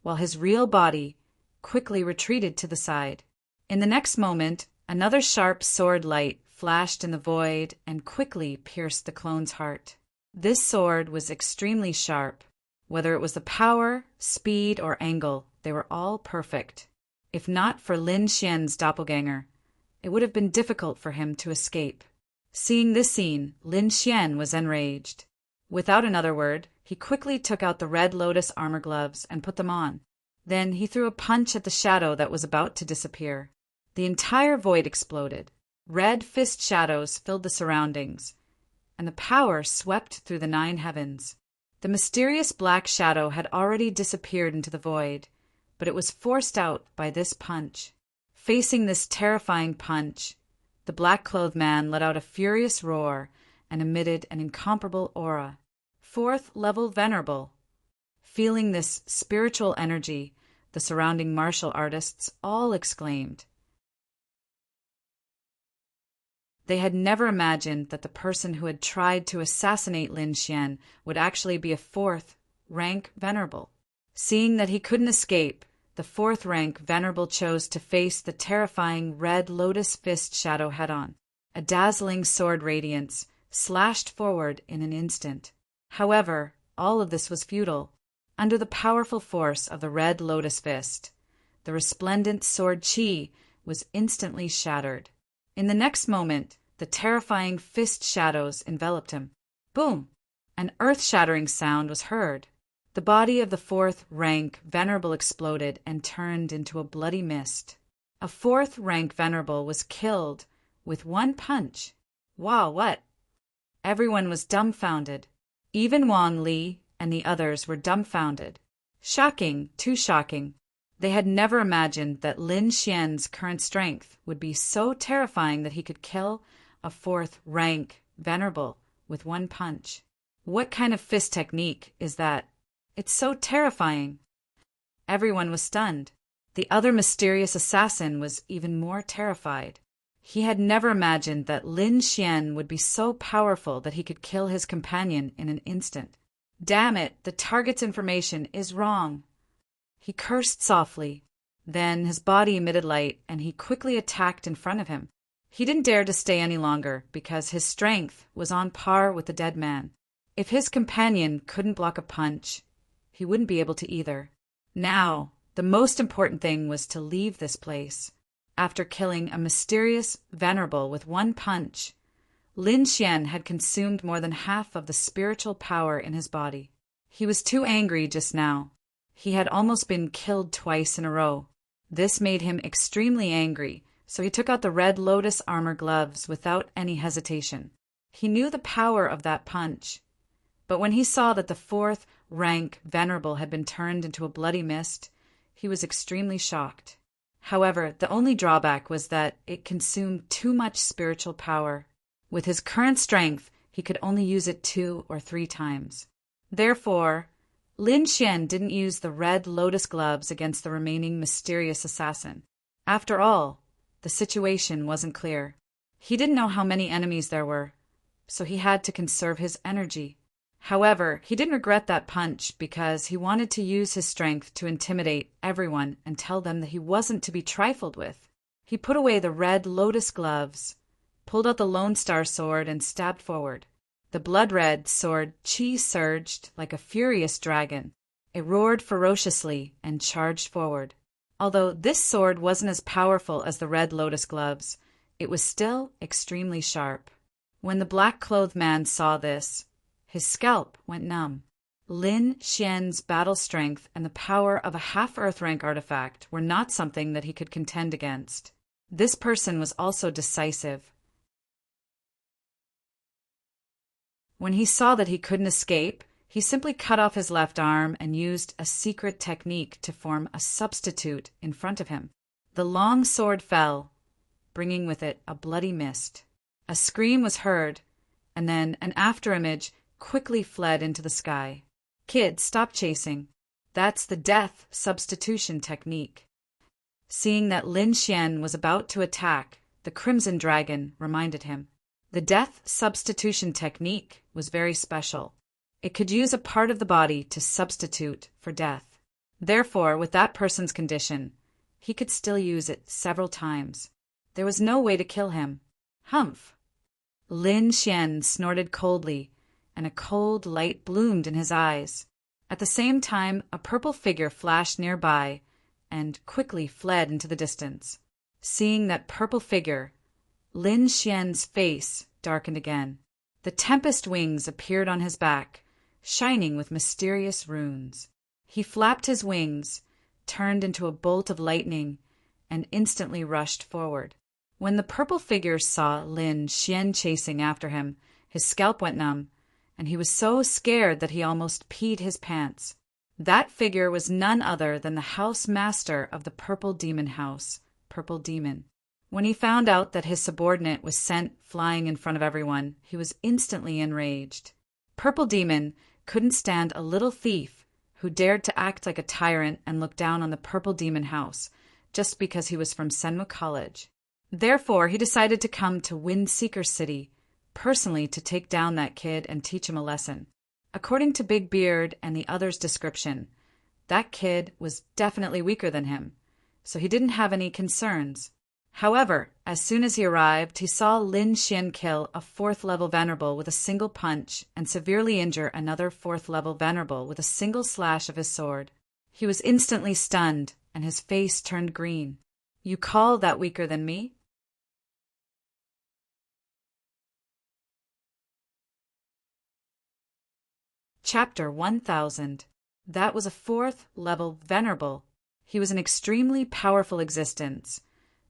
while his real body quickly retreated to the side. In the next moment, another sharp sword light flashed in the void and quickly pierced the clone's heart. This sword was extremely sharp. Whether it was the power, speed, or angle, they were all perfect. If not for Lin Xian's doppelganger, it would have been difficult for him to escape. Seeing this scene, Lin Xian was enraged. Without another word, he quickly took out the red lotus armor gloves and put them on. Then he threw a punch at the shadow that was about to disappear. The entire void exploded. Red fist shadows filled the surroundings, and the power swept through the 9 heavens. The mysterious black shadow had already disappeared into the void, but it was forced out by this punch. Facing this terrifying punch, the black-clothed man let out a furious roar and emitted an incomparable aura. Fourth level venerable. Feeling this spiritual energy, the surrounding martial artists all exclaimed. They had never imagined that the person who had tried to assassinate Lin Xian would actually be a fourth rank venerable. Seeing that he couldn't escape, the fourth rank venerable chose to face the terrifying red lotus fist shadow head-on. A dazzling sword radiance slashed forward in an instant. However, all of this was futile. Under the powerful force of the red lotus fist, the resplendent sword chi was instantly shattered. In the next moment, the terrifying fist shadows enveloped him. Boom! An earth-shattering sound was heard. The body of the fourth rank venerable exploded and turned into a bloody mist. A fourth rank venerable was killed with one punch. Wow, what? Everyone was dumbfounded. Even Wang Li and the others were dumbfounded. Shocking, too shocking. They had never imagined that Lin Xian's current strength would be so terrifying that he could kill a fourth rank venerable with one punch. What kind of fist technique is that? It's so terrifying. Everyone was stunned. The other mysterious assassin was even more terrified. He had never imagined that Lin Xian would be so powerful that he could kill his companion in an instant. Damn it, the target's information is wrong. He cursed softly. Then his body emitted light, and he quickly attacked in front of him. He didn't dare to stay any longer, because his strength was on par with the dead man. If his companion couldn't block a punch, he wouldn't be able to either. Now, the most important thing was to leave this place. After killing a mysterious venerable with one punch, Lin Xian had consumed more than half of the spiritual power in his body. He was too angry just now. He had almost been killed twice in a row. This made him extremely angry, so he took out the red lotus armor gloves without any hesitation. He knew the power of that punch, but when he saw that the fourth rank venerable had been turned into a bloody mist, he was extremely shocked. However, the only drawback was that it consumed too much spiritual power. With his current strength, he could only use it 2 or 3 times. Therefore, Lin Xian didn't use the red lotus gloves against the remaining mysterious assassin. After all, the situation wasn't clear. He didn't know how many enemies there were, so he had to conserve his energy. However, he didn't regret that punch because he wanted to use his strength to intimidate everyone and tell them that he wasn't to be trifled with. He put away the red lotus gloves, pulled out the Lone Star sword, and stabbed forward. The blood-red sword chi surged like a furious dragon. It roared ferociously and charged forward. Although this sword wasn't as powerful as the red lotus gloves, it was still extremely sharp. When the black-clothed man saw this, his scalp went numb. Lin Xian's battle strength and the power of a half-Earth rank artifact were not something that he could contend against. This person was also decisive. When he saw that he couldn't escape, he simply cut off his left arm and used a secret technique to form a substitute in front of him. The long sword fell, bringing with it a bloody mist. A scream was heard, and then an afterimage quickly fled into the sky. Kid, stop chasing. That's the death substitution technique. Seeing that Lin Xian was about to attack, the Crimson Dragon reminded him. The death substitution technique was very special. It could use a part of the body to substitute for death. Therefore, with that person's condition, he could still use it several times. There was no way to kill him. Humph! Lin Xian snorted coldly, and a cold light bloomed in his eyes. At the same time, a purple figure flashed nearby and quickly fled into the distance. Seeing that purple figure, Lin Xian's face darkened again. The tempest wings appeared on his back, shining with mysterious runes. He flapped his wings, turned into a bolt of lightning, and instantly rushed forward. When the purple figure saw Lin Xian chasing after him, his scalp went numb, and he was so scared that he almost peed his pants. That figure was none other than the house master of the Purple Demon House, Purple Demon. When he found out that his subordinate was sent flying in front of everyone, he was instantly enraged. Purple Demon couldn't stand a little thief who dared to act like a tyrant and look down on the Purple Demon house just because he was from Senmu College. Therefore, he decided to come to Windseeker City personally to take down that kid and teach him a lesson. According to Big Beard and the others' description, that kid was definitely weaker than him, so he didn't have any concerns. However, as soon as he arrived, he saw Lin Xian kill a 4th-level venerable with a single punch and severely injure another 4th-level venerable with a single slash of his sword. He was instantly stunned, and his face turned green. "You call that weaker than me?" Chapter 1000. That was a 4th-level venerable. He was an extremely powerful existence,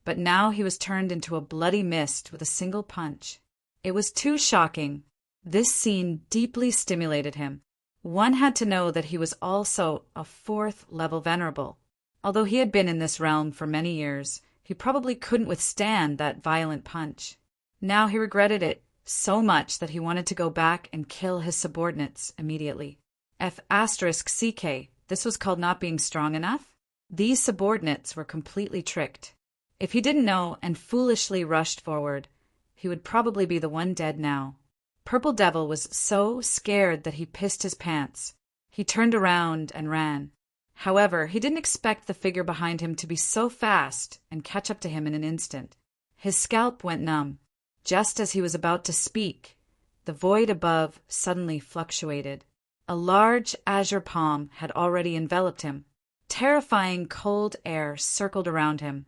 but now he was turned into a bloody mist with a single punch. It was too shocking. This scene deeply stimulated him. One had to know that he was also a 4th-level venerable. Although he had been in this realm for many years, he probably couldn't withstand that violent punch. Now he regretted it so much that he wanted to go back and kill his subordinates immediately. F***CK, this was called not being strong enough? These subordinates were completely tricked. If he didn't know and foolishly rushed forward, he would probably be the one dead now. Purple Devil was so scared that he pissed his pants. He turned around and ran. However, he didn't expect the figure behind him to be so fast and catch up to him in an instant. His scalp went numb. Just as he was about to speak, the void above suddenly fluctuated. A large azure palm had already enveloped him. Terrifying cold air circled around him,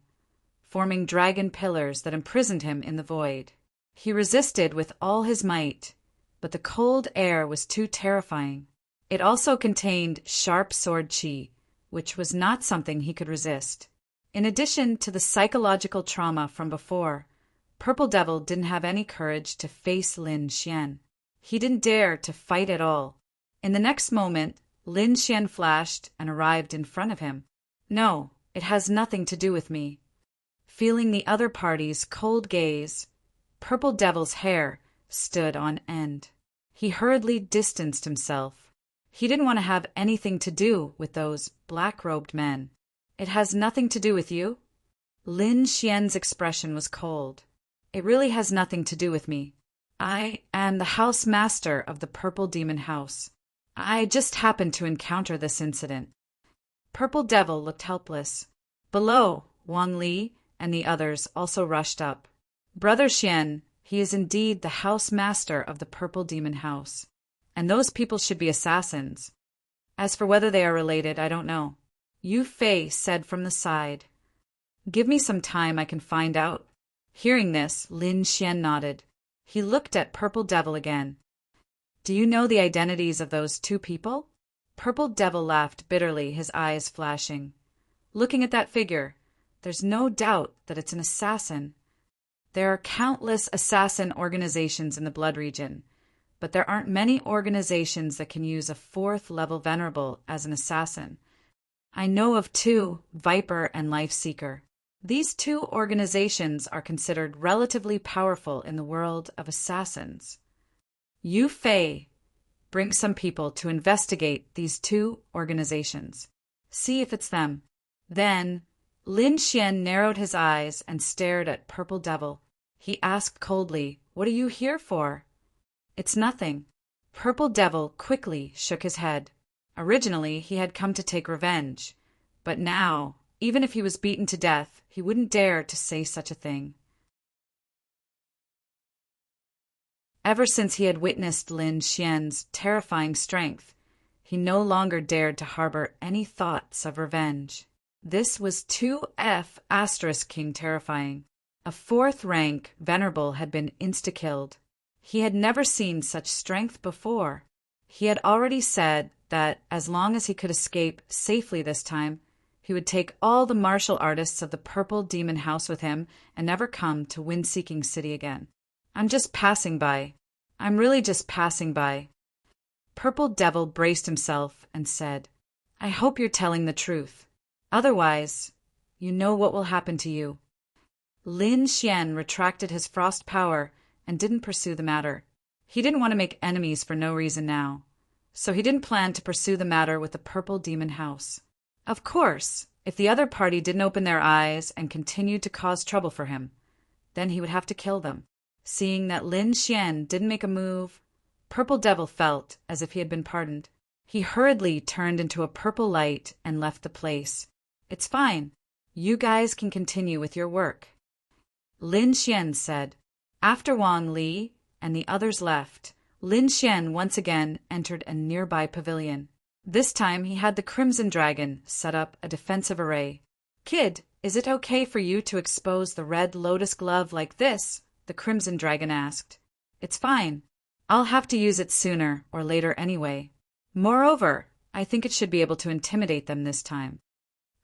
forming dragon pillars that imprisoned him in the void. He resisted with all his might, but the cold air was too terrifying. It also contained sharp sword chi, which was not something he could resist. In addition to the psychological trauma from before, Purple Devil didn't have any courage to face Lin Xian. He didn't dare to fight at all. In the next moment, Lin Xian flashed and arrived in front of him. "No, it has nothing to do with me." Feeling the other party's cold gaze, Purple Devil's hair stood on end. He hurriedly distanced himself. He didn't want to have anything to do with those black-robed men. "It has nothing to do with you?" Lin Xian's expression was cold. "It really has nothing to do with me. I am the house master of the Purple Demon House. I just happened to encounter this incident." Purple Devil looked helpless. Below, Wang Li and the others also rushed up. "Brother Xian, he is indeed the house master of the Purple Demon House, and those people should be assassins. As for whether they are related, I don't know." Yu Fei said from the side. "Give me some time, I can find out." Hearing this, Lin Xian nodded. He looked at Purple Devil again. "Do you know the identities of those 2 people?" Purple Devil laughed bitterly, his eyes flashing. "Looking at that figure, there's no doubt that it's an assassin. There are countless assassin organizations in the Blood region, but there aren't many organizations that can use a 4th-level venerable as an assassin. I know of 2, Viper and Lifeseeker. These 2 organizations are considered relatively powerful in the world of assassins. Yu Fei, bring some people to investigate these 2 organizations. See if it's them." Then, Lin Xian narrowed his eyes and stared at Purple Devil. He asked coldly, "What are you here for?" "It's nothing." Purple Devil quickly shook his head. Originally, he had come to take revenge, but now, even if he was beaten to death, he wouldn't dare to say such a thing. Ever since he had witnessed Lin Xian's terrifying strength, he no longer dared to harbor any thoughts of revenge. This was 2F***king terrifying. A 4th-rank venerable had been insta-killed. He had never seen such strength before. He had already said that as long as he could escape safely this time, he would take all the martial artists of the Purple Demon House with him and never come to Windseeking City again. "I'm just passing by. I'm really just passing by." Purple Devil braced himself and said, "I hope you're telling the truth. Otherwise, you know what will happen to you." Lin Xian retracted his frost power and didn't pursue the matter. He didn't want to make enemies for no reason now, so he didn't plan to pursue the matter with the Purple Demon House. Of course, if the other party didn't open their eyes and continued to cause trouble for him, then he would have to kill them. Seeing that Lin Xian didn't make a move, Purple Devil felt as if he had been pardoned. He hurriedly turned into a purple light and left the place. "It's fine. You guys can continue with your work," Lin Xian said. After Wang Li and the others left, Lin Xian once again entered a nearby pavilion. This time he had the Crimson Dragon set up a defensive array. "Kid, is it okay for you to expose the red lotus glove like this?" the Crimson Dragon asked. "It's fine. I'll have to use it sooner or later anyway. Moreover, I think it should be able to intimidate them this time.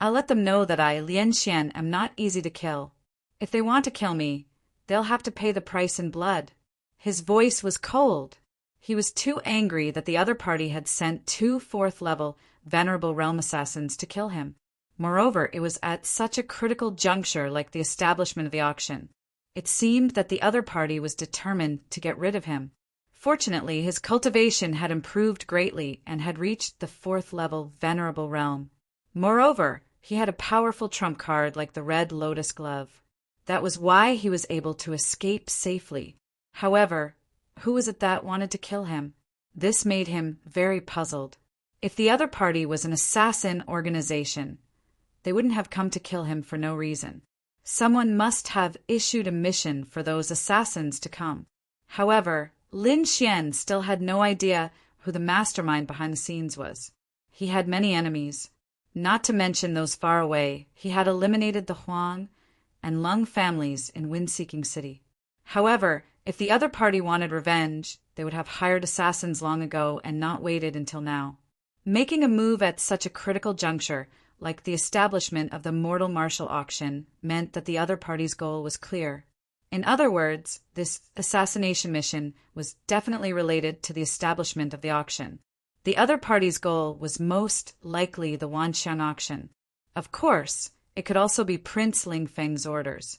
I'll let them know that I, Lin Xian, am not easy to kill. If they want to kill me, they'll have to pay the price in blood." His voice was cold. He was too angry that the other party had sent 2 4th-level Venerable Realm Assassins to kill him. Moreover, it was at such a critical juncture like the establishment of the auction. It seemed that the other party was determined to get rid of him. Fortunately, his cultivation had improved greatly and had reached the 4th-level Venerable Realm. Moreover, he had a powerful trump card like the Red Lotus Glove. That was why he was able to escape safely. However, who was it that wanted to kill him? This made him very puzzled. If the other party was an assassin organization, they wouldn't have come to kill him for no reason. Someone must have issued a mission for those assassins to come. However, Lin Xian still had no idea who the mastermind behind the scenes was. He had many enemies. Not to mention those far away, he had eliminated the Huang and Lung families in Wind-Seeking City. However, if the other party wanted revenge, they would have hired assassins long ago and not waited until now. Making a move at such a critical juncture, like the establishment of the Mortal Martial Auction, meant that the other party's goal was clear. In other words, this assassination mission was definitely related to the establishment of the auction. The other party's goal was most likely the Wanshan auction. Of course, it could also be Prince Ling Feng's orders.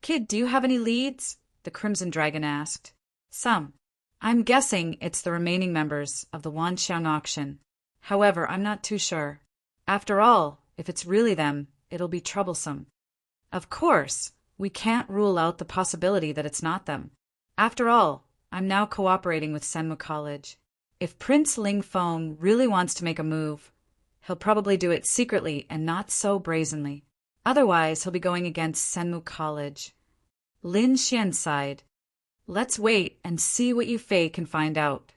"Kid, do you have any leads?" the Crimson Dragon asked. "Some. I'm guessing it's the remaining members of the Wanshan auction. However, I'm not too sure. After all, if it's really them, it'll be troublesome. Of course, we can't rule out the possibility that it's not them. After all, I'm now cooperating with Senmu College. If Prince Ling Feng really wants to make a move, he'll probably do it secretly and not so brazenly. Otherwise, he'll be going against Senmu College." Lin Xian sighed. "Let's wait and see what Yufei can find out."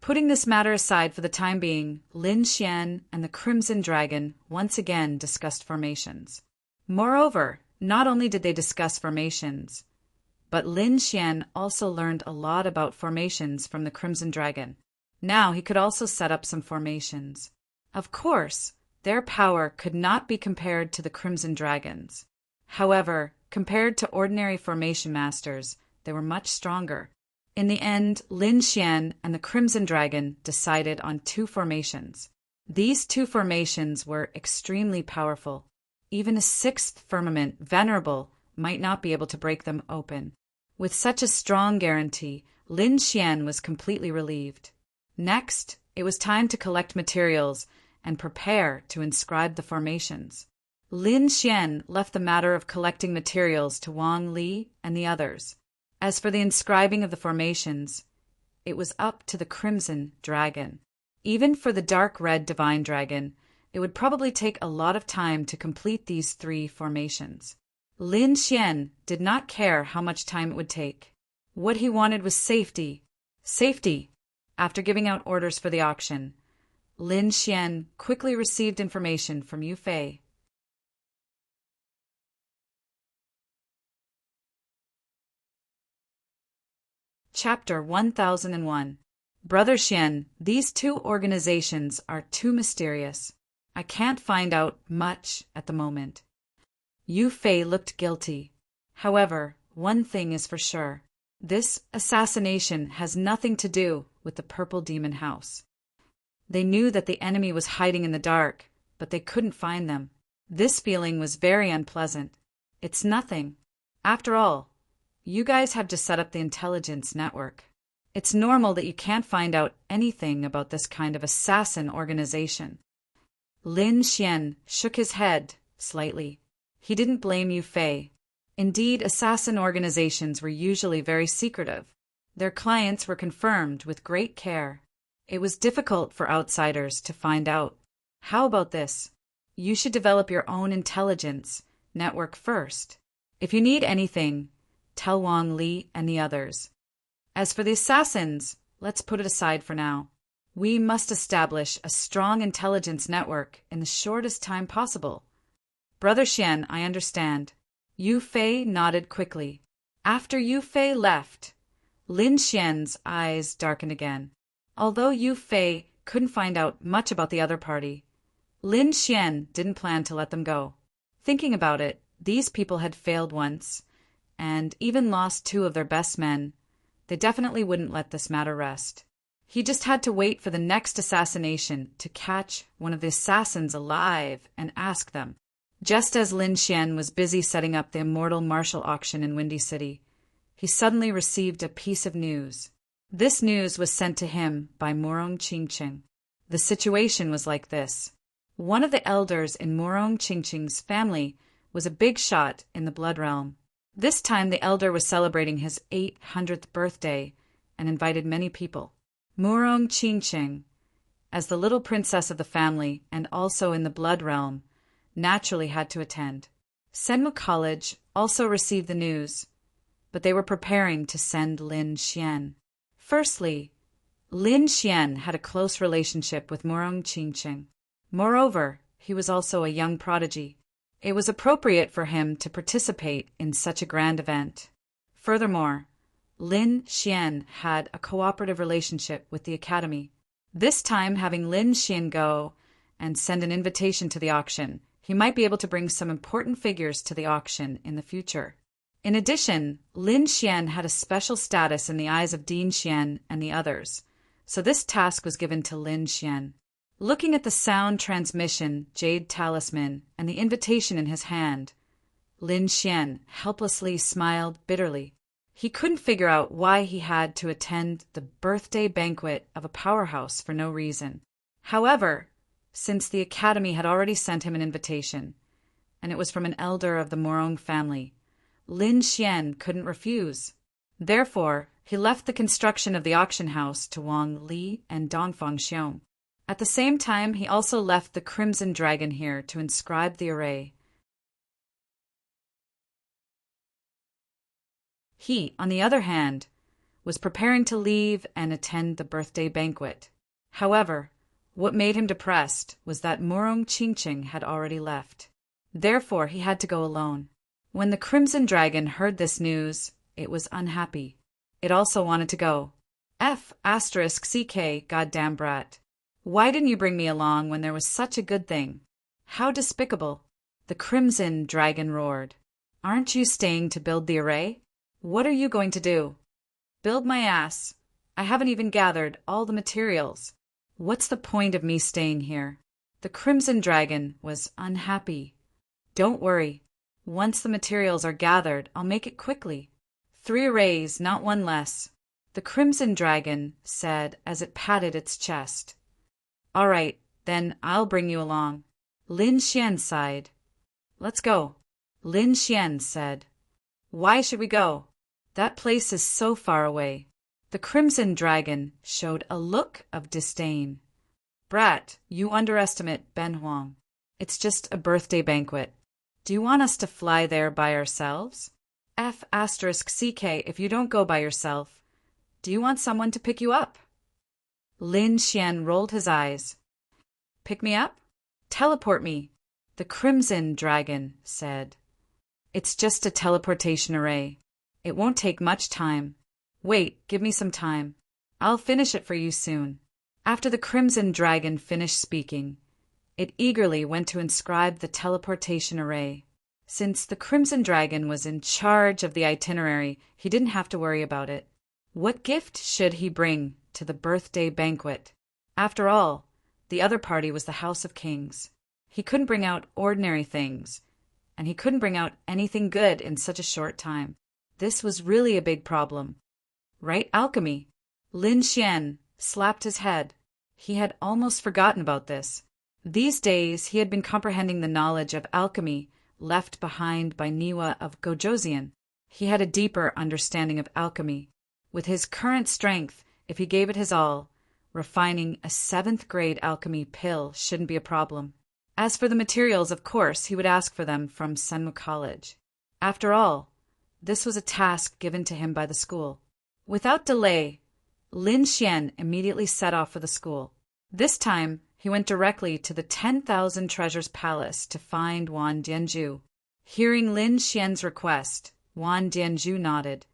Putting this matter aside for the time being, Lin Xian and the Crimson Dragon once again discussed formations. Moreover, not only did they discuss formations, but Lin Xian also learned a lot about formations from the Crimson Dragon. Now he could also set up some formations. Of course, their power could not be compared to the Crimson Dragon's. However, compared to ordinary formation masters, they were much stronger. In the end, Lin Xian and the Crimson Dragon decided on 2 formations. These 2 formations were extremely powerful. Even a 6th firmament, Venerable, might not be able to break them open. With such a strong guarantee, Lin Xian was completely relieved. Next, it was time to collect materials and prepare to inscribe the formations. Lin Xian left the matter of collecting materials to Wang Li and the others. As for the inscribing of the formations, it was up to the Crimson Dragon. Even for the dark red Divine Dragon, it would probably take a lot of time to complete these 3 formations. Lin Xian did not care how much time it would take. What he wanted was safety. Safety! After giving out orders for the auction, Lin Xian quickly received information from Yufei. Chapter 1001. Brother Xian, these 2 organizations are too mysterious. I can't find out much at the moment. Yufei looked guilty. However, one thing is for sure. This assassination has nothing to do with the Purple Demon House. They knew that the enemy was hiding in the dark, but they couldn't find them. This feeling was very unpleasant. It's nothing. After all, you guys have just set up the intelligence network. It's normal that you can't find out anything about this kind of assassin organization. Lin Xian shook his head slightly. He didn't blame Yu Fei. Indeed, assassin organizations were usually very secretive. Their clients were confirmed with great care. It was difficult for outsiders to find out. How about this? You should develop your own intelligence network first. If you need anything, tell Wang Li and the others. As for the assassins, let's put it aside for now. We must establish a strong intelligence network in the shortest time possible. Brother Xian, I understand. Yu Fei nodded quickly. After Yu Fei left, Lin Xian's eyes darkened again. Although Yu Fei couldn't find out much about the other party, Lin Xian didn't plan to let them go. Thinking about it, these people had failed once, and even lost 2 of their best men. They definitely wouldn't let this matter rest. He just had to wait for the next assassination to catch one of the assassins alive and ask them. Just as Lin Xian was busy setting up the immortal martial auction in Windy City, he suddenly received a piece of news. This news was sent to him by Murong Qingqing. The situation was like this. One of the elders in Murong Qingqing's family was a big shot in the blood realm. This time the elder was celebrating his 800th birthday and invited many people. Murong Qingqing, as the little princess of the family and also in the blood realm, naturally had to attend. Senmu College also received the news, but they were preparing to send Lin Xian. Firstly, Lin Xian had a close relationship with Murong Qingqing. Moreover, he was also a young prodigy. It was appropriate for him to participate in such a grand event. Furthermore, Lin Xian had a cooperative relationship with the academy. This time, having Lin Xian go and send an invitation to the auction, he might be able to bring some important figures to the auction in the future. In addition, Lin Xian had a special status in the eyes of Dean Xian and the others, so this task was given to Lin Xian. Looking at the sound transmission, jade talisman, and the invitation in his hand, Lin Xian helplessly smiled bitterly. He couldn't figure out why he had to attend the birthday banquet of a powerhouse for no reason. However, since the academy had already sent him an invitation, and it was from an elder of the Murong family, Lin Xian couldn't refuse. Therefore, he left the construction of the auction house to Wang Li and Dongfang Xiong. At the same time, he also left the Crimson Dragon here to inscribe the array. He, on the other hand, was preparing to leave and attend the birthday banquet. However, what made him depressed was that Murong Qingqing had already left. Therefore, he had to go alone. When the Crimson Dragon heard this news, it was unhappy. It also wanted to go. F***CK, goddamn brat. Why didn't you bring me along when there was such a good thing? How despicable. The Crimson Dragon roared. Aren't you staying to build the array? What are you going to do? Build my ass. I haven't even gathered all the materials. What's the point of me staying here? The Crimson Dragon was unhappy. Don't worry. Once the materials are gathered, I'll make it quickly. 3 arrays, not 1 less. The Crimson Dragon said as it patted its chest. All right, then I'll bring you along. Lin Xian sighed. Let's go. Lin Xian said. Why should we go? That place is so far away. The Crimson Dragon showed a look of disdain. Brat, you underestimate Ben Huang. It's just a birthday banquet. Do you want us to fly there by ourselves? F***CK, if you don't go by yourself, do you want someone to pick you up? Lin Xian rolled his eyes. Pick me up? Teleport me, the Crimson Dragon said. It's just a teleportation array. It won't take much time. Wait, give me some time. I'll finish it for you soon. After the Crimson Dragon finished speaking, it eagerly went to inscribe the teleportation array. Since the Crimson Dragon was in charge of the itinerary, he didn't have to worry about it. What gift should he bring to the birthday banquet? After all, the other party was the House of Kings. He couldn't bring out ordinary things, and he couldn't bring out anything good in such a short time. This was really a big problem. Right, alchemy? Lin Xian slapped his head. He had almost forgotten about this. These days he had been comprehending the knowledge of alchemy left behind by Niwa of Gojoseon. He had a deeper understanding of alchemy. With his current strength, if he gave it his all, refining a 7th grade alchemy pill shouldn't be a problem. As for the materials, of course, he would ask for them from Senmu College. After all, this was a task given to him by the school. Without delay, Lin Xian immediately set off for the school. This time, he went directly to the 10,000 Treasures Palace to find Wan Dianzhu. Hearing Lin Xian's request, Wan Dianzhu nodded.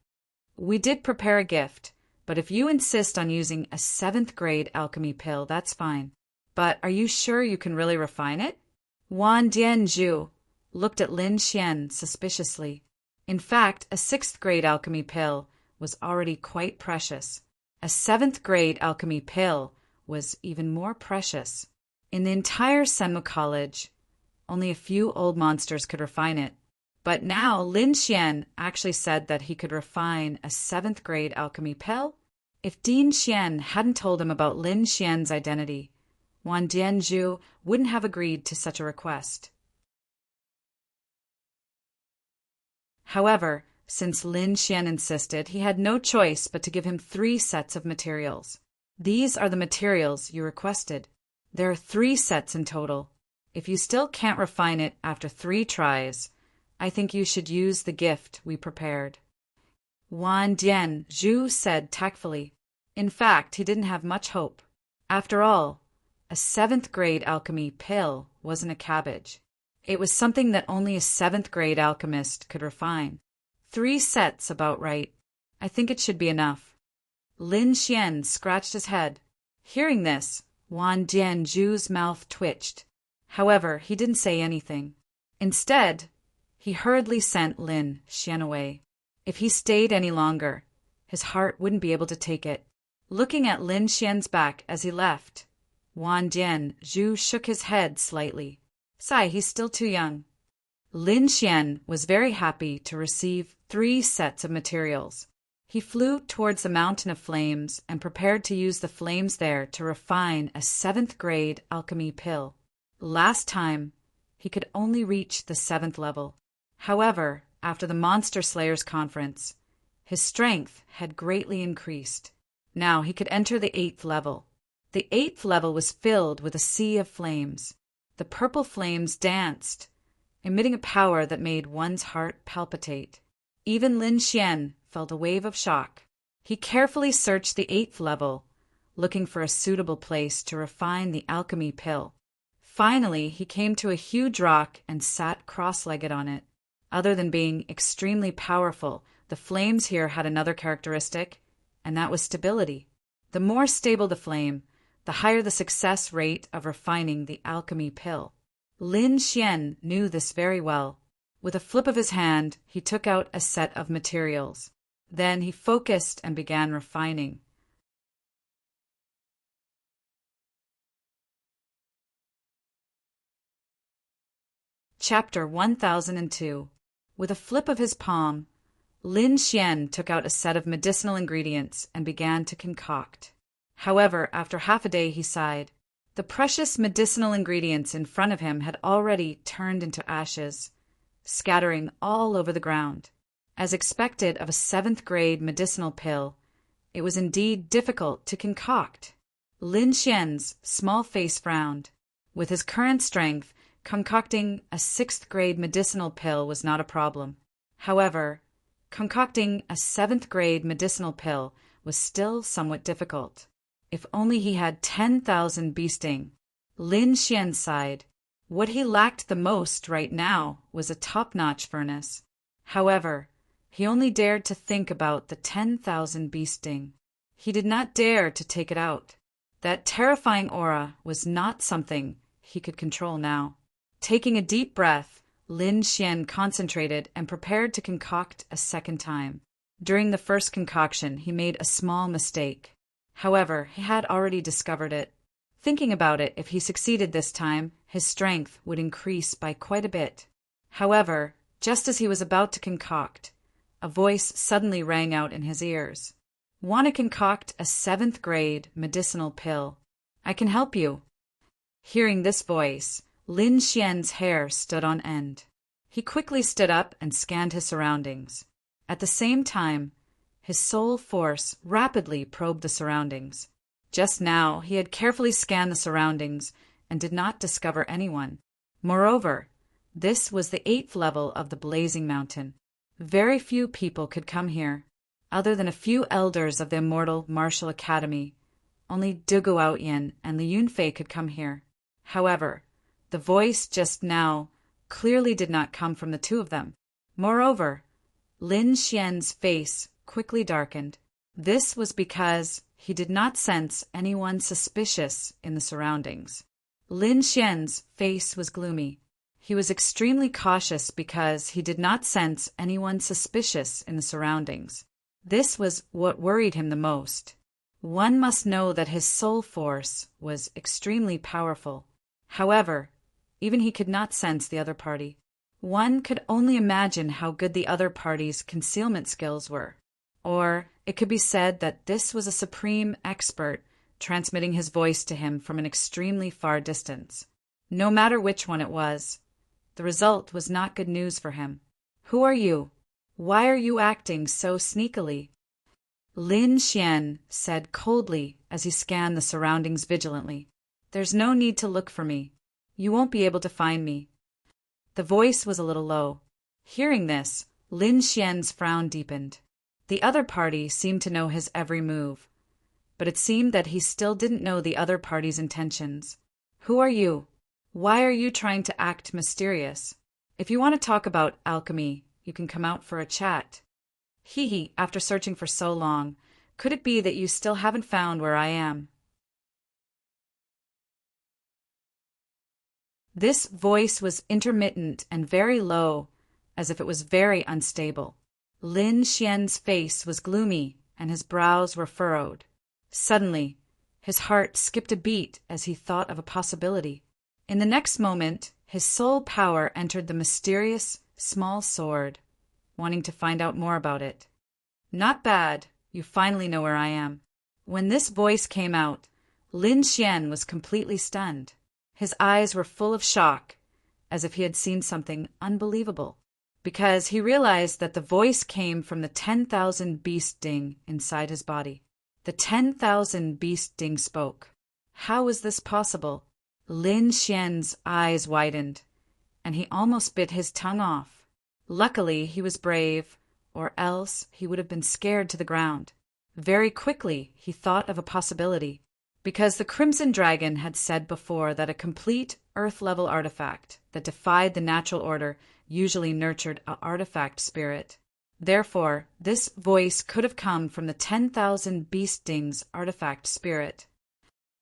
We did prepare a gift, but if you insist on using a 7th grade alchemy pill, that's fine. But are you sure you can really refine it? Wan Dianzhu looked at Lin Xian suspiciously. In fact, a 6th grade alchemy pill was already quite precious. A 7th grade alchemy pill was even more precious. In the entire Senmu College, only a few old monsters could refine it. But now Lin Xian actually said that he could refine a 7th grade alchemy pill. If Dean Xian hadn't told him about Lin Xian's identity, Wan Dianzhu wouldn't have agreed to such a request. However, since Lin Xian insisted, he had no choice but to give him 3 sets of materials. These are the materials you requested. There are 3 sets in total. If you still can't refine it after 3 tries, I think you should use the gift we prepared. Wan Dianzhu said tactfully. In fact, he didn't have much hope. After all, a 7th grade alchemy pill wasn't a cabbage. It was something that only a 7th grade alchemist could refine. 3 sets about right. I think it should be enough. Lin Xian scratched his head. Hearing this, Wan Dianzhu's mouth twitched. However, he didn't say anything. Instead, he hurriedly sent Lin Xian away. If he stayed any longer, his heart wouldn't be able to take it. Looking at Lin Xian's back as he left, Wan Dianzhu shook his head slightly. Sigh, he's still too young. Lin Xian was very happy to receive 3 sets of materials. He flew towards the mountain of flames and prepared to use the flames there to refine a 7th grade alchemy pill. Last time, he could only reach the 7th level. However, after the Monster Slayers conference, his strength had greatly increased. Now he could enter the 8th level. The 8th level was filled with a sea of flames. The purple flames danced, emitting a power that made one's heart palpitate. Even Lin Xian felt a wave of shock. He carefully searched the 8th level, looking for a suitable place to refine the alchemy pill. Finally, he came to a huge rock and sat cross-legged on it. Other than being extremely powerful, the flames here had another characteristic, and that was stability. The more stable the flame, the higher the success rate of refining the alchemy pill. Lin Xian knew this very well. With a flip of his hand, he took out a set of materials. Then he focused and began refining. Chapter 1002. With a flip of his palm, Lin Xian took out a set of medicinal ingredients and began to concoct. However, after half a day he sighed. The precious medicinal ingredients in front of him had already turned into ashes, scattering all over the ground. As expected of a 7th grade medicinal pill, it was indeed difficult to concoct. Lin Xian's small face frowned. With his current strength, concocting a 6th grade medicinal pill was not a problem. However, concocting a 7th grade medicinal pill was still somewhat difficult. If only he had 10,000 bee sting. Lin Xian sighed. What he lacked the most right now was a top-notch furnace. However, he only dared to think about the 10,000 bee sting. He did not dare to take it out. That terrifying aura was not something he could control now. Taking a deep breath, Lin Xian concentrated and prepared to concoct a second time. During the first concoction, he made a small mistake. However, he had already discovered it. Thinking about it, if he succeeded this time, his strength would increase by quite a bit. However, just as he was about to concoct, a voice suddenly rang out in his ears. Want to concoct a 7th grade medicinal pill? I can help you. Hearing this voice, Lin Xian's hair stood on end. He quickly stood up and scanned his surroundings. At the same time, his soul force rapidly probed the surroundings. Just now, he had carefully scanned the surroundings and did not discover anyone. Moreover, this was the 8th level of the Blazing Mountain. Very few people could come here, other than a few elders of the Immortal Martial Academy. Only Duguoutian and the Yunfei could come here. However, the voice just now clearly did not come from the two of them. Moreover, Lin Xian's face quickly darkened. This was because he did not sense anyone suspicious in the surroundings. Lin Xian's face was gloomy. He was extremely cautious because he did not sense anyone suspicious in the surroundings. This was what worried him the most. One must know that his soul force was extremely powerful. However, even he could not sense the other party. One could only imagine how good the other party's concealment skills were. Or it could be said that this was a supreme expert transmitting his voice to him from an extremely far distance. No matter which one it was, the result was not good news for him. Who are you? Why are you acting so sneakily? Lin Xian said coldly as he scanned the surroundings vigilantly. There's no need to look for me. You won't be able to find me. The voice was a little low. Hearing this, Lin Xian's frown deepened. The other party seemed to know his every move, but it seemed that he still didn't know the other party's intentions. Who are you? Why are you trying to act mysterious? If you want to talk about alchemy, you can come out for a chat. Hee, after searching for so long, could it be that you still haven't found where I am? This voice was intermittent and very low, as if it was very unstable. Lin Xian's face was gloomy, and his brows were furrowed. Suddenly, his heart skipped a beat as he thought of a possibility. In the next moment, his soul power entered the mysterious, small sword, wanting to find out more about it. Not bad, you finally know where I am. When this voice came out, Lin Xian was completely stunned. His eyes were full of shock, as if he had seen something unbelievable, because he realized that the voice came from the 10,000 beast ding inside his body. The 10,000 beast ding spoke. How was this possible? Lin Xian's eyes widened, and he almost bit his tongue off. Luckily, he was brave, or else he would have been scared to the ground. Very quickly, he thought of a possibility, because the Crimson Dragon had said before that a complete Earth-level artifact that defied the natural order usually nurtured an artifact spirit. Therefore, this voice could have come from the 10,000 beast dings artifact spirit.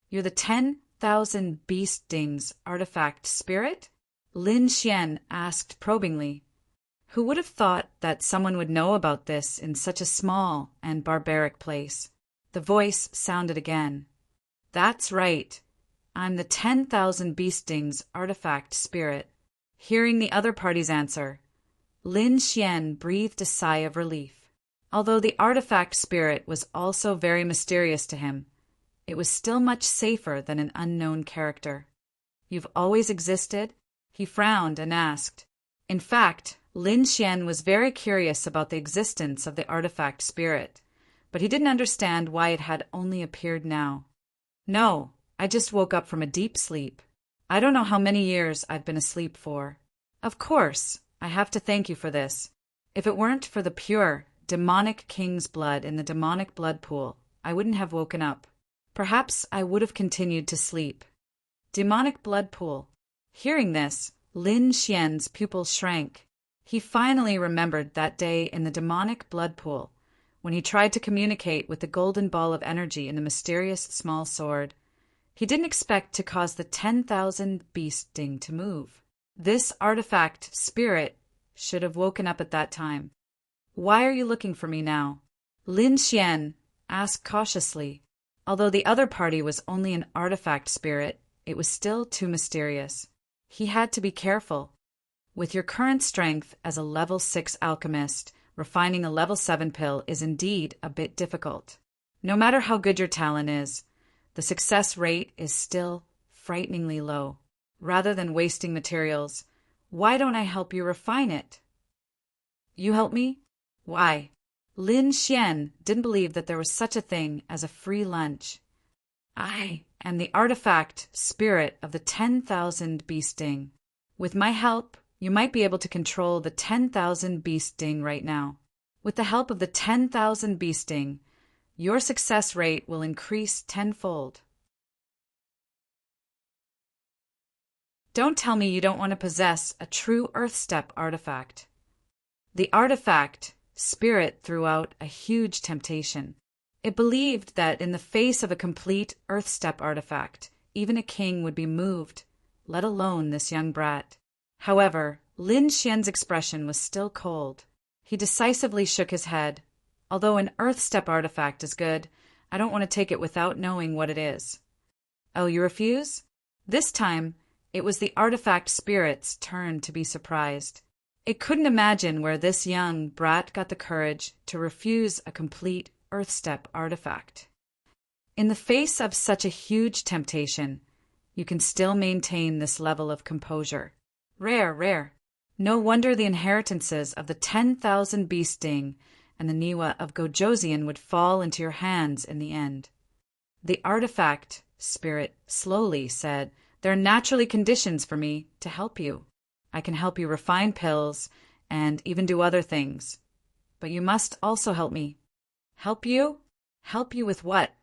You're the 10,000 beast dings artifact spirit? Lin Xian asked probingly. Who would have thought that someone would know about this in such a small and barbaric place? The voice sounded again. That's right. I'm the 10,000 beast dings artifact spirit. Hearing the other party's answer, Lin Xian breathed a sigh of relief. Although the artifact spirit was also very mysterious to him, it was still much safer than an unknown character. You've always existed? He frowned and asked. In fact, Lin Xian was very curious about the existence of the artifact spirit, but he didn't understand why it had only appeared now. No, I just woke up from a deep sleep. I don't know how many years I've been asleep for. Of course, I have to thank you for this. If it weren't for the pure, demonic king's blood in the demonic blood pool, I wouldn't have woken up. Perhaps I would have continued to sleep. Demonic blood pool. Hearing this, Lin Xian's pupils shrank. He finally remembered that day in the demonic blood pool, when he tried to communicate with the golden ball of energy in the mysterious small sword. He didn't expect to cause the 10,000 beast ding to move. This artifact spirit should have woken up at that time. Why are you looking for me now? Lin Xian asked cautiously. Although the other party was only an artifact spirit, it was still too mysterious. He had to be careful. With your current strength as a level 6 alchemist, refining a level 7 pill is indeed a bit difficult. No matter how good your talent is, the success rate is still frighteningly low. Rather than wasting materials, why don't I help you refine it? You help me? Why? Lin Xian didn't believe that there was such a thing as a free lunch. I am the artifact spirit of the 10,000 bee sting. With my help, you might be able to control the 10,000 bee sting right now. With the help of the 10,000 bee sting, your success rate will increase tenfold. Don't tell me you don't want to possess a true Earthstep artifact. The artifact spirit threw out a huge temptation. It believed that in the face of a complete Earthstep artifact, even a king would be moved, let alone this young brat. However, Lin Xian's expression was still cold. He decisively shook his head. Although an Earthstep artifact is good, I don't want to take it without knowing what it is. Oh, you refuse? This time, it was the artifact spirit's turn to be surprised. It couldn't imagine where this young brat got the courage to refuse a complete Earthstep artifact. In the face of such a huge temptation, you can still maintain this level of composure. Rare. No wonder the inheritances of the 10,000 bee sting and the Niwa of Gojosian would fall into your hands in the end. The artifact spirit slowly said, "There are naturally conditions for me to help you. I can help you refine pills and even do other things. But you must also help me." Help you? Help you with what?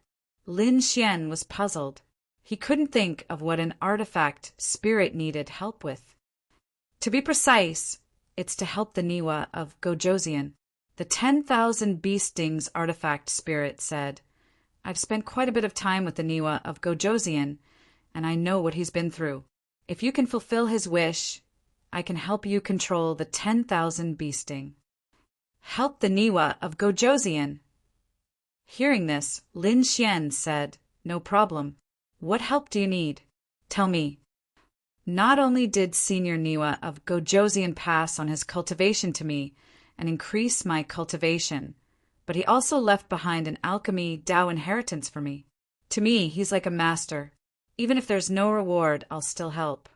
Lin Xian was puzzled. He couldn't think of what an artifact spirit needed help with. To be precise, it's to help the Niwa of Gojosian. The 10,000 bee stings artifact spirit said, "I've spent quite a bit of time with the Niwa of Gojosian, and I know what he's been through. If you can fulfill his wish, I can help you control the 10,000 bee sting." Help the Niwa of Gojosian. Hearing this, Lin Xian said, "No problem. What help do you need? Tell me." Not only did Senior Niwa of Gojosian pass on his cultivation to me and increase my cultivation, but he also left behind an alchemy Dao inheritance for me. To me, he's like a master. Even if there's no reward, I'll still help.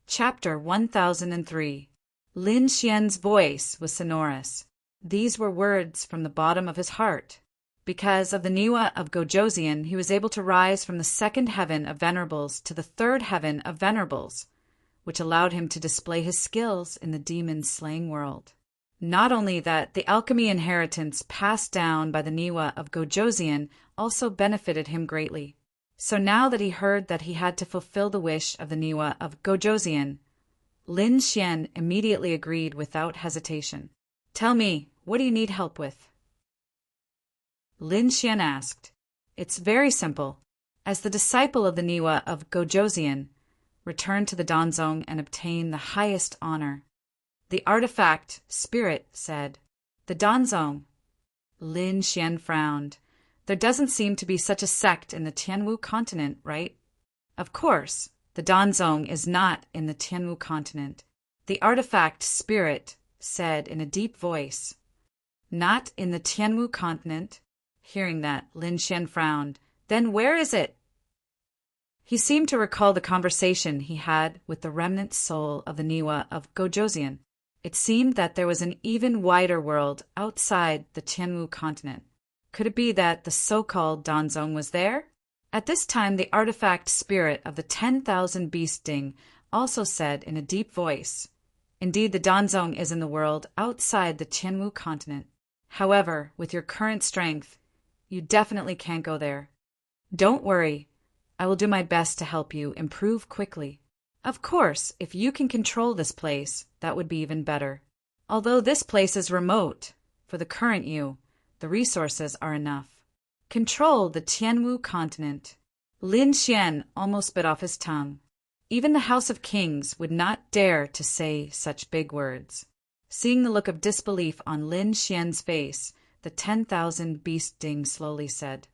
Chapter 1003. Lin Xian's voice was sonorous. These were words from the bottom of his heart. Because of the Niwa of Gojosian, he was able to rise from the second heaven of Venerables to the third heaven of Venerables, which allowed him to display his skills in the demon-slaying world. Not only that, the alchemy inheritance passed down by the Niwa of Gojosian also benefited him greatly. So now that he heard that he had to fulfill the wish of the Niwa of Gojosian, Lin Xian immediately agreed without hesitation. "Tell me, what do you need help with?" Lin Xian asked. "It's very simple. As the disciple of the Niwa of Gojosian, return to the Danzong and obtain the highest honor." The artifact spirit said, "The Danzong." Lin Xian frowned. There doesn't seem to be such a sect in the Tianwu continent, right? Of course, the Danzong is not in the Tianwu continent. The artifact spirit said in a deep voice. "Not in the Tianwu continent?" Hearing that, Lin Xian frowned. "Then where is it?" He seemed to recall the conversation he had with the remnant soul of the Niwa of Gojosian. It seemed that there was an even wider world outside the Tianwu continent. Could it be that the so-called Danzong was there? At this time, the artifact spirit of the 10,000 bee sting also said in a deep voice, "Indeed, the Danzong is in the world outside the Tianwu continent. However, with your current strength, you definitely can't go there. Don't worry, I will do my best to help you improve quickly. Of course, if you can control this place, that would be even better. Although this place is remote, for the current you, the resources are enough. Control the Tianwu continent." Lin Xian almost bit off his tongue. Even the House of Kings would not dare to say such big words. Seeing the look of disbelief on Lin Xian's face, the 10,000 beast ding slowly said,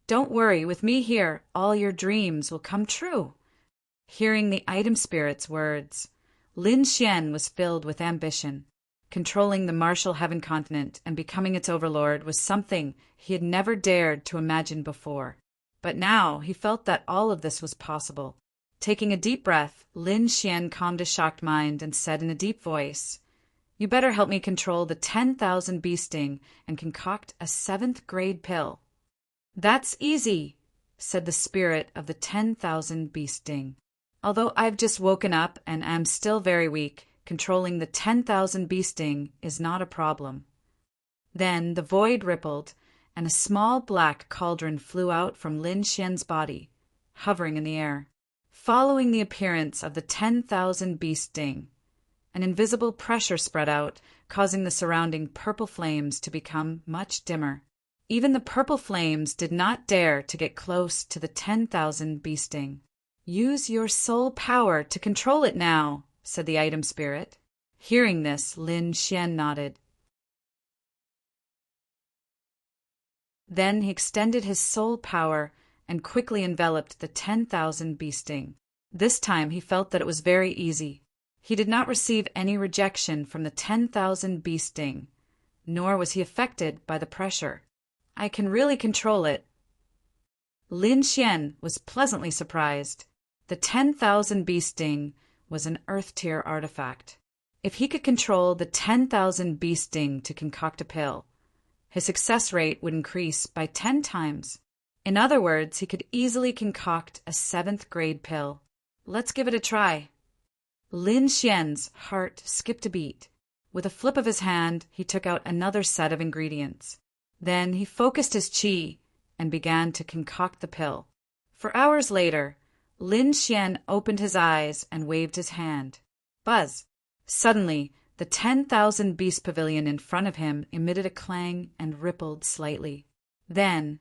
"Don't worry, with me here, all your dreams will come true." Hearing the item spirit's words, Lin Xian was filled with ambition. Controlling the martial heaven continent and becoming its overlord was something he had never dared to imagine before. But now he felt that all of this was possible. Taking a deep breath, Lin Xian calmed his shocked mind and said in a deep voice, "You better help me control the 10,000 bee sting and concoct a 7th grade pill." "That's easy," said the spirit of the 10,000 bee sting. "Although I've just woken up and am still very weak, controlling the 10,000 bee sting is not a problem." Then the void rippled, and a small black cauldron flew out from Lin Xian's body, hovering in the air. Following the appearance of the 10,000 bee sting, an invisible pressure spread out, causing the surrounding purple flames to become much dimmer. Even the purple flames did not dare to get close to the 10,000 bee sting. "Use your soul power to control it now," said the item spirit. Hearing this, Lin Xian nodded. Then he extended his soul power and quickly enveloped the 10,000 bee sting. This time he felt that it was very easy. He did not receive any rejection from the 10,000 bee sting, nor was he affected by the pressure. "I can really control it." Lin Xian was pleasantly surprised. The 10,000 bee sting was an earth-tier artifact. If he could control the 10,000 bee sting to concoct a pill, his success rate would increase by 10 times. In other words, he could easily concoct a 7th grade pill. Let's give it a try. Lin Xian's heart skipped a beat. With a flip of his hand, he took out another set of ingredients. Then he focused his qi and began to concoct the pill. For hours later, Lin Xian opened his eyes and waved his hand. Buzz! Suddenly, the 10,000 beast pavilion in front of him emitted a clang and rippled slightly. Then,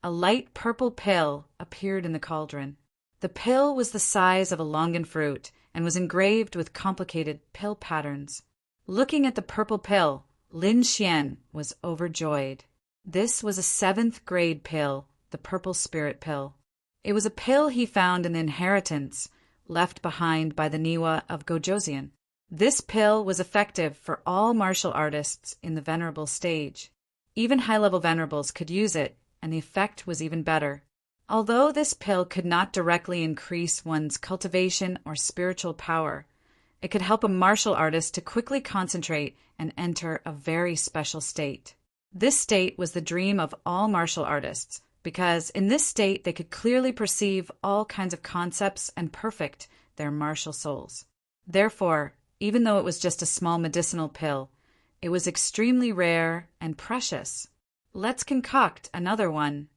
a light purple pill appeared in the cauldron. The pill was the size of a longan fruit and was engraved with complicated pill patterns. Looking at the purple pill, Lin Xian was overjoyed. This was a 7th grade pill, the purple spirit pill. It was a pill he found in the inheritance left behind by the Niwa of Gojoseon. This pill was effective for all martial artists in the venerable stage. Even high-level venerables could use it, and the effect was even better. Although this pill could not directly increase one's cultivation or spiritual power, it could help a martial artist to quickly concentrate and enter a very special state. This state was the dream of all martial artists, because in this state they could clearly perceive all kinds of concepts and perfect their martial souls. Therefore, even though it was just a small medicinal pill, it was extremely rare and precious. Let's concoct another one.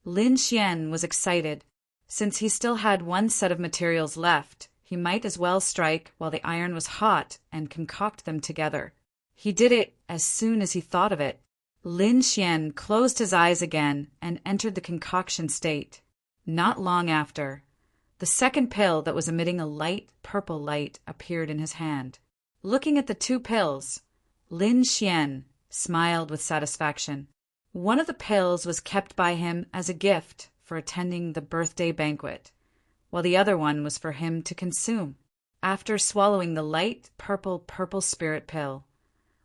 Lin Xian was excited. Since he still had one set of materials left, he might as well strike while the iron was hot and concoct them together. He did it as soon as he thought of it. Lin Xian closed his eyes again and entered the concoction state. Not long after, the second pill that was emitting a light purple light appeared in his hand. Looking at the two pills, Lin Xian smiled with satisfaction. One of the pills was kept by him as a gift for attending the birthday banquet, while the other one was for him to consume. After swallowing the light purple spirit pill,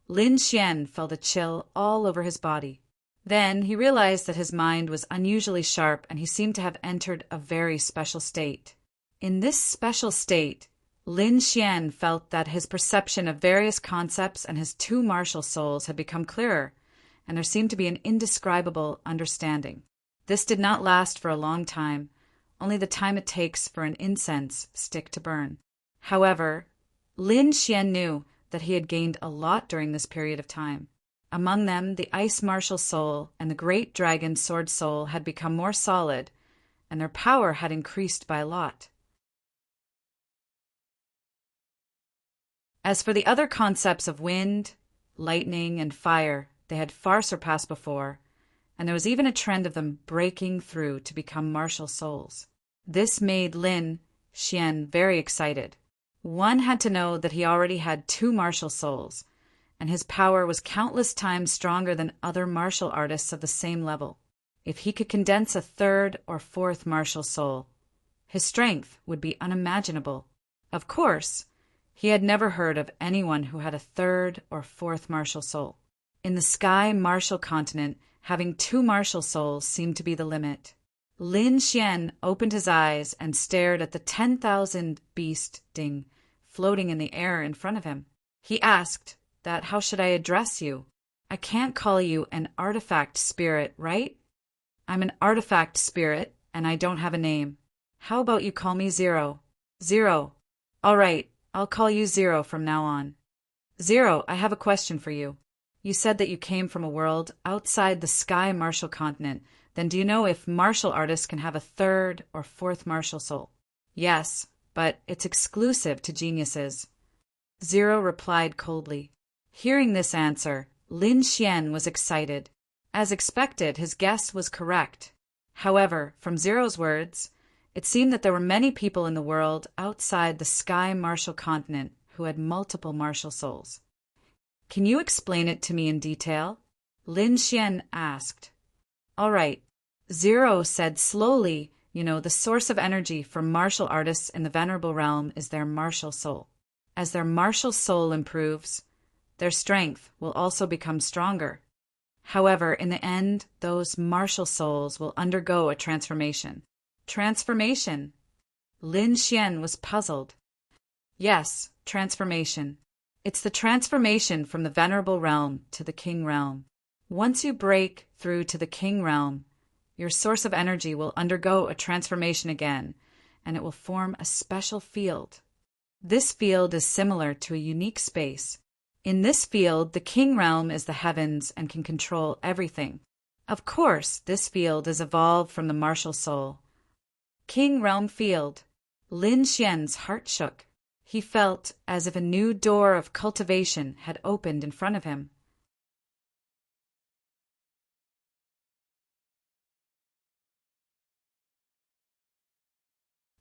Lin Xian felt a chill all over his body. Then he realized that his mind was unusually sharp and he seemed to have entered a very special state. In this special state, Lin Xian felt that his perception of various concepts and his two martial souls had become clearer, and there seemed to be an indescribable understanding. This did not last for a long time, only the time it takes for an incense stick to burn. However, Lin Xian knew that he had gained a lot during this period of time. Among them, the ice martial soul and the great dragon sword soul had become more solid, and their power had increased by a lot. As for the other concepts of wind, lightning, and fire, they had far surpassed before, and there was even a trend of them breaking through to become martial souls. This made Lin Xian very excited. One had to know that he already had two martial souls, and his power was countless times stronger than other martial artists of the same level. If he could condense a third or fourth martial soul, his strength would be unimaginable. Of course, he had never heard of anyone who had a third or fourth martial soul. In the sky martial continent, having two martial souls seemed to be the limit. Lin Xian opened his eyes and stared at the 10,000 beast ding floating in the air in front of him. He asked that, "How should I address you? I can't call you an artifact spirit, right? I'm an artifact spirit, and I don't have a name. How about you call me Zero?" "Zero. All right, I'll call you Zero from now on." "Zero, I have a question for you. You said that you came from a world outside the sky martial continent. Then do you know if martial artists can have a third or fourth martial soul?" "Yes, but it's exclusive to geniuses." Zero replied coldly. Hearing this answer, Lin Xian was excited. As expected, his guess was correct. However, from Zero's words, it seemed that there were many people in the world outside the sky martial continent who had multiple martial souls. "Can you explain it to me in detail?" Lin Xian asked. "All right," Zero said slowly. The source of energy for martial artists in the Venerable Realm is their martial soul. As their martial soul improves, their strength will also become stronger. However, in the end, those martial souls will undergo a transformation. Transformation? Lin Xian was puzzled. Yes, transformation. It's the transformation from the Venerable Realm to the King Realm. Once you break through to the King Realm, your source of energy will undergo a transformation again, and it will form a special field. This field is similar to a unique space. In this field, the King Realm is the heavens and can control everything. Of course, this field is evolved from the martial soul. King Realm Field. Lin Xian's heart shook. He felt as if a new door of cultivation had opened in front of him.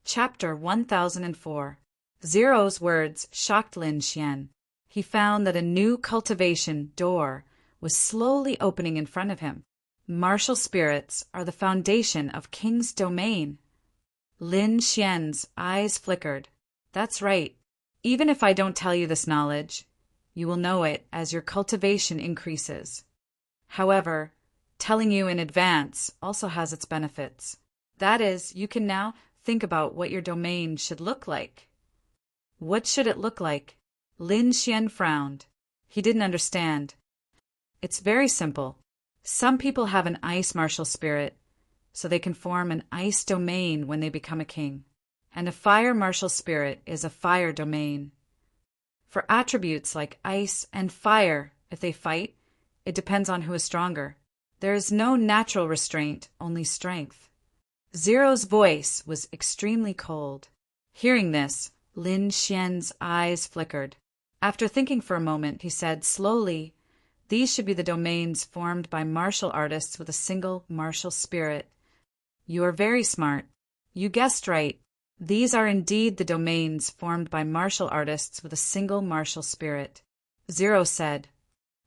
Chapter 1004. Zero's words shocked Lin Xian. He found that a new cultivation door was slowly opening in front of him. Martial spirits are the foundation of King's domain. Lin Xian's eyes flickered. That's right. Even if I don't tell you this knowledge, you will know it as your cultivation increases. However, telling you in advance also has its benefits. That is, you can now think about what your domain should look like. What should it look like? Lin Xian frowned. He didn't understand. It's very simple. Some people have an ice martial spirit, so they can form an ice domain when they become a king. And a fire martial spirit is a fire domain. For attributes like ice and fire, if they fight, it depends on who is stronger. There is no natural restraint, only strength. Zero's voice was extremely cold. Hearing this, Lin Xian's eyes flickered. After thinking for a moment, he said slowly, "These should be the domains formed by martial artists with a single martial spirit." "You are very smart. You guessed right. These are indeed the domains formed by martial artists with a single martial spirit." Zero said,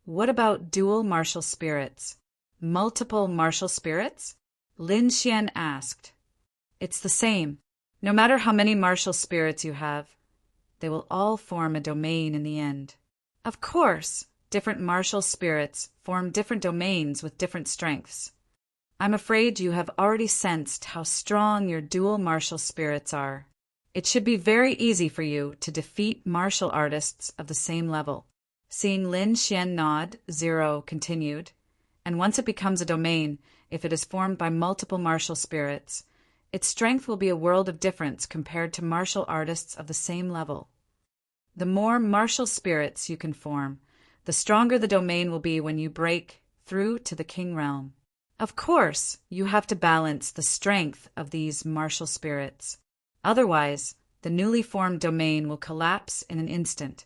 "What about dual martial spirits? Multiple martial spirits?" Lin Xian asked. "It's the same. No matter how many martial spirits you have, they will all form a domain in the end. Of course, different martial spirits form different domains with different strengths. I'm afraid you have already sensed how strong your dual martial spirits are. It should be very easy for you to defeat martial artists of the same level." Seeing Lin Xian nod, Zero continued, "And once it becomes a domain, if it is formed by multiple martial spirits, its strength will be a world of difference compared to martial artists of the same level. The more martial spirits you can form, the stronger the domain will be when you break through to the King Realm. Of course, you have to balance the strength of these martial spirits. Otherwise, the newly formed domain will collapse in an instant."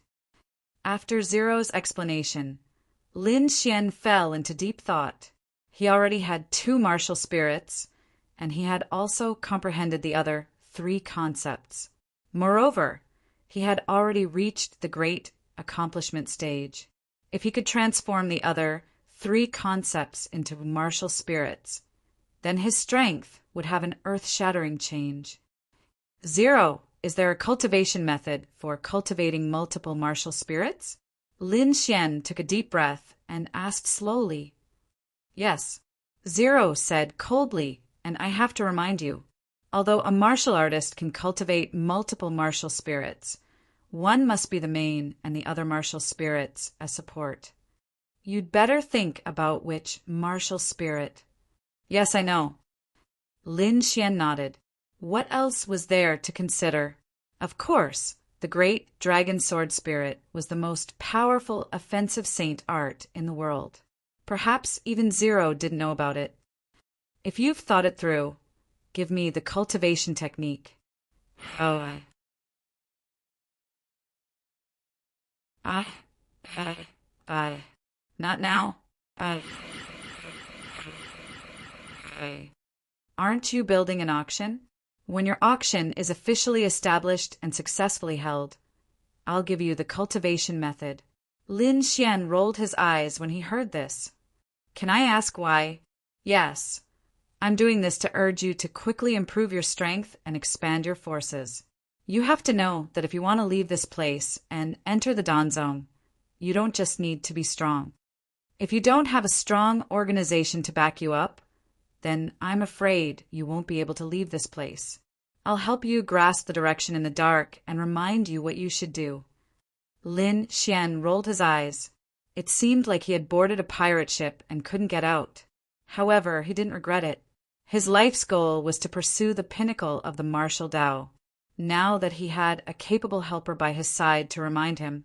After Zero's explanation, Lin Xian fell into deep thought. He already had two martial spirits, and he had also comprehended the other three concepts. Moreover, He had already reached the great accomplishment stage. If he could transform the other 3 concepts into martial spirits, then his strength would have an earth-shattering change. 0. Is there a cultivation method for cultivating multiple martial spirits? Lin Xian took a deep breath and asked slowly. Yes. 0 said coldly, and I have to remind you, although a martial artist can cultivate multiple martial spirits, one must be the main and the other martial spirits as support. You'd better think about which martial spirit. Yes, I know. Lin Xian nodded. What else was there to consider? Of course, the great dragon sword spirit was the most powerful offensive saint art in the world. Perhaps even 0 didn't know about it. If you've thought it through, give me the cultivation technique. Oh, not now. Aren't you building an auction? When your auction is officially established and successfully held, I'll give you the cultivation method. Lin Xian rolled his eyes when he heard this. Can I ask why? Yes. I'm doing this to urge you to quickly improve your strength and expand your forces. You have to know that if you want to leave this place and enter the Dawn Zone, you don't just need to be strong. If you don't have a strong organization to back you up, then I'm afraid you won't be able to leave this place. I'll help you grasp the direction in the dark and remind you what you should do. Lin Xian rolled his eyes. It seemed like he had boarded a pirate ship and couldn't get out. However, he didn't regret it. His life's goal was to pursue the pinnacle of the martial Tao. Now that he had a capable helper by his side to remind him,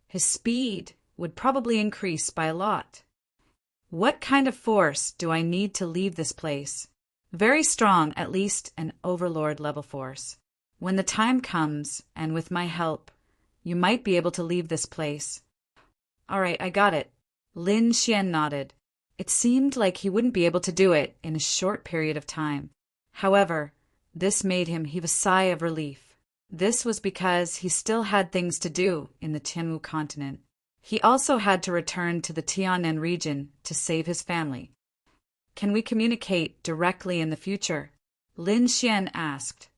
his speed would probably increase by a lot. What kind of force do I need to leave this place? Very strong, at least an overlord-level force. When the time comes, and with my help, you might be able to leave this place. All right, I got it. Lin Xian nodded. It seemed like he wouldn't be able to do it in a short period of time. However, this made him heave a sigh of relief. This was because he still had things to do in the Tianwu continent. He also had to return to the Tianan region to save his family. Can we communicate directly in the future? Lin Xian asked.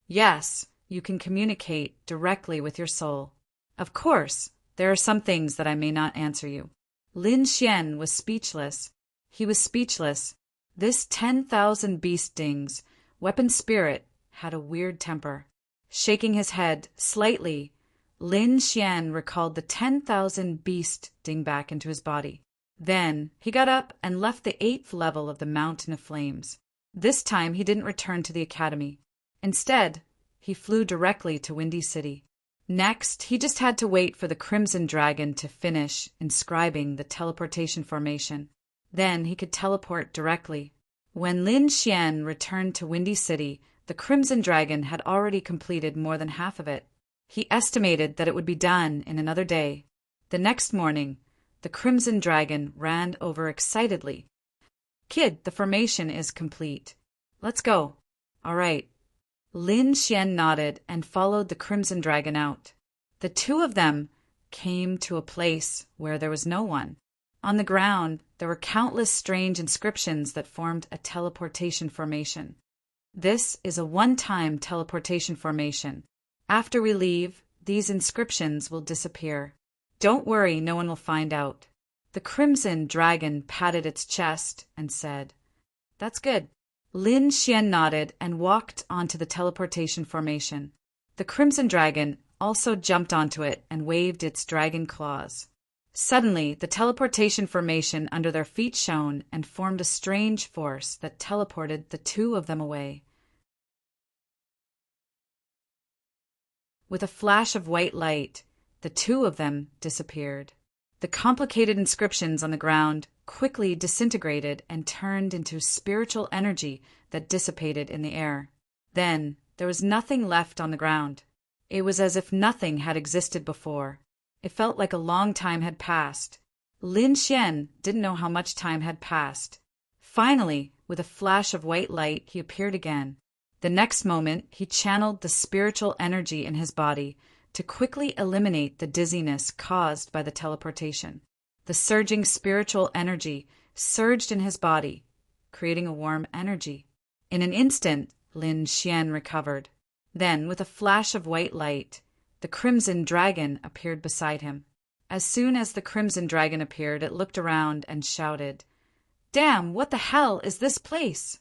Yes, you can communicate directly with your soul. Of course, there are some things that I may not answer you. Lin Xian was speechless. He was speechless. This 10,000 beast dings, weapon spirit, had a weird temper. Shaking his head slightly, Lin Xian recalled the 10,000 beast dingback into his body. Then he got up and left the 8th level of the Mountain of Flames. This time he didn't return to the academy. Instead, he flew directly to Windy City. Next, he just had to wait for the Crimson Dragon to finish inscribing the teleportation formation. Then he could teleport directly. When Lin Xian returned to Windy City, the Crimson Dragon had already completed more than half of it. He estimated that it would be done in another day. The next morning, the Crimson Dragon ran over excitedly. Kid, the formation is complete. Let's go. All right. Lin Xian nodded and followed the Crimson Dragon out. The two of them came to a place where there was no one. On the ground, there were countless strange inscriptions that formed a teleportation formation. This is a one-time teleportation formation. After we leave, these inscriptions will disappear. Don't worry, no one will find out. The Crimson Dragon patted its chest and said, That's good. Lin Xian nodded and walked onto the teleportation formation. The Crimson Dragon also jumped onto it and waved its dragon claws. Suddenly, the teleportation formation under their feet shone and formed a strange force that teleported the two of them away. With a flash of white light, the two of them disappeared. The complicated inscriptions on the ground quickly disintegrated and turned into spiritual energy that dissipated in the air. Then, there was nothing left on the ground. It was as if nothing had existed before. It felt like a long time had passed. Lin Xian didn't know how much time had passed. Finally, with a flash of white light, he appeared again. The next moment, he channeled the spiritual energy in his body to quickly eliminate the dizziness caused by the teleportation. The surging spiritual energy surged in his body, creating a warm energy. In an instant, Lin Xian recovered. Then, with a flash of white light, the Crimson Dragon appeared beside him. As soon as the Crimson Dragon appeared, it looked around and shouted, "Damn, what the hell is this place?"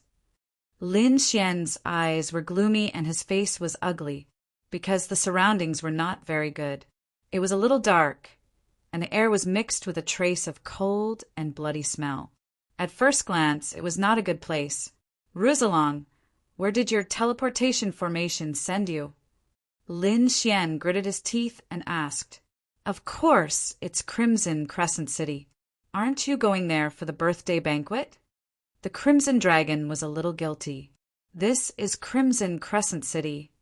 Lin Xian's eyes were gloomy and his face was ugly, because the surroundings were not very good. It was a little dark, and the air was mixed with a trace of cold and bloody smell. At first glance, it was not a good place. "Ruzalong, where did your teleportation formation send you?" Lin Xian gritted his teeth and asked. "Of course, it's Crimson Crescent City. Aren't you going there for the birthday banquet?" The Crimson Dragon was a little guilty. "This is Crimson Crescent City."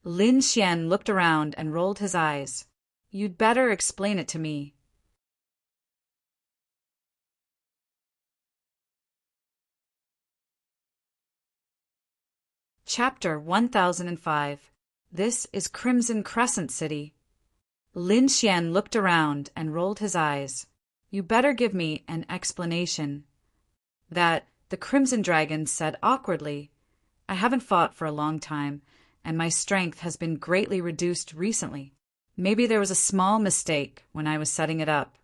Lin Xian looked around and rolled his eyes. "You'd better explain it to me." Chapter 1005. This is Crimson Crescent City. Lin Xian looked around and rolled his eyes. "You better give me an explanation." That, the Crimson Dragon said awkwardly. "I haven't fought for a long time, and my strength has been greatly reduced recently. Maybe there was a small mistake when I was setting it up."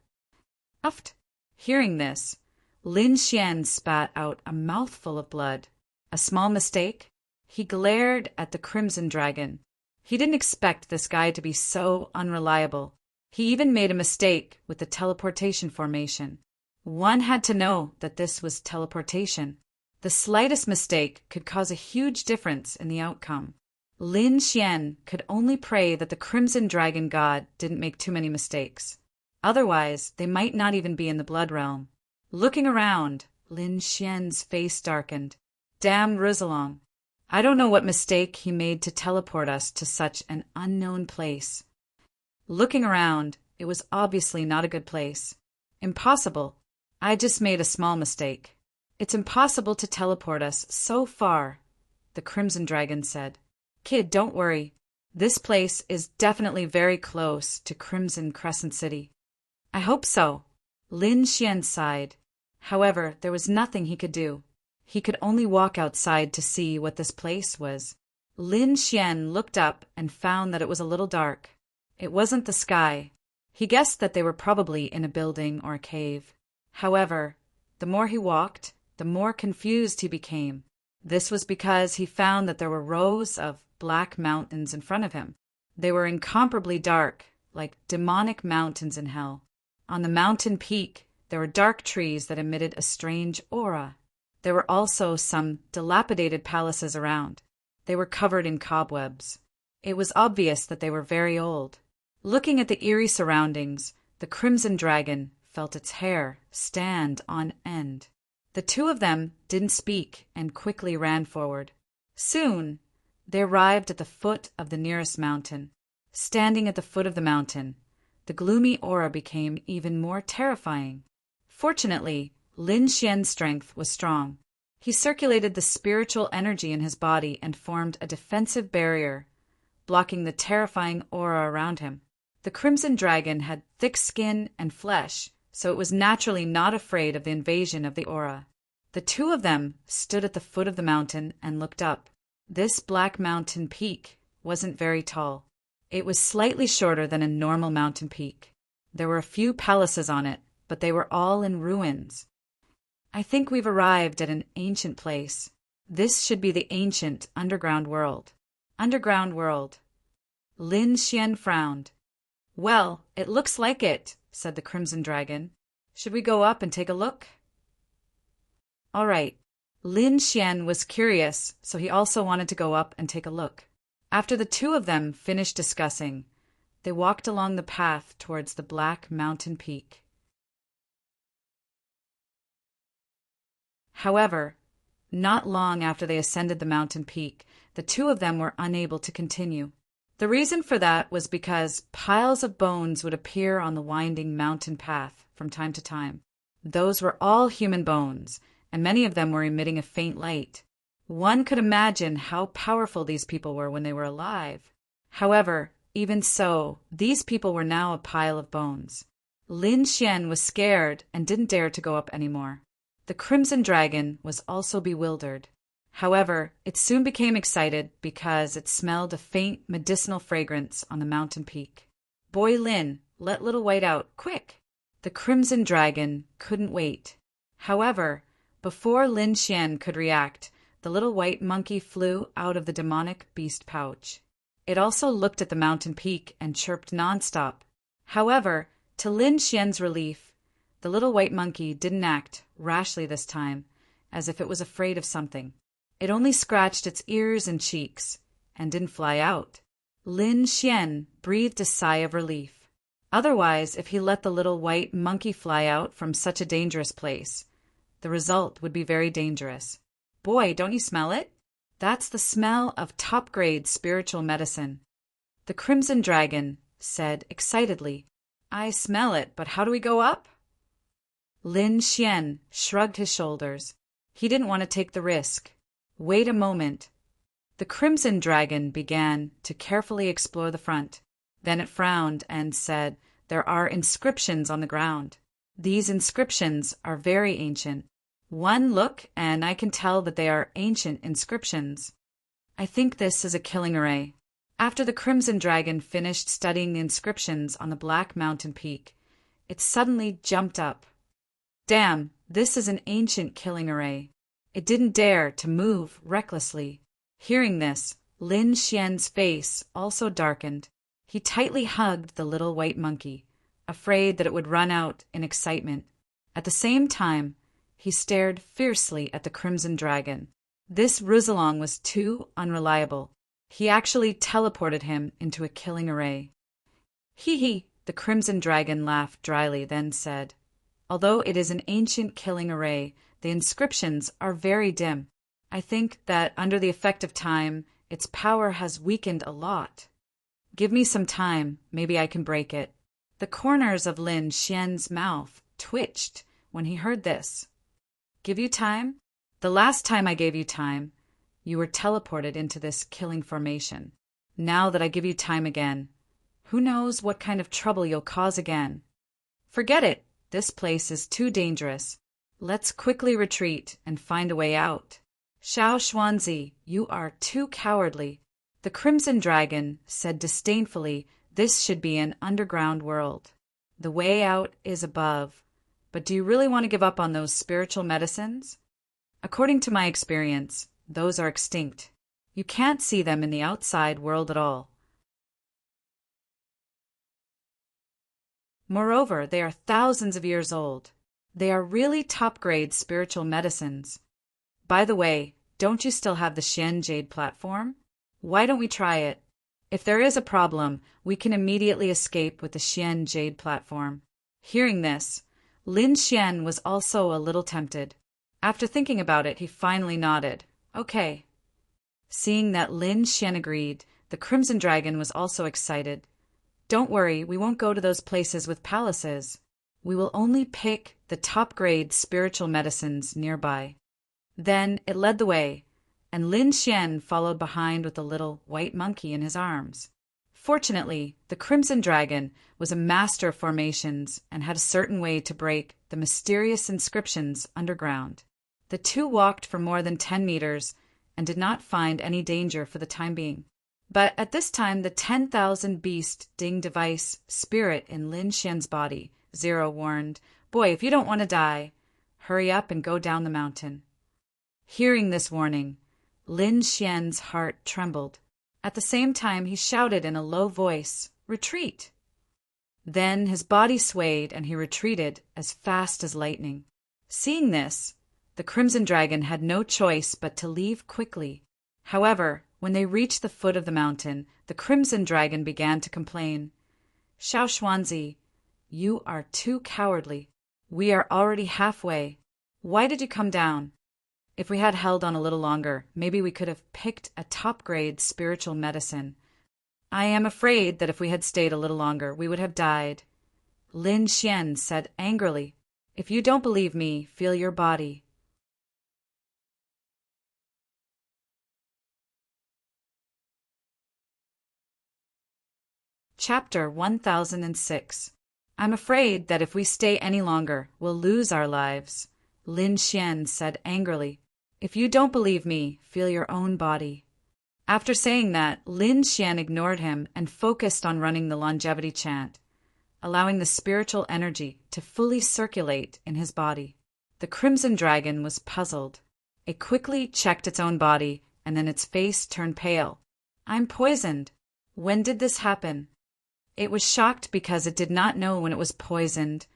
Uft. Hearing this, Lin Xian spat out a mouthful of blood. A small mistake? He glared at the Crimson Dragon. He didn't expect this guy to be so unreliable. He even made a mistake with the teleportation formation. One had to know that this was teleportation. The slightest mistake could cause a huge difference in the outcome. Lin Xian could only pray that the Crimson Dragon God didn't make too many mistakes. Otherwise, they might not even be in the Blood Realm. Looking around, Lin Xian's face darkened. "Damn Ruzalong. I don't know what mistake he made to teleport us to such an unknown place." Looking around, it was obviously not a good place. "Impossible. I just made a small mistake. It's impossible to teleport us so far," the Crimson Dragon said. "Kid, don't worry. This place is definitely very close to Crimson Crescent City." "I hope so." Lin Xian sighed. However, there was nothing he could do. He could only walk outside to see what this place was. Lin Xian looked up and found that it was a little dark. It wasn't the sky. He guessed that they were probably in a building or a cave. However, the more he walked, the more confused he became. This was because he found that there were rows of black mountains in front of him. They were incomparably dark, like demonic mountains in hell. On the mountain peak, there were dark trees that emitted a strange aura. There were also some dilapidated palaces around. They were covered in cobwebs. It was obvious that they were very old. Looking at the eerie surroundings, the Crimson Dragon felt its hair stand on end. The two of them didn't speak and quickly ran forward. Soon, they arrived at the foot of the nearest mountain. Standing at the foot of the mountain, the gloomy aura became even more terrifying. Fortunately, Lin Xian's strength was strong. He circulated the spiritual energy in his body and formed a defensive barrier, blocking the terrifying aura around him. The Crimson Dragon had thick skin and flesh, so it was naturally not afraid of the invasion of the aura. The two of them stood at the foot of the mountain and looked up. This black mountain peak wasn't very tall. It was slightly shorter than a normal mountain peak. There were a few palaces on it, but they were all in ruins. "I think we've arrived at an ancient place. This should be the ancient underground world." Underground world. Lin Xian frowned. "Well, it looks like it," said the Crimson Dragon. "Should we go up and take a look?" All right. Lin Xian was curious, so he also wanted to go up and take a look. After the two of them finished discussing, they walked along the path towards the black mountain peak. However, not long after they ascended the mountain peak, the two of them were unable to continue. The reason for that was because piles of bones would appear on the winding mountain path from time to time. Those were all human bones, and many of them were emitting a faint light. One could imagine how powerful these people were when they were alive. However, Even so, these people were now a pile of bones. Lin Xian was scared and didn't dare to go up anymore. The Crimson Dragon was also bewildered. However, it soon became excited because it smelled a faint medicinal fragrance on the mountain peak. "Boy Lin, let Little White out, quick!" The Crimson Dragon couldn't wait. However, before Lin Xian could react, the little white monkey flew out of the demonic beast pouch. It also looked at the mountain peak and chirped nonstop. However, to Lin Xian's relief, the little white monkey didn't act rashly this time, as if it was afraid of something. It only scratched its ears and cheeks, and didn't fly out. Lin Xian breathed a sigh of relief. Otherwise, if he let the little white monkey fly out from such a dangerous place, the result would be very dangerous. "Boy, don't you smell it? That's the smell of top-grade spiritual medicine," the Crimson Dragon said excitedly. "I smell it, but how do we go up?" Lin Xian shrugged his shoulders. He didn't want to take the risk. Wait a moment. The Crimson Dragon began to carefully explore the front. Then it frowned and said, "There are inscriptions on the ground. These inscriptions are very ancient. One look and I can tell that they are ancient inscriptions. I think this is a killing array." After the Crimson Dragon finished studying the inscriptions on the Black Mountain peak, it suddenly jumped up. "Damn, this is an ancient killing array." It didn't dare to move recklessly. Hearing this, Lin Xian's face also darkened. He tightly hugged the little white monkey, afraid that it would run out in excitement. At the same time, he stared fiercely at the Crimson Dragon. This Rizalong was too unreliable. He actually teleported him into a killing array. "Hee hee," the Crimson Dragon laughed dryly, then said, "Although it is an ancient killing array, the inscriptions are very dim. I think that under the effect of time, its power has weakened a lot. Give me some time, maybe I can break it." The corners of Lin Xian's mouth twitched when he heard this. "Give you time? The last time I gave you time, you were teleported into this killing formation. Now that I give you time again, who knows what kind of trouble you'll cause again? Forget it. This place is too dangerous. Let's quickly retreat and find a way out." "Xiao Xuanzi, you are too cowardly," the Crimson Dragon said disdainfully. "This should be an underground world. The way out is above. But do you really want to give up on those spiritual medicines? According to my experience, those are extinct. You can't see them in the outside world at all. Moreover, they are thousands of years old. They are really top-grade spiritual medicines. By the way, don't you still have the Xian Jade platform? Why don't we try it? If there is a problem, we can immediately escape with the Xian Jade platform." Hearing this, Lin Xian was also a little tempted. After thinking about it, he finally nodded. "Okay." Seeing that Lin Xian agreed, the Crimson Dragon was also excited. "Don't worry, we won't go to those places with palaces. We will only pick the top-grade spiritual medicines nearby." Then it led the way, and Lin Xian followed behind with the little white monkey in his arms. Fortunately, the Crimson Dragon was a master of formations and had a certain way to break the mysterious inscriptions underground. The two walked for more than 10 meters and did not find any danger for the time being. But at this time, the 10,000 beast ding device spirit in Lin Xian's body, Zero warned, "Boy, if you don't want to die, hurry up and go down the mountain." Hearing this warning, Lin Xian's heart trembled. At the same time, he shouted in a low voice, "Retreat!" Then his body swayed and he retreated as fast as lightning. Seeing this, the Crimson Dragon had no choice but to leave quickly. However, when they reached the foot of the mountain, the Crimson Dragon began to complain. "Xiao Xuanzi, you are too cowardly. We are already halfway. Why did you come down? If we had held on a little longer, maybe we could have picked a top-grade spiritual medicine. I am afraid that if we had stayed a little longer, we would have died." Lin Xian said angrily, "If you don't believe me, feel your body. Chapter 1006. I'm afraid that if we stay any longer, we'll lose our lives, Lin Xian said angrily. If you don't believe me, feel your own body. After saying that, Lin Xian ignored him and focused on running the longevity chant, allowing the spiritual energy to fully circulate in his body. The Crimson Dragon was puzzled. It quickly checked its own body, and then its face turned pale. I'm poisoned. When did this happen? It was shocked because it did not know when it was poisoned,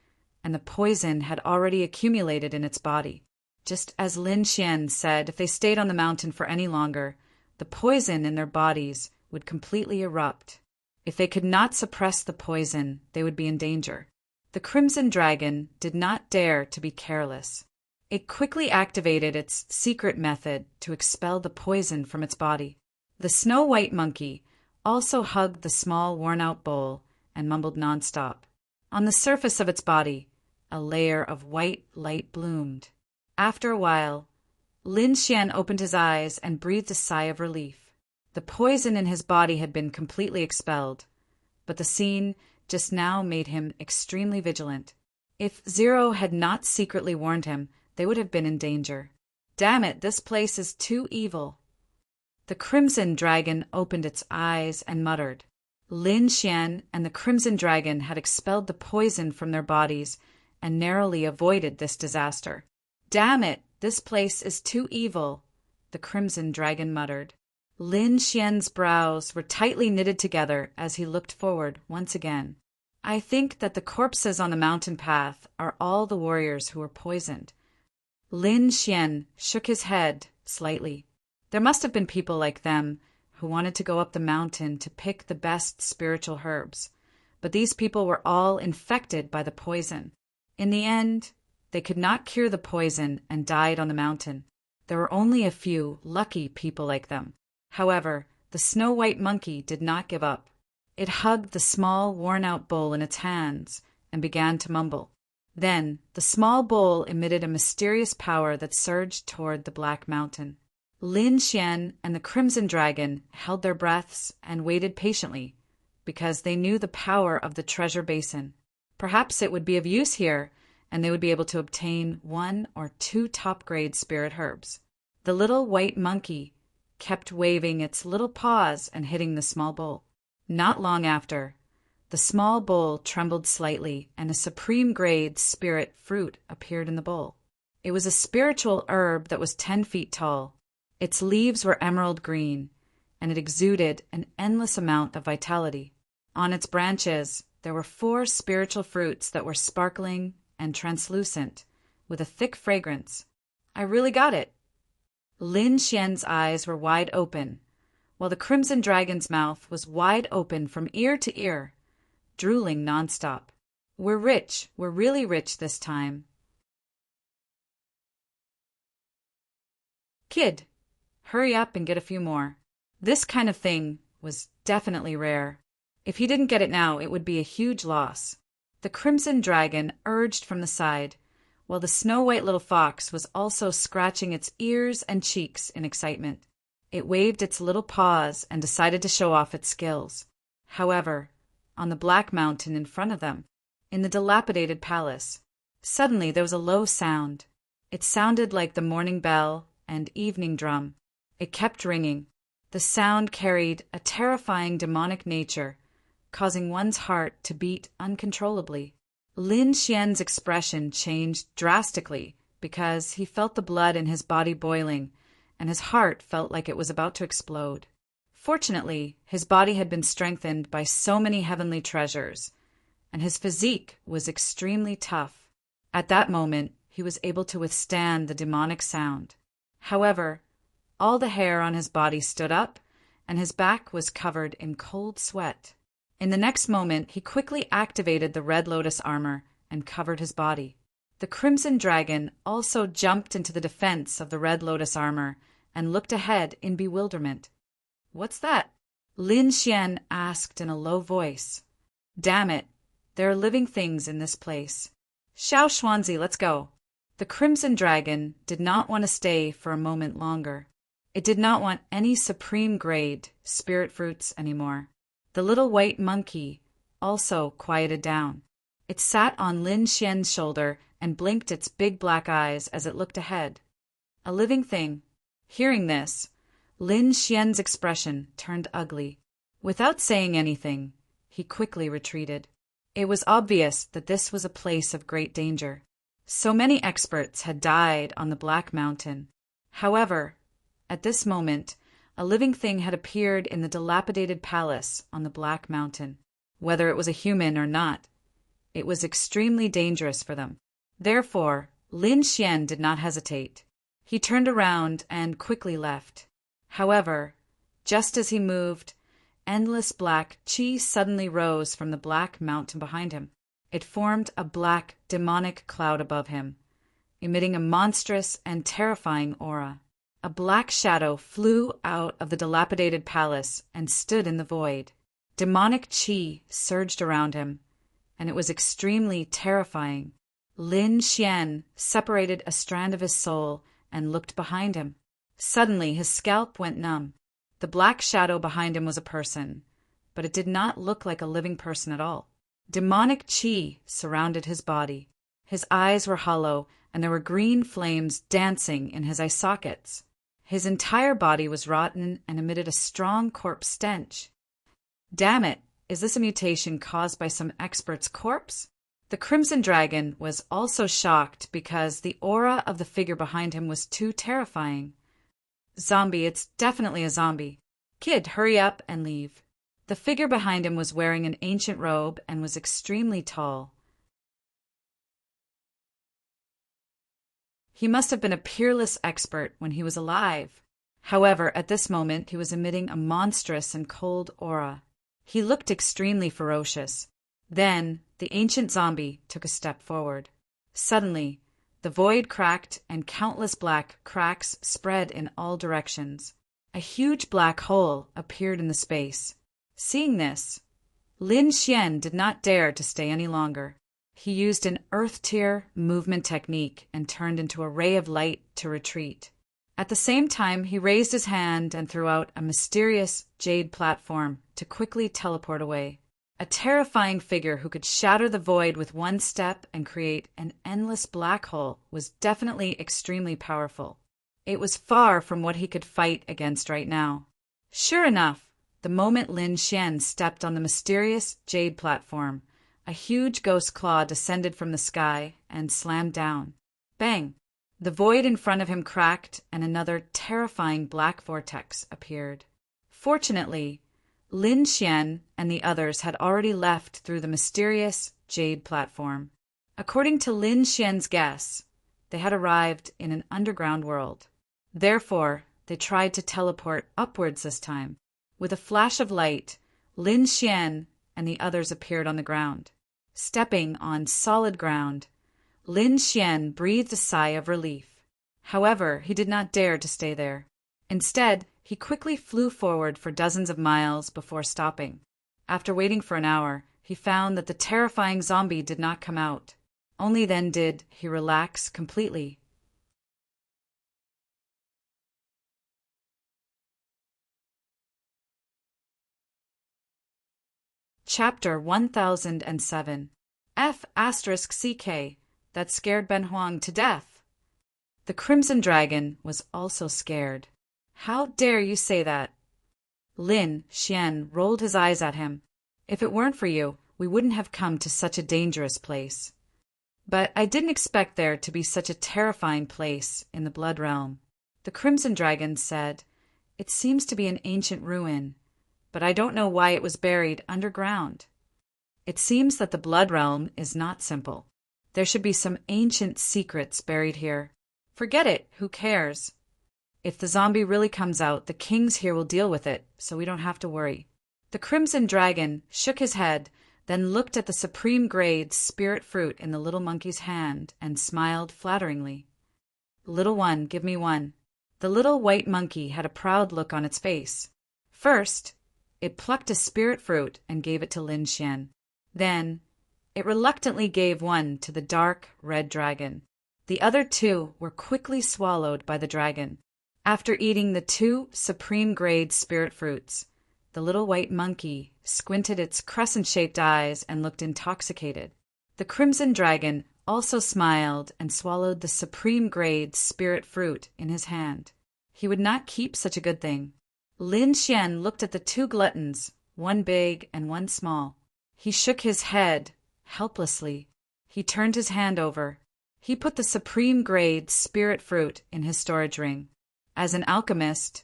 and the poison had already accumulated in its body. Just as Lin Xian said, if they stayed on the mountain for any longer, the poison in their bodies would completely erupt. If they could not suppress the poison, they would be in danger. The Crimson Dragon did not dare to be careless. It quickly activated its secret method to expel the poison from its body. The Snow-White Monkey also hugged the small worn-out bowl and mumbled nonstop. On the surface of its body, a layer of white light bloomed. After a while, Lin Xian opened his eyes and breathed a sigh of relief. The poison in his body had been completely expelled, but the scene just now made him extremely vigilant. If Zero had not secretly warned him, they would have been in danger. Damn it, this place is too evil. The Crimson Dragon opened its eyes and muttered. Lin Xian and the Crimson Dragon had expelled the poison from their bodies and narrowly avoided this disaster. Damn it, this place is too evil, the Crimson Dragon muttered. Lin Xian's brows were tightly knitted together as he looked forward once again. I think that the corpses on the mountain path are all the warriors who were poisoned. Lin Xian shook his head slightly. There must have been people like them who wanted to go up the mountain to pick the best spiritual herbs, but these people were all infected by the poison. In the end, they could not cure the poison and died on the mountain. There were only a few lucky people like them. However, the Snow-White Monkey did not give up. It hugged the small, worn-out bowl in its hands and began to mumble. Then, the small bowl emitted a mysterious power that surged toward the Black Mountain. Lin Xian and the Crimson Dragon held their breaths and waited patiently, because they knew the power of the treasure basin. Perhaps it would be of use here, and they would be able to obtain 1 or 2 top-grade spirit herbs. The little white monkey kept waving its little paws and hitting the small bowl. Not long after, the small bowl trembled slightly, and a supreme-grade spirit fruit appeared in the bowl. It was a spiritual herb that was 10 feet tall. Its leaves were emerald green, and it exuded an endless amount of vitality. On its branches, there were 4 spiritual fruits that were sparkling and translucent, with a thick fragrance. I really got it. Lin Xian's eyes were wide open, while the Crimson Dragon's mouth was wide open from ear to ear, drooling nonstop. We're rich. We're really rich this time. Kid, hurry up and get a few more. This kind of thing was definitely rare. If he didn't get it now, it would be a huge loss. The Crimson Dragon urged from the side, while the snow-white little fox was also scratching its ears and cheeks in excitement. It waved its little paws and decided to show off its skills. However, on the Black Mountain in front of them, in the dilapidated palace, suddenly there was a low sound. It sounded like the morning bell and evening drum. It kept ringing. The sound carried a terrifying demonic nature, causing one's heart to beat uncontrollably. Lin Xian's expression changed drastically because he felt the blood in his body boiling, and his heart felt like it was about to explode. Fortunately, his body had been strengthened by so many heavenly treasures, and his physique was extremely tough. At that moment, he was able to withstand the demonic sound. However, all the hair on his body stood up, and his back was covered in cold sweat. In the next moment, he quickly activated the Red Lotus armor and covered his body. The Crimson Dragon also jumped into the defense of the Red Lotus armor and looked ahead in bewilderment. What's that? Lin Xian asked in a low voice. Damn it, there are living things in this place. Xiao Xuanzi, let's go. The Crimson Dragon did not want to stay for a moment longer. It did not want any supreme grade spirit fruits anymore. The little white monkey also quieted down. It sat on Lin Xian's shoulder and blinked its big black eyes as it looked ahead. A living thing. Hearing this, Lin Xian's expression turned ugly. Without saying anything, he quickly retreated. It was obvious that this was a place of great danger. So many experts had died on the Black Mountain. However, at this moment, a living thing had appeared in the dilapidated palace on the Black Mountain. Whether it was a human or not, it was extremely dangerous for them. Therefore, Lin Xian did not hesitate. He turned around and quickly left. However, just as he moved, endless black qi suddenly rose from the Black Mountain behind him. It formed a black, demonic cloud above him, emitting a monstrous and terrifying aura. A black shadow flew out of the dilapidated palace and stood in the void. Demonic qi surged around him, and it was extremely terrifying. Lin Xian separated a strand of his soul and looked behind him. Suddenly, his scalp went numb. The black shadow behind him was a person, but it did not look like a living person at all. Demonic qi surrounded his body. His eyes were hollow, and there were green flames dancing in his eye sockets. His entire body was rotten and emitted a strong corpse stench. Damn it, is this a mutation caused by some expert's corpse? The Crimson Dragon was also shocked because the aura of the figure behind him was too terrifying. Zombie, it's definitely a zombie. Kid, hurry up and leave. The figure behind him was wearing an ancient robe and was extremely tall. He must have been a peerless expert when he was alive. However, at this moment he was emitting a monstrous and cold aura. He looked extremely ferocious. Then, the ancient zombie took a step forward. Suddenly, the void cracked and countless black cracks spread in all directions. A huge black hole appeared in the space. Seeing this, Lin Xian did not dare to stay any longer. He used an earth tier movement technique and turned into a ray of light to retreat. At the same time, he raised his hand and threw out a mysterious jade platform to quickly teleport away. A terrifying figure who could shatter the void with one step and create an endless black hole was definitely extremely powerful. It was far from what he could fight against right now. Sure enough, the moment Lin Xian stepped on the mysterious jade platform, a huge ghost claw descended from the sky and slammed down. Bang! The void in front of him cracked and another terrifying black vortex appeared. Fortunately, Lin Xian and the others had already left through the mysterious jade platform. According to Lin Xian's guess, they had arrived in an underground world. Therefore, they tried to teleport upwards this time. With a flash of light, Lin Xian and the others appeared on the ground. Stepping on solid ground, Lin Xian breathed a sigh of relief. However, he did not dare to stay there. Instead, he quickly flew forward for dozens of miles before stopping. After waiting for an hour, he found that the terrifying zombie did not come out. Only then did he relax completely. Chapter 1007. F*CK. That scared Ben Huang to death. The Crimson Dragon was also scared. How dare you say that? Lin Xian rolled his eyes at him. If it weren't for you, we wouldn't have come to such a dangerous place. But I didn't expect there to be such a terrifying place in the Blood Realm. The Crimson Dragon said, It seems to be an ancient ruin, but I don't know why it was buried underground. It seems that the Blood Realm is not simple. There should be some ancient secrets buried here. Forget it, who cares? If the zombie really comes out, the kings here will deal with it, so we don't have to worry. The Crimson Dragon shook his head, then looked at the supreme grade spirit fruit in the little monkey's hand and smiled flatteringly. Little one, give me one. The little white monkey had a proud look on its face. First, it plucked a spirit fruit and gave it to Lin Xian. Then, it reluctantly gave one to the dark red dragon. The other two were quickly swallowed by the dragon. After eating the two supreme grade spirit fruits, the little white monkey squinted its crescent-shaped eyes and looked intoxicated. The crimson dragon also smiled and swallowed the supreme-grade spirit fruit in his hand. He would not keep such a good thing. Lin Xian looked at the two gluttons, one big and one small. He shook his head helplessly. He turned his hand over. He put the supreme-grade spirit fruit in his storage ring. As an alchemist,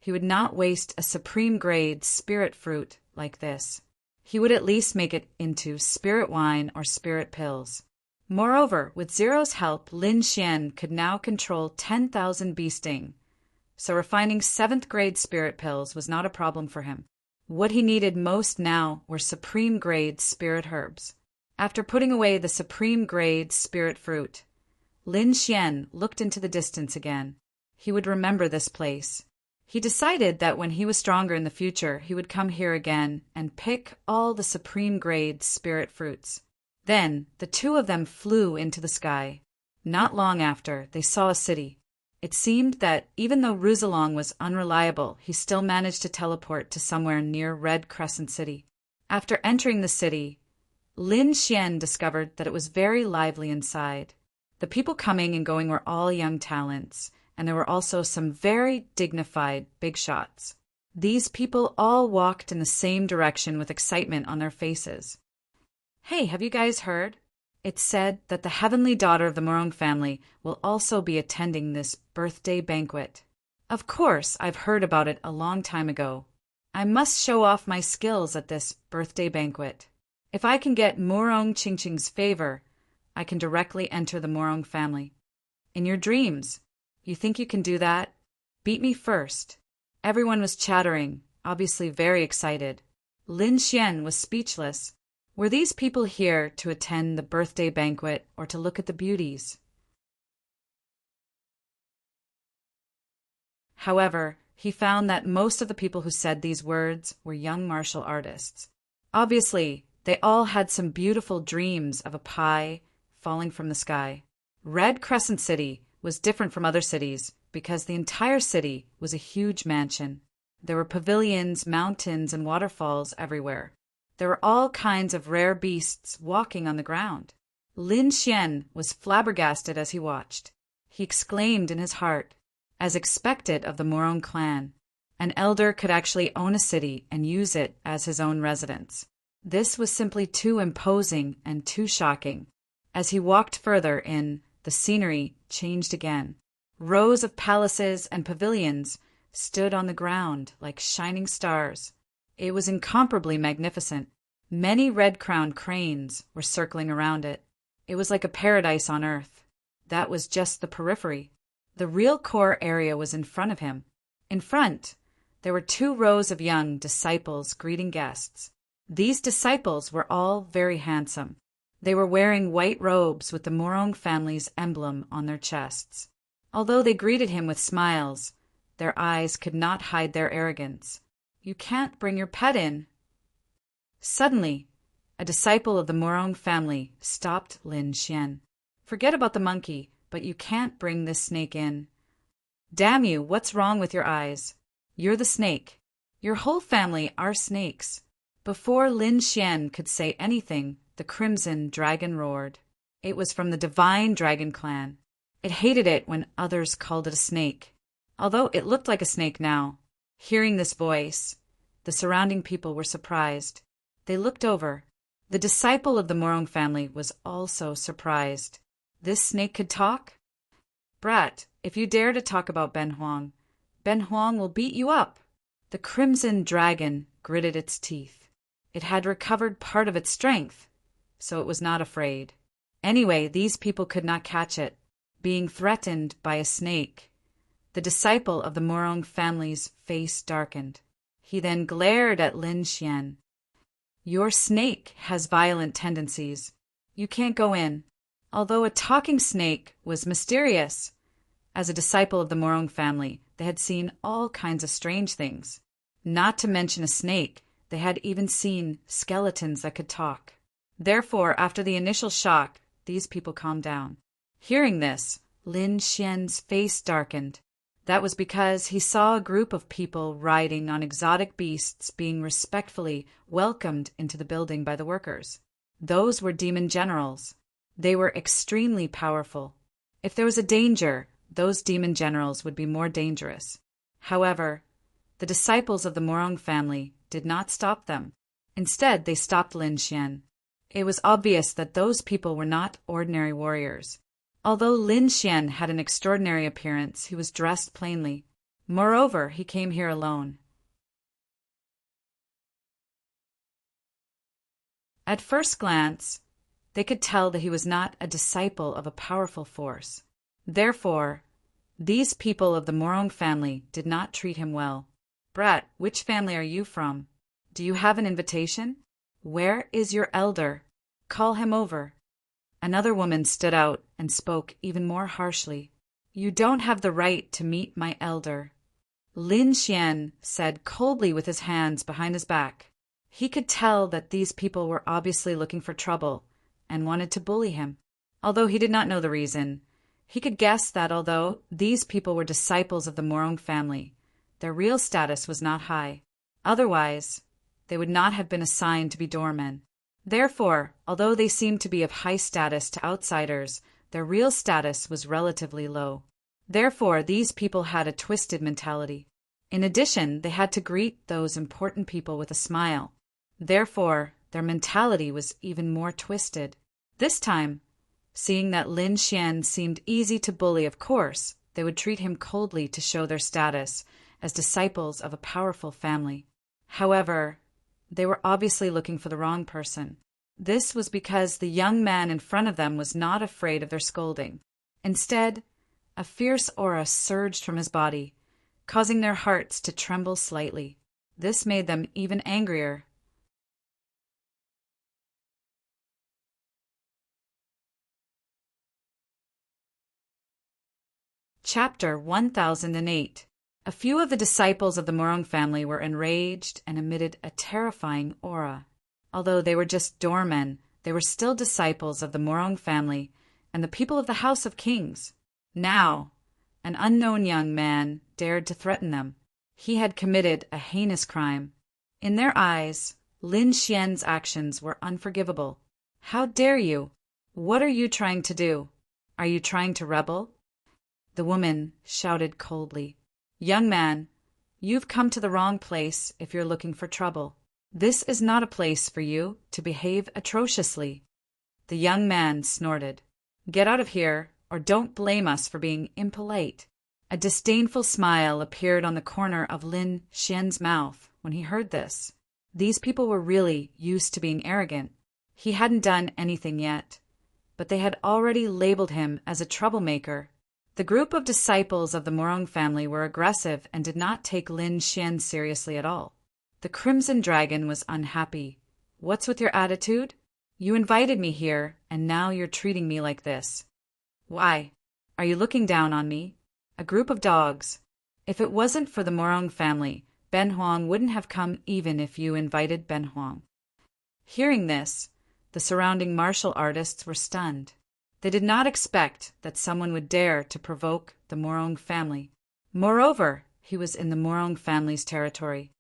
he would not waste a supreme-grade spirit fruit like this. He would at least make it into spirit wine or spirit pills. Moreover, with Zero's help, Lin Xian could now control 10,000 bee sting, so refining 7th-grade spirit pills was not a problem for him. What he needed most now were supreme-grade spirit herbs. After putting away the supreme-grade spirit fruit, Lin Xian looked into the distance again. He would remember this place. He decided that when he was stronger in the future, he would come here again and pick all the supreme-grade spirit fruits. Then the two of them flew into the sky. Not long after, they saw a city. It seemed that even though Ruzalong was unreliable, he still managed to teleport to somewhere near Red Crescent City. After entering the city, Lin Xian discovered that it was very lively inside. The people coming and going were all young talents, and there were also some very dignified big shots. These people all walked in the same direction with excitement on their faces. Hey, have you guys heard? It's said that the heavenly daughter of the Morong family will also be attending this birthday banquet. Of course, I've heard about it a long time ago. I must show off my skills at this birthday banquet. If I can get Morong Chingching's favor, I can directly enter the Morong family. In your dreams, you think you can do that? Beat me first. Everyone was chattering, obviously very excited. Lin Xian was speechless. Were these people here to attend the birthday banquet or to look at the beauties? However, he found that most of the people who said these words were young martial artists. Obviously, they all had some beautiful dreams of a pie falling from the sky. Red Crescent City was different from other cities because the entire city was a huge mansion. There were pavilions, mountains, and waterfalls everywhere. There were all kinds of rare beasts walking on the ground. Lin Xian was flabbergasted as he watched. He exclaimed in his heart, as expected of the Morong clan, an elder could actually own a city and use it as his own residence. This was simply too imposing and too shocking. As he walked further in, the scenery changed again. Rows of palaces and pavilions stood on the ground like shining stars. It was incomparably magnificent. Many red-crowned cranes were circling around it. It was like a paradise on earth. That was just the periphery. The real core area was in front of him. In front, there were 2 rows of young disciples greeting guests. These disciples were all very handsome. They were wearing white robes with the Morong family's emblem on their chests. Although they greeted him with smiles, their eyes could not hide their arrogance. You can't bring your pet in. Suddenly, a disciple of the Morong family stopped Lin Xian. Forget about the monkey, but you can't bring this snake in. Damn you, what's wrong with your eyes? You're the snake. Your whole family are snakes. Before Lin Xian could say anything, the crimson dragon roared. It was from the divine dragon clan. It hated it when others called it a snake, although it looked like a snake now. Hearing this voice, the surrounding people were surprised. They looked over. The disciple of the Morong family was also surprised. This snake could talk? Brat, if you dare to talk about Ben Huang will beat you up. The crimson dragon gritted its teeth. It had recovered part of its strength, so it was not afraid. Anyway, these people could not catch it. Being threatened by a snake, the disciple of the Morong family's face darkened. He then glared at Lin Xian. Your snake has violent tendencies. You can't go in. Although a talking snake was mysterious, as a disciple of the Morong family, they had seen all kinds of strange things. Not to mention a snake, they had even seen skeletons that could talk. Therefore, after the initial shock, these people calmed down. Hearing this, Lin Xian's face darkened. That was because he saw a group of people riding on exotic beasts being respectfully welcomed into the building by the workers. Those were demon generals. They were extremely powerful. If there was a danger, those demon generals would be more dangerous. However, the disciples of the Morong family did not stop them. Instead, they stopped Lin Xian. It was obvious that those people were not ordinary warriors. Although Lin Xian had an extraordinary appearance, he was dressed plainly. Moreover, he came here alone. At first glance, they could tell that he was not a disciple of a powerful force. Therefore, these people of the Morong family did not treat him well. "Brat, which family are you from? Do you have an invitation? Where is your elder? Call him over." Another woman stood out and spoke even more harshly. "You don't have the right to meet my elder," Lin Xian said coldly with his hands behind his back. He could tell that these people were obviously looking for trouble and wanted to bully him. Although he did not know the reason, he could guess that although these people were disciples of the Morong family, their real status was not high. Otherwise, they would not have been assigned to be doormen. Therefore, although they seemed to be of high status to outsiders, their real status was relatively low. Therefore, these people had a twisted mentality. In addition, they had to greet those important people with a smile. Therefore, their mentality was even more twisted. This time, seeing that Lin Xian seemed easy to bully, of course, they would treat him coldly to show their status as disciples of a powerful family. However, they were obviously looking for the wrong person. This was because the young man in front of them was not afraid of their scolding. Instead, a fierce aura surged from his body, causing their hearts to tremble slightly. This made them even angrier. Chapter 1008. A few of the disciples of the Morong family were enraged and emitted a terrifying aura. Although they were just doormen, they were still disciples of the Morong family and the people of the House of Kings. Now, an unknown young man dared to threaten them. He had committed a heinous crime. In their eyes, Lin Xian's actions were unforgivable. "How dare you? What are you trying to do? Are you trying to rebel?" The woman shouted coldly. "Young man, you've come to the wrong place if you're looking for trouble. This is not a place for you to behave atrociously." The young man snorted. "Get out of here, or don't blame us for being impolite." A disdainful smile appeared on the corner of Lin Xian's mouth when he heard this. These people were really used to being arrogant. He hadn't done anything yet, but they had already labeled him as a troublemaker. The group of disciples of the Morong family were aggressive and did not take Lin Xian seriously at all. The Crimson Dragon was unhappy. "What's with your attitude? You invited me here, and now you're treating me like this. Why? Are you looking down on me? A group of dogs. If it wasn't for the Morong family, Ben Huang wouldn't have come even if you invited Ben Huang." Hearing this, the surrounding martial artists were stunned. They did not expect that someone would dare to provoke the Morong family. Moreover, he was in the Morong family's territory.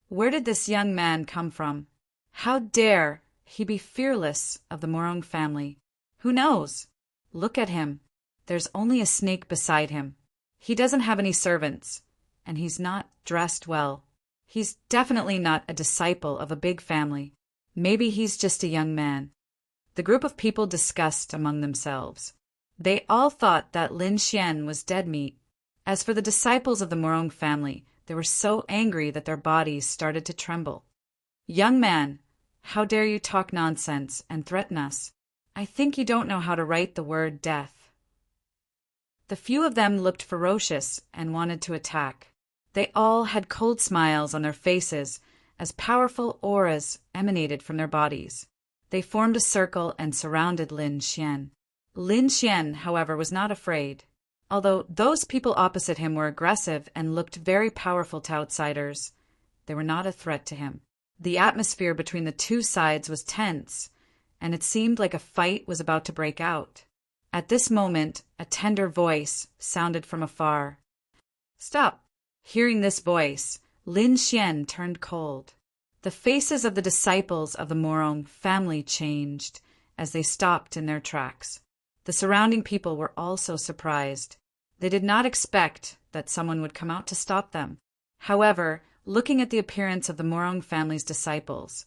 Where did this young man come from? How dare he be fearless of the Morong family? Who knows? Look at him. There's only a snake beside him. He doesn't have any servants, and he's not dressed well. He's definitely not a disciple of a big family. Maybe he's just a young man. The group of people discussed among themselves. They all thought that Lin Xian was dead meat. As for the disciples of the Morong family, they were so angry that their bodies started to tremble. "Young man, how dare you talk nonsense and threaten us? I think you don't know how to write the word death." The few of them looked ferocious and wanted to attack. They all had cold smiles on their faces as powerful auras emanated from their bodies. They formed a circle and surrounded Lin Xian. Lin Xian, however, was not afraid. Although those people opposite him were aggressive and looked very powerful to outsiders, they were not a threat to him. The atmosphere between the two sides was tense, and it seemed like a fight was about to break out. At this moment, a tender voice sounded from afar. Stop! Hearing this voice, Lin Xian turned cold. The faces of the disciples of the Morong family changed as they stopped in their tracks. The surrounding people were also surprised. They did not expect that someone would come out to stop them. However, looking at the appearance of the Morong family's disciples,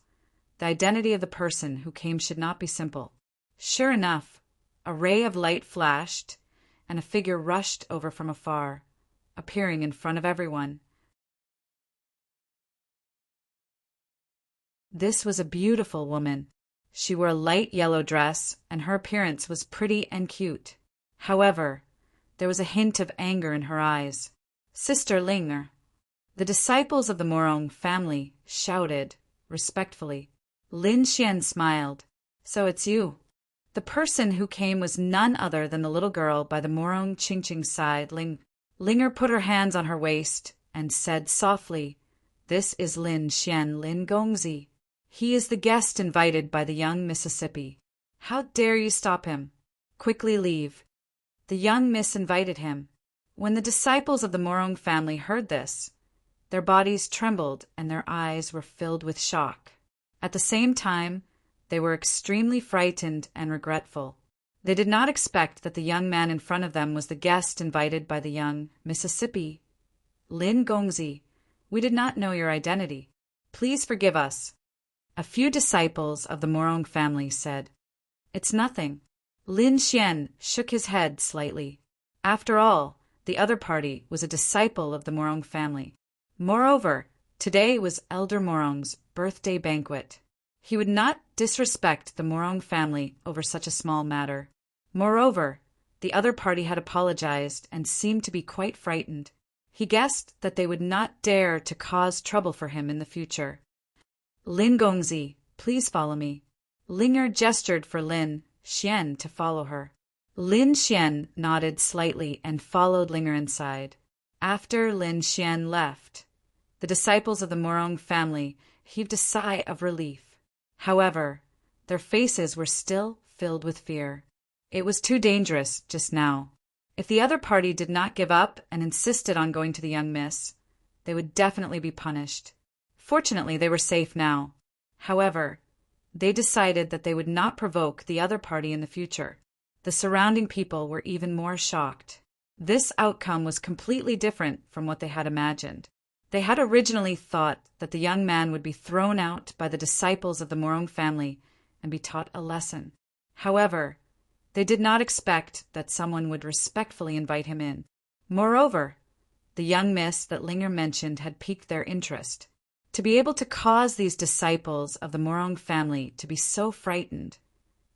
the identity of the person who came should not be simple. Sure enough, a ray of light flashed, and a figure rushed over from afar, appearing in front of everyone. This was a beautiful woman. She wore a light yellow dress, and her appearance was pretty and cute. However, there was a hint of anger in her eyes. Sister Linger. The disciples of the Morong family shouted respectfully. Lin Xian smiled. So it's you. The person who came was none other than the little girl by the Morong Chingching's side. Linger put her hands on her waist and said softly, "This is Lin Xian Lin Gongzi. He is the guest invited by the young Mississippi. How dare you stop him? Quickly leave." The young miss invited him. When the disciples of the Morong family heard this, their bodies trembled and their eyes were filled with shock. At the same time, they were extremely frightened and regretful. They did not expect that the young man in front of them was the guest invited by the young Mississippi. "Lin Gongzi, we did not know your identity. Please forgive us." A few disciples of the Morong family said, "It's nothing." Lin Xian shook his head slightly. After all, the other party was a disciple of the Morong family. Moreover, today was Elder Morong's birthday banquet. He would not disrespect the Morong family over such a small matter. Moreover, the other party had apologized and seemed to be quite frightened. He guessed that they would not dare to cause trouble for him in the future. "Lin Gongzi, please follow me." Linger gestured for Lin Xian to follow her. Lin Xian nodded slightly and followed Linger inside. After Lin Xian left, the disciples of the Morong family heaved a sigh of relief. However, their faces were still filled with fear. It was too dangerous just now. If the other party did not give up and insisted on going to the young miss, they would definitely be punished. Fortunately, they were safe now. However, they decided that they would not provoke the other party in the future. The surrounding people were even more shocked. This outcome was completely different from what they had imagined. They had originally thought that the young man would be thrown out by the disciples of the Morong family and be taught a lesson. However, they did not expect that someone would respectfully invite him in. Moreover, the young miss that Linger mentioned had piqued their interest. To be able to cause these disciples of the Morong family to be so frightened,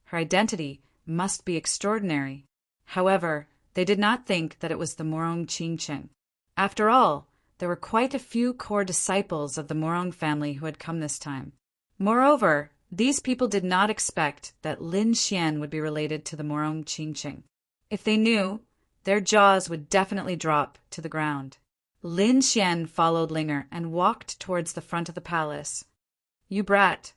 her identity must be extraordinary. However, they did not think that it was the Morong Chingcheng. After all, there were quite a few core disciples of the Morong family who had come this time. Moreover, these people did not expect that Lin Xian would be related to the Morong Chingcheng. If they knew, their jaws would definitely drop to the ground. Lin Xian followed Linger and walked towards the front of the palace. "You brat,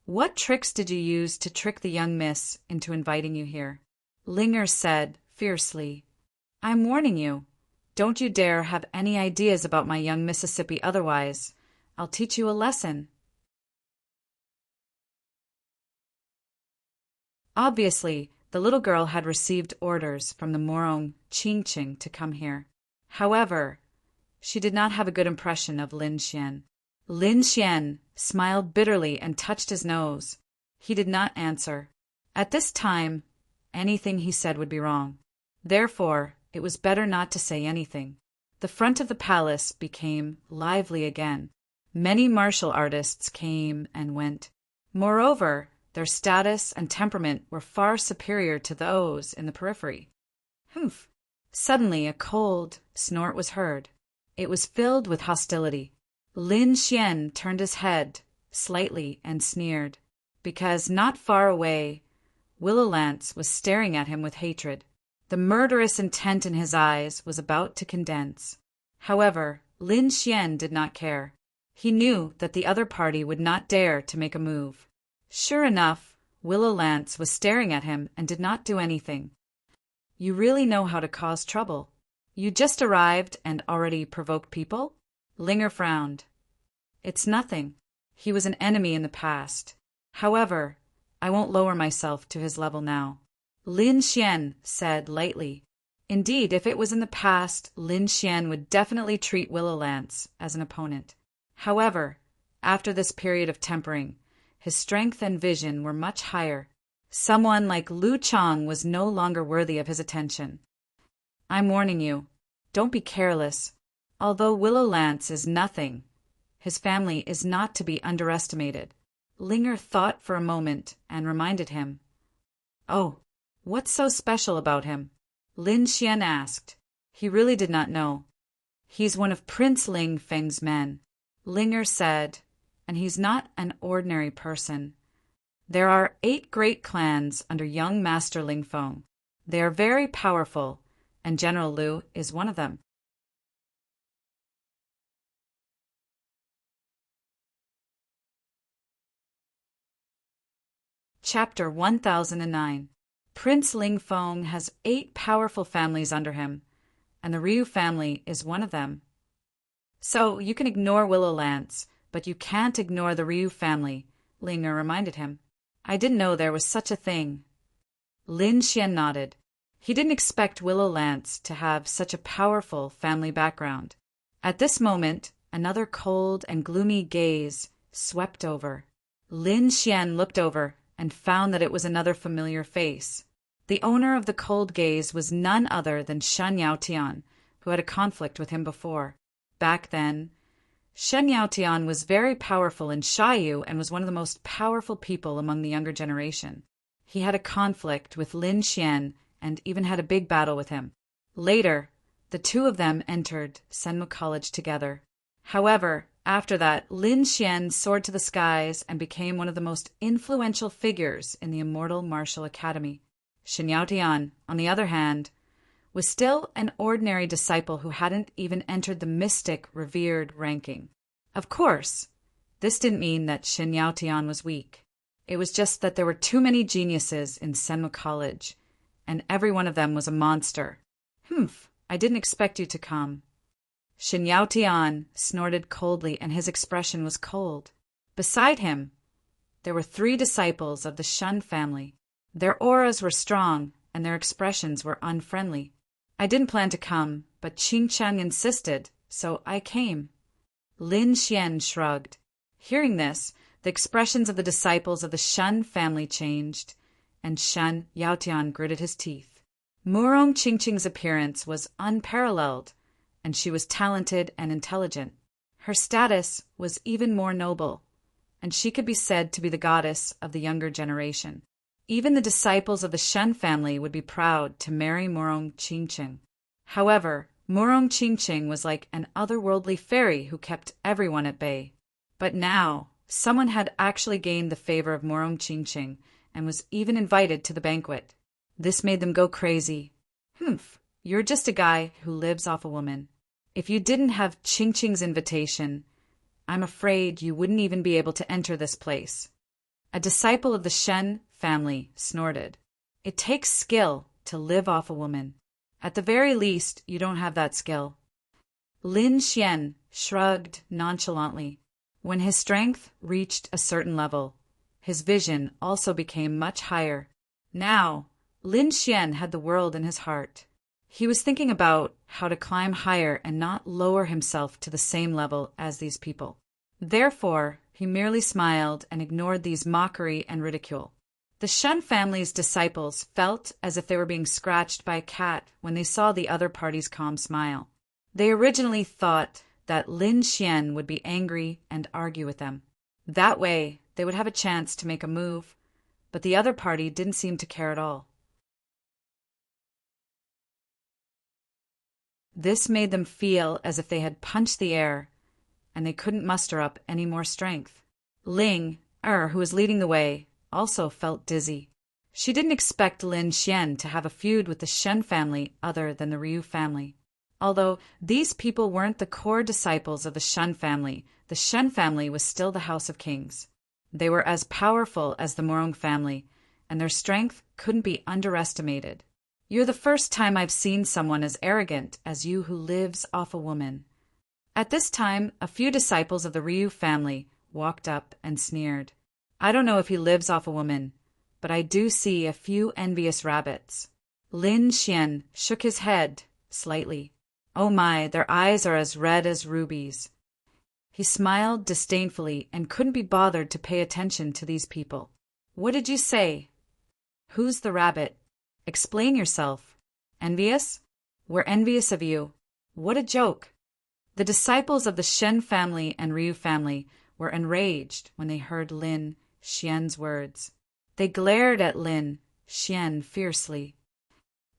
what tricks did you use to trick the young miss into inviting you here?" Linger said fiercely. "I'm warning you. Don't you dare have any ideas about my young Mississippi, otherwise I'll teach you a lesson." Obviously, the little girl had received orders from the Morong Chingcheng to come here. However, she did not have a good impression of Lin Xian. Lin Xian smiled bitterly and touched his nose. He did not answer. At this time, anything he said would be wrong. Therefore, it was better not to say anything. The front of the palace became lively again. Many martial artists came and went. Moreover, their status and temperament were far superior to those in the periphery. Humph! Suddenly a cold snort was heard. It was filled with hostility. Lin Xian turned his head slightly and sneered, because not far away, Willow Lance was staring at him with hatred. The murderous intent in his eyes was about to condense. However, Lin Xian did not care. He knew that the other party would not dare to make a move. Sure enough, Willow Lance was staring at him and did not do anything. "You really know how to cause trouble. You just arrived and already provoked people? Linger frowned. It's nothing. He was an enemy in the past. However, I won't lower myself to his level now. Lin Xian said lightly. Indeed, if it was in the past, Lin Xian would definitely treat Willowlance as an opponent. However, after this period of tempering, his strength and vision were much higher. Someone like Lu Chang was no longer worthy of his attention. I'm warning you, don't be careless. Although Willowlance is nothing, his family is not to be underestimated. Linger thought for a moment and reminded him. Oh, what's so special about him? Lin Xian asked. He really did not know. He's one of Prince Ling Feng's men, Linger said, and he's not an ordinary person. There are 8 great clans under young Master Ling Feng. They are very powerful, and General Liu is one of them. Chapter 1009. Prince Ling Feng has 8 powerful families under him, and the Ryu family is one of them. So you can ignore Willowlance, but you can't ignore the Ryu family, Linger reminded him. I didn't know there was such a thing. Lin Xian nodded. He didn't expect Willowlance to have such a powerful family background. At this moment, another cold and gloomy gaze swept over. Lin Xian looked over and found that it was another familiar face. The owner of the cold gaze was none other than Shen Yaotian, who had a conflict with him before. Back then, Shen Yaotian was very powerful in Shiyu and was one of the most powerful people among the younger generation. He had a conflict with Lin Xian and even had a big battle with him. Later, the two of them entered Senmu College together. However, after that, Lin Xian soared to the skies and became one of the most influential figures in the Immortal Martial Academy. Shen Yaotian, on the other hand, was still an ordinary disciple who hadn't even entered the mystic revered ranking. Of course, this didn't mean that Shen Yaotian was weak. It was just that there were too many geniuses in Senmu College, and every one of them was a monster. Humph, I didn't expect you to come. Shen Yaotian snorted coldly, and his expression was cold. Beside him, there were 3 disciples of the Shen family. Their auras were strong, and their expressions were unfriendly. I didn't plan to come, but Qing Cheng insisted, so I came. Lin Xian shrugged. Hearing this, the expressions of the disciples of the Shen family changed, and Shen Yaotian gritted his teeth. Murong Qingqing's appearance was unparalleled, and she was talented and intelligent. Her status was even more noble, and she could be said to be the goddess of the younger generation. Even the disciples of the Shen family would be proud to marry Murong Qingqing. However, Murong Qingqing was like an otherworldly fairy who kept everyone at bay. But now, someone had actually gained the favor of Murong Qingqing and was even invited to the banquet. This made them go crazy. Humph, you're just a guy who lives off a woman. If you didn't have Qingqing's invitation, I'm afraid you wouldn't even be able to enter this place. A disciple of the Shen family snorted. It takes skill to live off a woman. At the very least, you don't have that skill. Lin Xian shrugged nonchalantly. When his strength reached a certain level, his vision also became much higher. Now, Lin Xian had the world in his heart. He was thinking about how to climb higher and not lower himself to the same level as these people. Therefore, he merely smiled and ignored these mockery and ridicule. The Shen family's disciples felt as if they were being scratched by a cat when they saw the other party's calm smile. They originally thought that Lin Xian would be angry and argue with them. That way, they would have a chance to make a move, but the other party didn't seem to care at all. This made them feel as if they had punched the air, and they couldn't muster up any more strength. Ling, who was leading the way, also felt dizzy. She didn't expect Lin Xian to have a feud with the Shen family other than the Ryu family. Although these people weren't the core disciples of the Shen family was still the House of Kings. They were as powerful as the Murong family, and their strength couldn't be underestimated. You're the first time I've seen someone as arrogant as you who lives off a woman. At this time, a few disciples of the Ryu family walked up and sneered. I don't know if he lives off a woman, but I do see a few envious rabbits. Lin Xian shook his head slightly. Oh my, their eyes are as red as rubies. He smiled disdainfully and couldn't be bothered to pay attention to these people. What did you say? Who's the rabbit? Explain yourself. Envious? We're envious of you. What a joke. The disciples of the Shen family and Ryu family were enraged when they heard Lin Xian's words. They glared at Lin Xian fiercely.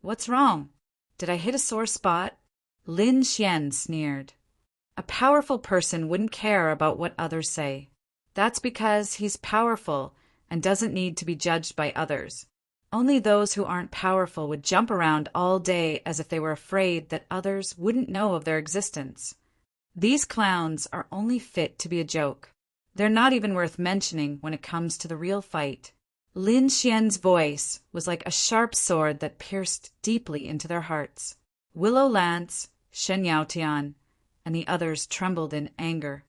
What's wrong? Did I hit a sore spot? Lin Xian sneered. A powerful person wouldn't care about what others say. That's because he's powerful and doesn't need to be judged by others. Only those who aren't powerful would jump around all day as if they were afraid that others wouldn't know of their existence. These clowns are only fit to be a joke. They're not even worth mentioning when it comes to the real fight. Lin Xian's voice was like a sharp sword that pierced deeply into their hearts. Willow Lance, Shen Yaotian, and the others trembled in anger.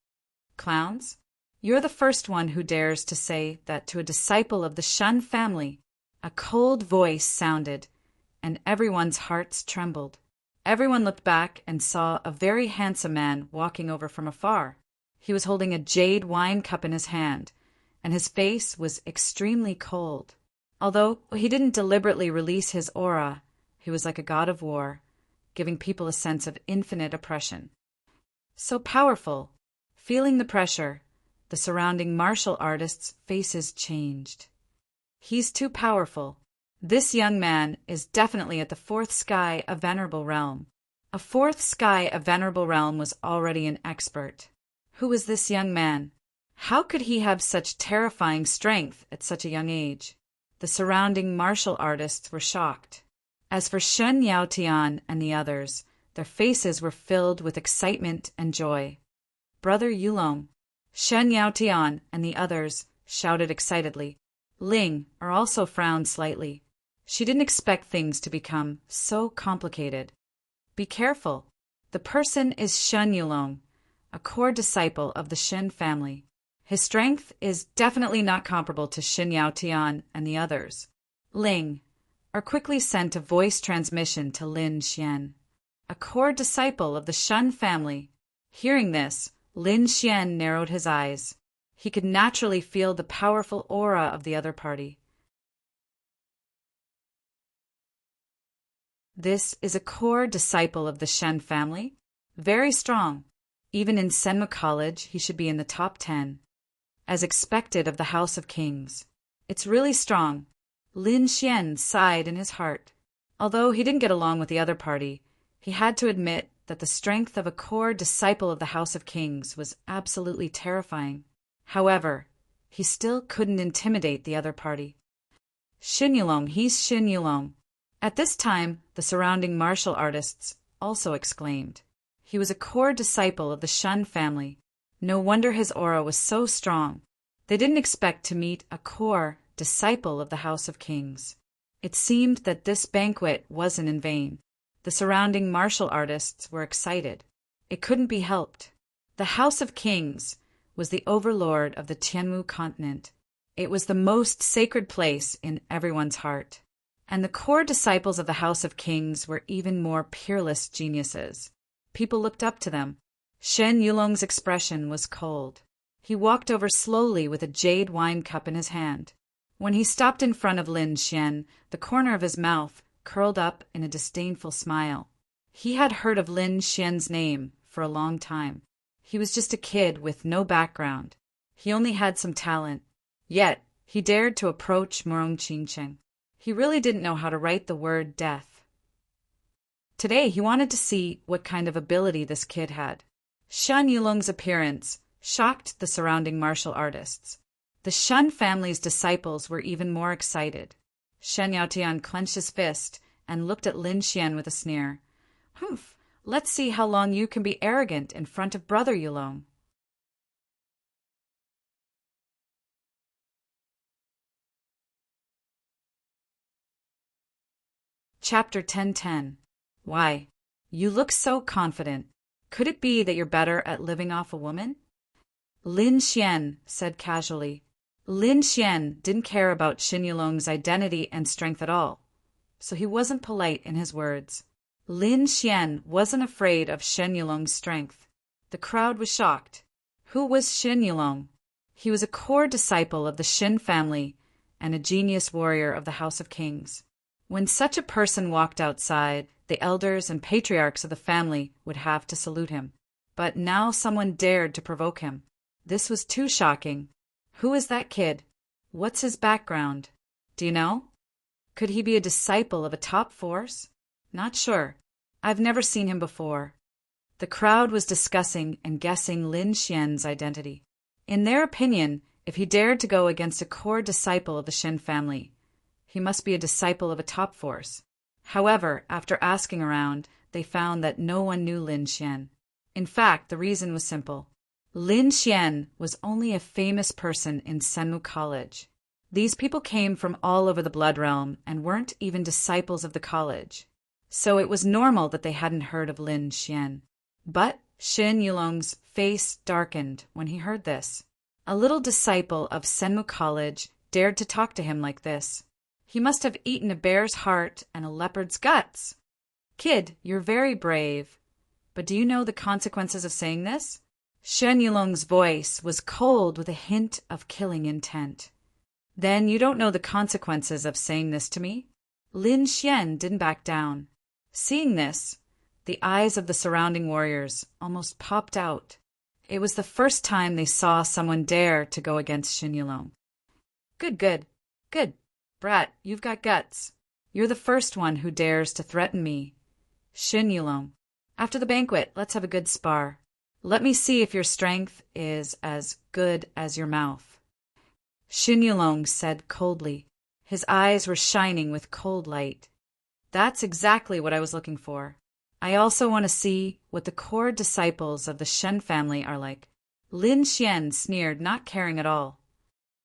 Clowns? You're the first one who dares to say that to a disciple of the Shen family. A cold voice sounded, and everyone's hearts trembled. Everyone looked back and saw a very handsome man walking over from afar. He was holding a jade wine cup in his hand, and his face was extremely cold. Although he didn't deliberately release his aura, he was like a god of war, giving people a sense of infinite oppression. So powerful. Feeling the pressure, the surrounding martial artists' faces changed. He's too powerful. This young man is definitely at the fourth sky of Venerable Realm. A fourth sky of Venerable Realm was already an expert. Who was this young man? How could he have such terrifying strength at such a young age? The surrounding martial artists were shocked. As for Shen Yaotian and the others, their faces were filled with excitement and joy. Brother Yulong, Shen Yaotian and the others shouted excitedly. Ling also frowned slightly. She didn't expect things to become so complicated. Be careful. The person is Shen Yulong, a core disciple of the Shen family. His strength is definitely not comparable to Shen Yaotian and the others. Ling quickly sent a voice transmission to Lin Xian, a core disciple of the Shen family. Hearing this, Lin Xian narrowed his eyes. He could naturally feel the powerful aura of the other party. This is a core disciple of the Shen family. Very strong. Even in Senmu College, he should be in the top 10. As expected of the House of Kings. It's really strong. Lin Xian sighed in his heart. Although he didn't get along with the other party, he had to admit that the strength of a core disciple of the House of Kings was absolutely terrifying. However, he still couldn't intimidate the other party. Shin Yulong, he's Shin Yulong. At this time, the surrounding martial artists also exclaimed. He was a core disciple of the Shen family. No wonder his aura was so strong. They didn't expect to meet a core disciple of the House of Kings. It seemed that this banquet wasn't in vain. The surrounding martial artists were excited. It couldn't be helped. The House of Kings was the overlord of the Tianmu continent. It was the most sacred place in everyone's heart. And the core disciples of the House of Kings were even more peerless geniuses. People looked up to them. Shen Yulong's expression was cold. He walked over slowly with a jade wine cup in his hand. When he stopped in front of Lin Xian, the corner of his mouth curled up in a disdainful smile. He had heard of Lin Xian's name for a long time. He was just a kid with no background. He only had some talent. Yet, he dared to approach Murong Qingcheng. He really didn't know how to write the word death. Today, he wanted to see what kind of ability this kid had. Shen Yulong's appearance shocked the surrounding martial artists. The Shen family's disciples were even more excited. Shen Yaotian clenched his fist and looked at Lin Xian with a sneer. Humph, let's see how long you can be arrogant in front of Brother Yulong. Chapter 1010. Why? You look so confident. Could it be that you're better at living off a woman? Lin Xian said casually. Lin Xian didn't care about Xin Yulong's identity and strength at all, so he wasn't polite in his words. Lin Xian wasn't afraid of Xin Yulong's strength. The crowd was shocked. Who was Xin Yulong? He was a core disciple of the Xin family and a genius warrior of the House of Kings. When such a person walked outside, the elders and patriarchs of the family would have to salute him. But now someone dared to provoke him. This was too shocking. Who is that kid? What's his background? Do you know? Could he be a disciple of a top force? Not sure. I've never seen him before. The crowd was discussing and guessing Lin Xian's identity. In their opinion, if he dared to go against a core disciple of the Xin family, he must be a disciple of a top force. However, after asking around, they found that no one knew Lin Xian. In fact, the reason was simple. Lin Xian was only a famous person in Senmu College. These people came from all over the Blood Realm and weren't even disciples of the college. So it was normal that they hadn't heard of Lin Xian. But Xin Yulong's face darkened when he heard this. A little disciple of Senmu College dared to talk to him like this. He must have eaten a bear's heart and a leopard's guts. Kid, you're very brave. But do you know the consequences of saying this? Shen Yulong's voice was cold with a hint of killing intent. Then you don't know the consequences of saying this to me? Lin Xian didn't back down. Seeing this, the eyes of the surrounding warriors almost popped out. It was the first time they saw someone dare to go against Xin Yulong. Good. Brat, you've got guts. You're the first one who dares to threaten me. Xin Yulong, after the banquet, let's have a good spar. Let me see if your strength is as good as your mouth. Xin Yulong said coldly. His eyes were shining with cold light. That's exactly what I was looking for. I also want to see what the core disciples of the Shen family are like. Lin Xian sneered, not caring at all.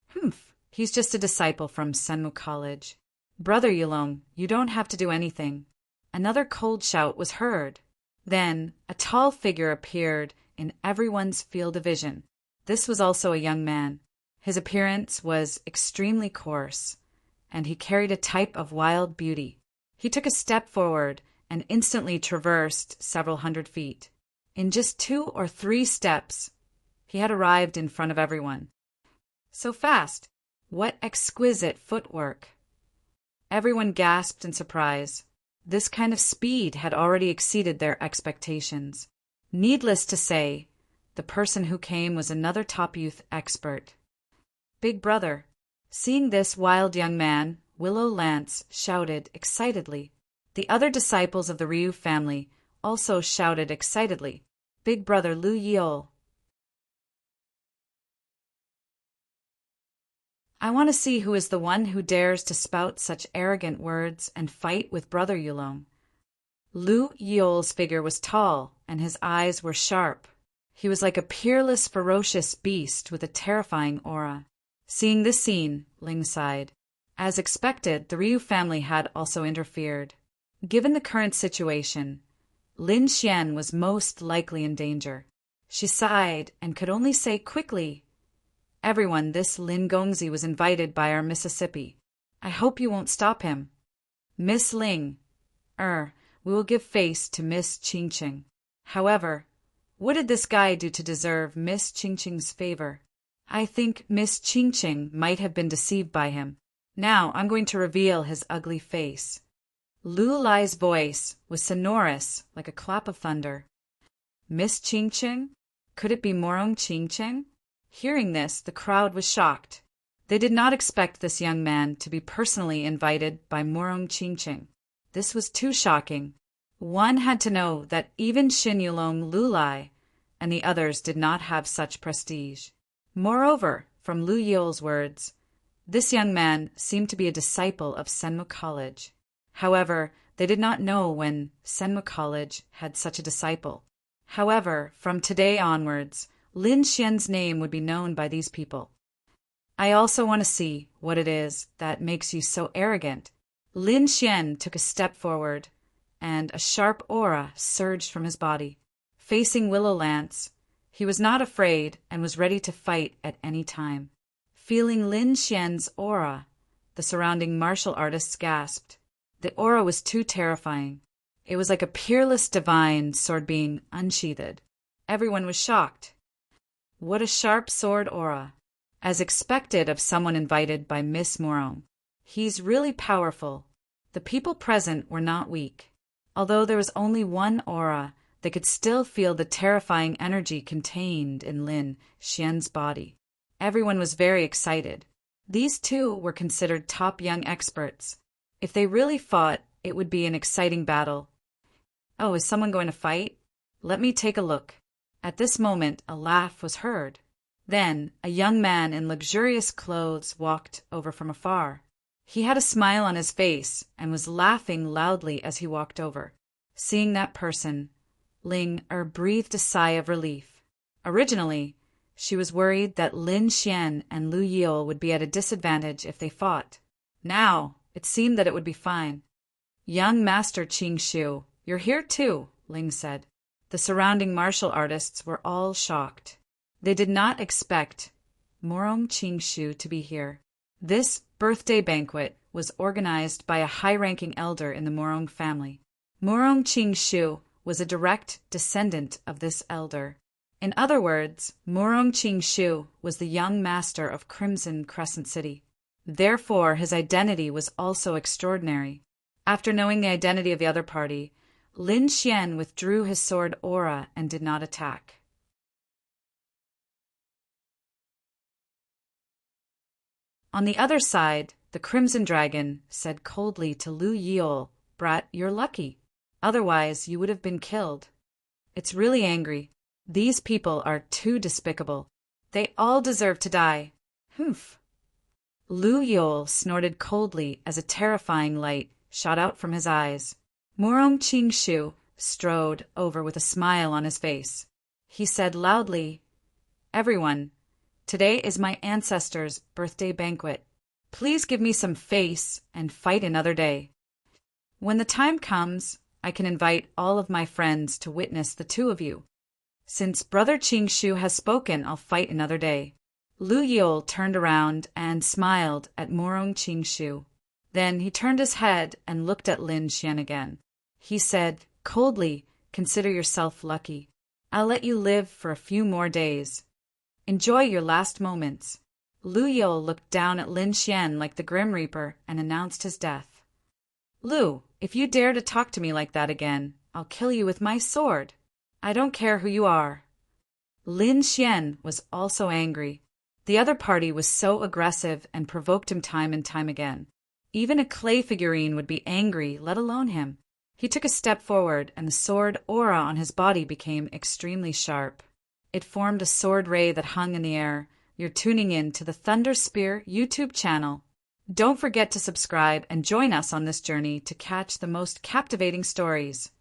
Humph, he's just a disciple from Senmu College. Brother Yulong, you don't have to do anything. Another cold shout was heard. Then a tall figure appeared in everyone's field of vision. This was also a young man. His appearance was extremely coarse, and he carried a type of wild beauty. He took a step forward and instantly traversed several hundred feet. In just 2 or 3 steps, he had arrived in front of everyone. So fast! What exquisite footwork! Everyone gasped in surprise. This kind of speed had already exceeded their expectations. Needless to say, the person who came was another top youth expert. Big brother. Seeing this wild young man, Willow Lance shouted excitedly. The other disciples of the Ryu family also shouted excitedly. Big brother Lu Yiol. I want to see who is the one who dares to spout such arrogant words and fight with brother Yulong. Lu Yiol's figure was tall, and his eyes were sharp. He was like a peerless, ferocious beast with a terrifying aura. Seeing this scene, Ling sighed. As expected, the Ryu family had also interfered. Given the current situation, Lin Xian was most likely in danger. She sighed and could only say quickly, "Everyone, this Lin Gongzi was invited by our Mississippi. I hope you won't stop him. Miss Ling, we will give face to Miss Qingqing. However, what did this guy do to deserve Miss Qingqing's favor? I think Miss Qingqing might have been deceived by him. Now I'm going to reveal his ugly face." Lu Lai's voice was sonorous like a clap of thunder. Miss Qingqing? Could it be Morong Qingqing? Hearing this, the crowd was shocked. They did not expect this young man to be personally invited by Morong Qingqing. This was too shocking. One had to know that even Xin Yulong Lu Lai and the others did not have such prestige. Moreover, from Lu Yiol's words, this young man seemed to be a disciple of Senmu College. However, they did not know when Senmu College had such a disciple. However, from today onwards, Lin Xian's name would be known by these people. I also want to see what it is that makes you so arrogant. Lin Xian took a step forward, and a sharp aura surged from his body. Facing Willow Lance, he was not afraid and was ready to fight at any time. Feeling Lin Xian's aura, the surrounding martial artists gasped. The aura was too terrifying. It was like a peerless divine sword being unsheathed. Everyone was shocked. What a sharp sword aura! As expected of someone invited by Miss Morong. He's really powerful. The people present were not weak. Although there was only one aura, they could still feel the terrifying energy contained in Lin Xian's body. Everyone was very excited. These two were considered top young experts. If they really fought, it would be an exciting battle. Oh, is someone going to fight? Let me take a look. At this moment, a laugh was heard. Then, a young man in luxurious clothes walked over from afar. He had a smile on his face and was laughing loudly as he walked over. Seeing that person, Ling breathed a sigh of relief. Originally, she was worried that Lin Xian and Lu Yil would be at a disadvantage if they fought. Now, it seemed that it would be fine. Young Master Qing Shu, you're here too, Ling said. The surrounding martial artists were all shocked. They did not expect Morong Qing Shu to be here. This birthday banquet was organized by a high-ranking elder in the Morong family. Morong Qing Shu was a direct descendant of this elder. In other words, Morong Qing Shu was the young master of Crimson Crescent City. Therefore, his identity was also extraordinary. After knowing the identity of the other party, Lin Xian withdrew his sword aura and did not attack. On the other side, the Crimson Dragon said coldly to Lu Yil, "Brat, you're lucky. Otherwise, you would have been killed. It's really angry. These people are too despicable. They all deserve to die." Humph. Lu Yil snorted coldly as a terrifying light shot out from his eyes. Morong Qing Shu strode over with a smile on his face. He said loudly, "Everyone, today is my ancestors' birthday banquet. Please give me some face and fight another day. When the time comes, I can invite all of my friends to witness the two of you. Since Brother Qing Shu has spoken, I'll fight another day." Lu Yil turned around and smiled at Morong Qing Shu. Then he turned his head and looked at Lin Xian again. He said coldly, "Consider yourself lucky. I'll let you live for a few more days. Enjoy your last moments." Lu Yil looked down at Lin Xian like the Grim Reaper and announced his death. "Lu, if you dare to talk to me like that again, I'll kill you with my sword. I don't care who you are." Lin Xian was also angry. The other party was so aggressive and provoked him time and time again. Even a clay figurine would be angry, let alone him. He took a step forward, and the sword aura on his body became extremely sharp. It formed a sword ray that hung in the air. You're tuning in to the Thunder Spear YouTube channel. Don't forget to subscribe and join us on this journey to catch the most captivating stories.